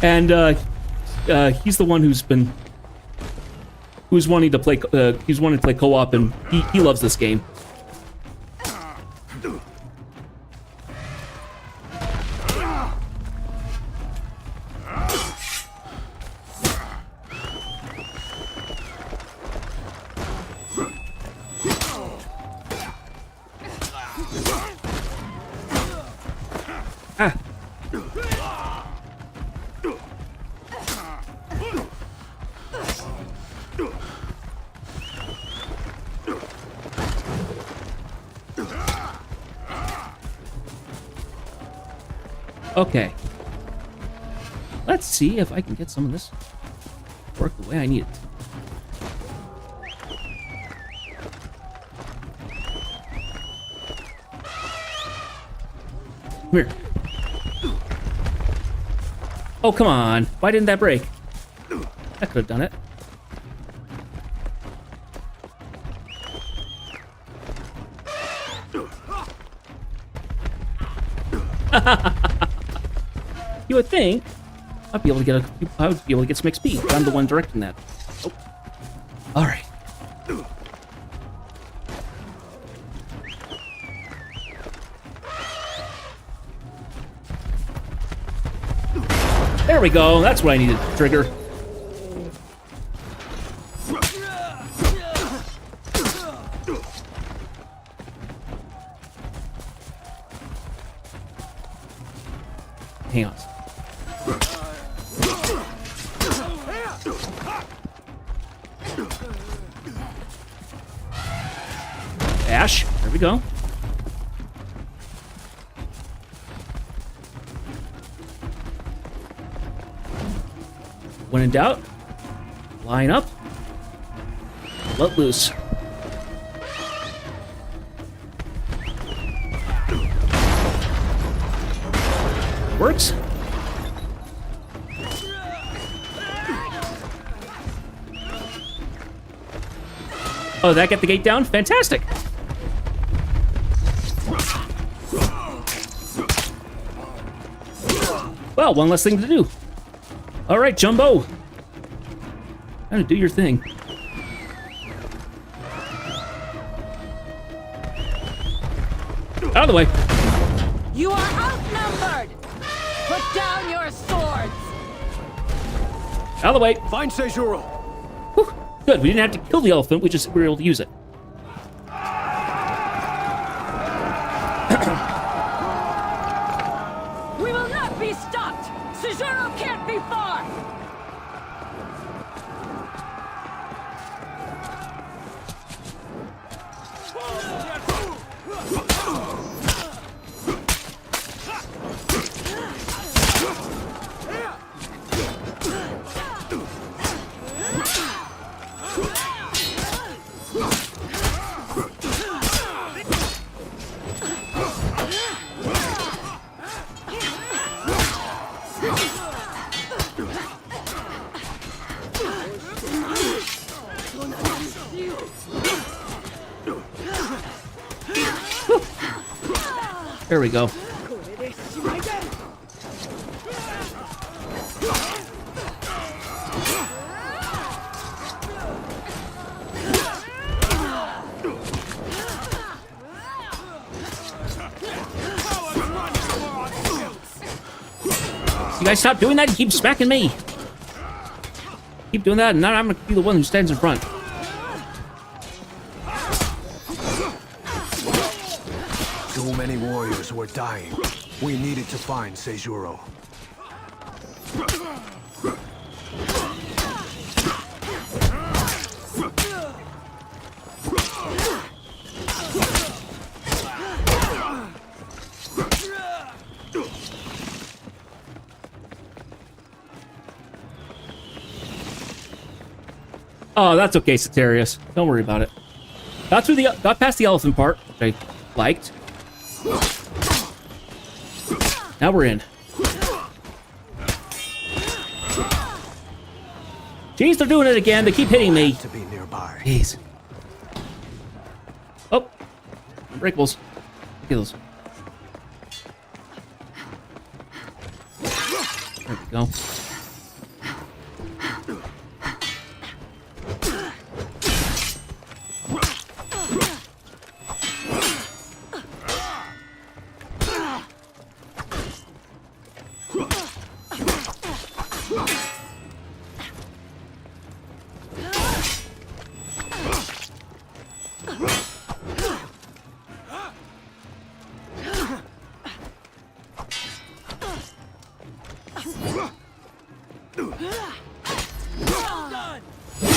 and he's the one who's wanting to play. He's wanting to play co-op, and he loves this game. Ah. Okay. Let's see if I can get some of this to work the way I need it. Come here. Oh, come on. Why didn't that break? That could have done it. You would think I'd be able to get I would be able to get some XP, but I'm the one directing that. Oh. All right. There we go. That's what I needed to trigger. Hang on. Ash, there we go. When in doubt, line up, let loose. Works. Oh, did that get the gate down? Fantastic. Well, one less thing to do. All right, Jumbo. Kind of do your thing. Out of the way. You are outnumbered! Put down your swords! Out of the way. Find Sejuro. Whew. Good, we didn't have to kill the elephant, we were able to use it. be stopped! Sejuro can't be far! There we go. You guys stop doing that? You keep smacking me. Keep doing that, and now I'm gonna be the one who stands in front. Too many warriors were dying. We needed to find Sejuro. Oh, that's okay, Satarius. Don't worry about it. Got past the elephant part, which I liked. Now we're in. Jeez, they're doing it again. They keep hitting me. To be nearby. Jeez. Oh, unbreakables. Look at those. There we go.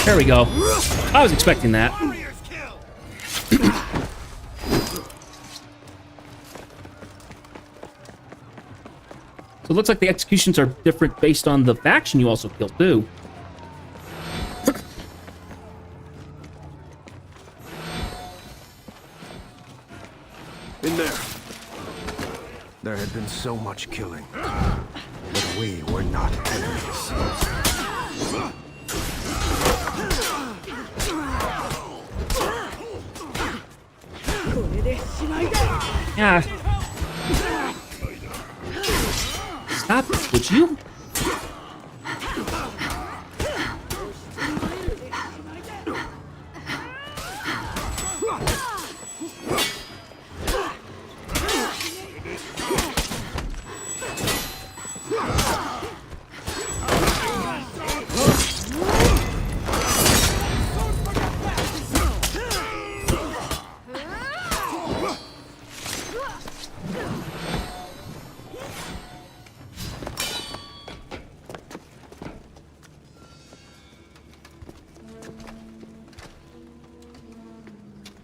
There we go. I was expecting that. So it looks like the executions are different based on the faction you also killed, too. In there. There had been so much killing, but we were not enemies. Yeah. Stop it, would you?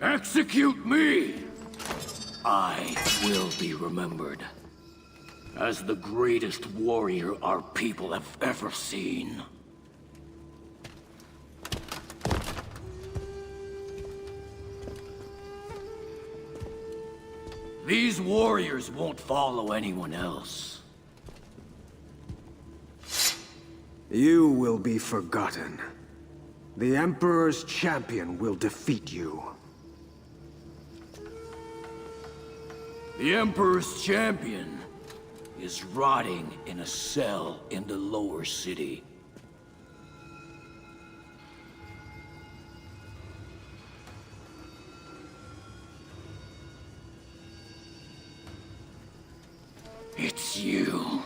Execute me! I will be remembered as the greatest warrior our people have ever seen. These warriors won't follow anyone else. You will be forgotten. The Emperor's champion will defeat you. The Emperor's champion is rotting in a cell in the lower city. It's you.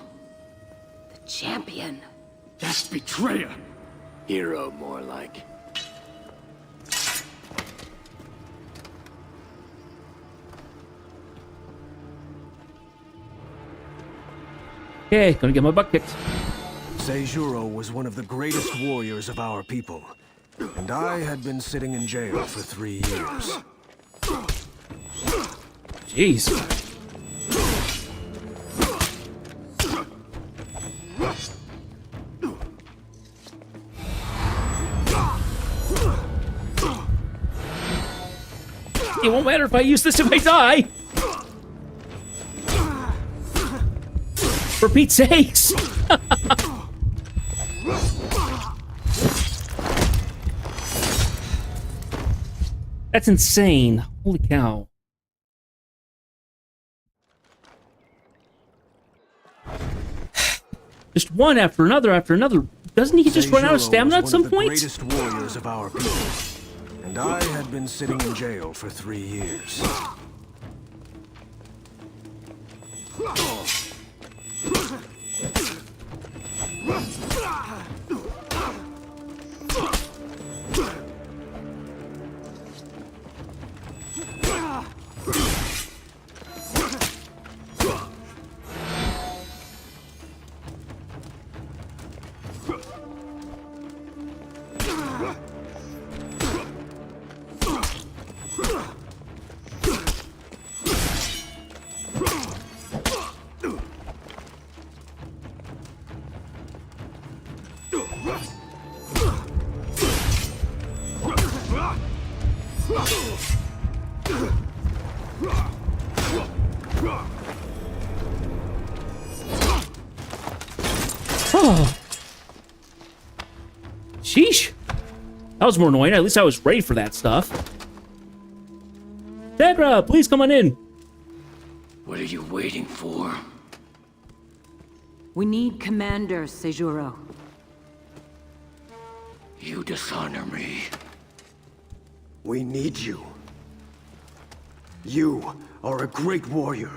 The champion. That's betrayer. Hero, more like. Okay, gonna get my butt kicked. Seijuro was one of the greatest warriors of our people, and I had been sitting in jail for 3 years. Jeez. It won't matter if I use this if I die. For Pete's sakes. That's insane. Holy cow. Just one after another after another. Doesn't he just run out of stamina at some point? Greatest warriors of our people, and I had been sitting in jail for 3 years. Oh. Sheesh. That was more annoying. At least I was ready for that stuff. Tegra, please come on in. What are you waiting for? We need Commander Seijuro. You dishonor me. We need you. You are a great warrior.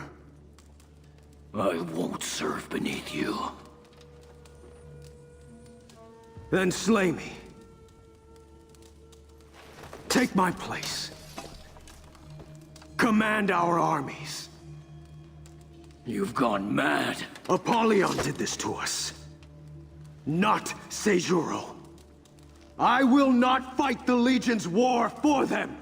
I won't serve beneath you. Then slay me. Take my place. Command our armies. You've gone mad. Apollyon did this to us. Not Seijuro. I will not fight the Legion's war for them!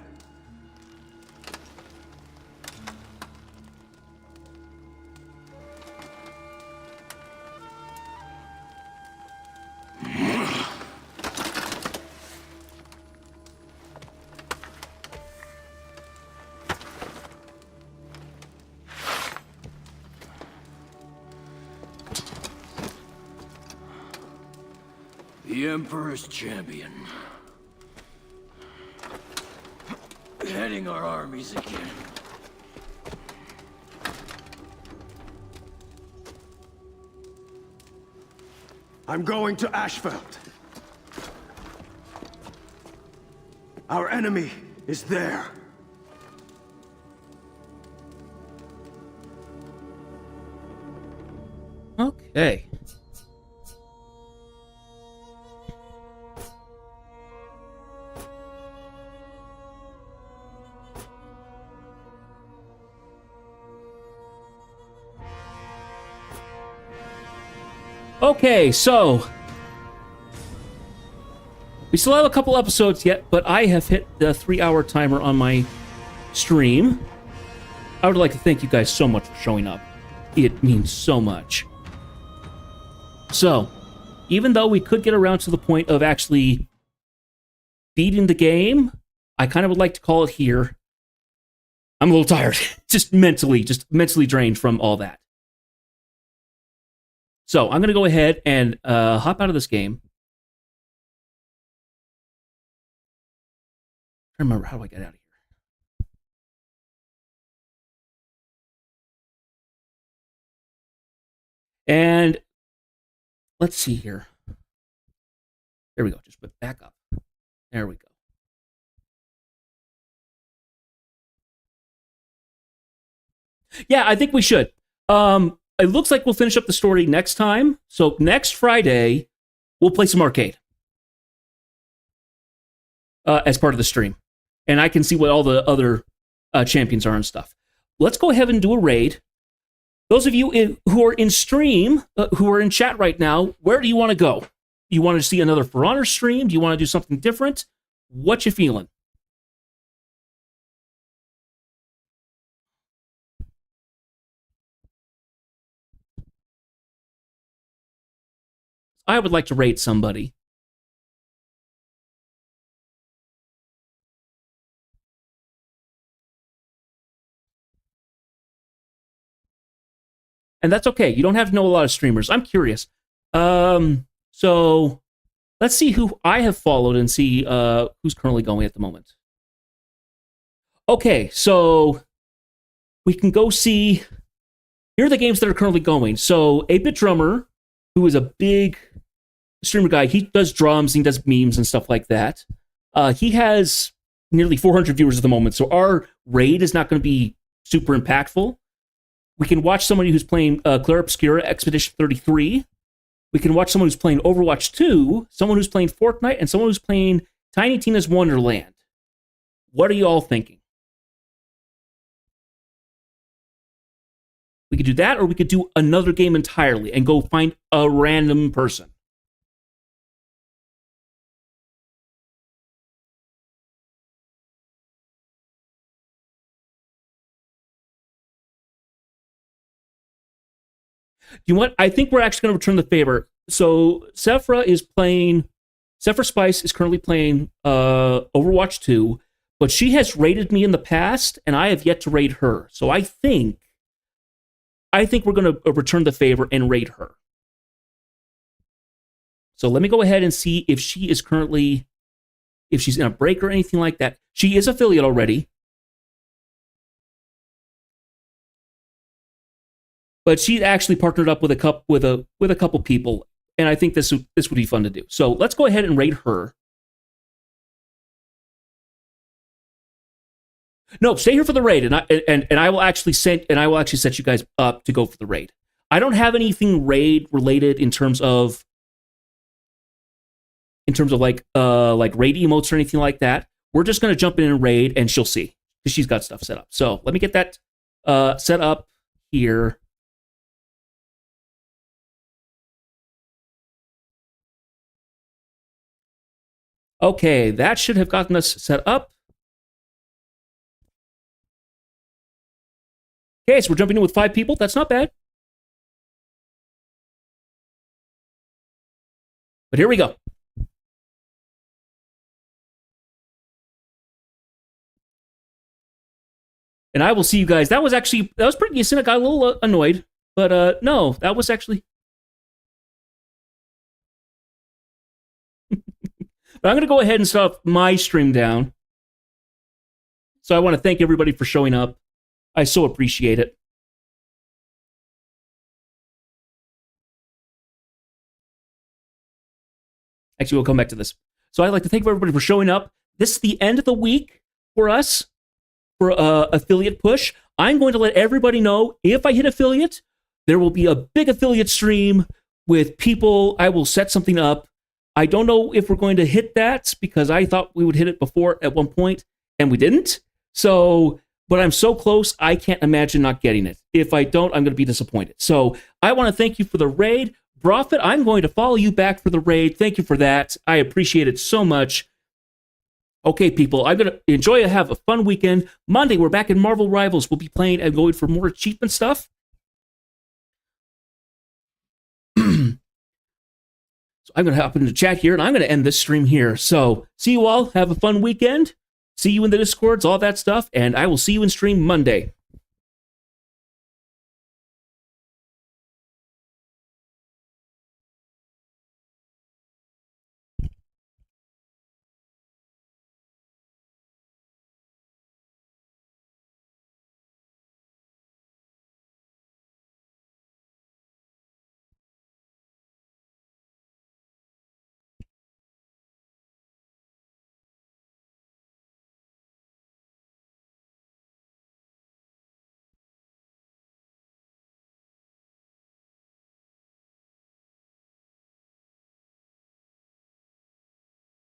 The Emperor's champion. Heading our armies again. I'm going to Ashfeld. Our enemy is there. Okay. Okay, so we still have a couple episodes yet, but I have hit the 3-hour timer on my stream. I would like to thank you guys so much for showing up. It means so much. So, even though we could get around to the point of actually beating the game, I kind of would like to call it here. I'm a little tired. just mentally drained from all that. So I'm going to go ahead and hop out of this game. I remember, how do I get out of here? And let's see here. There we go. Just back up. There we go. Yeah, I think we should. It looks like we'll finish up the story next time. So next Friday, we'll play some arcade as part of the stream. And I can see what all the other champions are and stuff. Let's go ahead and do a raid. Those of you who are in stream, who are in chat right now, where do you want to go? You want to see another For Honor stream? Do you want to do something different? What you feeling? I would like to rate somebody. And that's okay. You don't have to know a lot of streamers. I'm curious. So let's see who I have followed and see who's currently going at the moment. Okay, so we can go see. Here are the games that are currently going. So 8-Bit Drummer, who is a big streamer guy, he does drums, he does memes and stuff like that. He has nearly 400 viewers at the moment, so our raid is not going to be super impactful. We can watch somebody who's playing Claire Obscura Expedition 33. We can watch someone who's playing Overwatch 2, someone who's playing Fortnite, and someone who's playing Tiny Tina's Wonderland. What are you all thinking? We could do that, or we could do another game entirely and go find a random person. You know what? I think we're actually going to return the favor. So Sephra Spice is currently playing Overwatch 2, but she has raided me in the past, and I have yet to raid her. So I think we're going to return the favor and raid her. So let me go ahead and see if she is currently, if she's in a break or anything like that. She is affiliate already. But she actually partnered up with a couple people, and I think this would be fun to do. So let's go ahead and raid her. No, stay here for the raid, and I will actually set you guys up to go for the raid. I don't have anything raid related in terms of like raid emotes or anything like that. We're just gonna jump in and raid, and she'll see because she's got stuff set up. So let me get that set up here. Okay, that should have gotten us set up. Okay, so we're jumping in with 5 people. That's not bad. But here we go. And I will see you guys. That was pretty decent. I got a little annoyed. But no, that was actually... But I'm going to go ahead and stop my stream down. So I want to thank everybody for showing up. I so appreciate it. Actually, we'll come back to this. So I'd like to thank everybody for showing up. This is the end of the week for us, for affiliate push. I'm going to let everybody know if I hit affiliate, there will be a big affiliate stream with people. I will set something up. I don't know if we're going to hit that because I thought we would hit it before at one point and we didn't. So, but I'm so close, I can't imagine not getting it. If I don't, I'm going to be disappointed. So I want to thank you for the raid. Prophet, I'm going to follow you back for the raid. Thank you for that. I appreciate it so much. Okay, people, I'm going to enjoy and have a fun weekend. Monday, we're back in Marvel Rivals. We'll be playing and going for more achievement stuff. So I'm going to hop into chat here, and I'm going to end this stream here. So see you all. Have a fun weekend. See you in the Discords, all that stuff, and I will see you in stream Monday.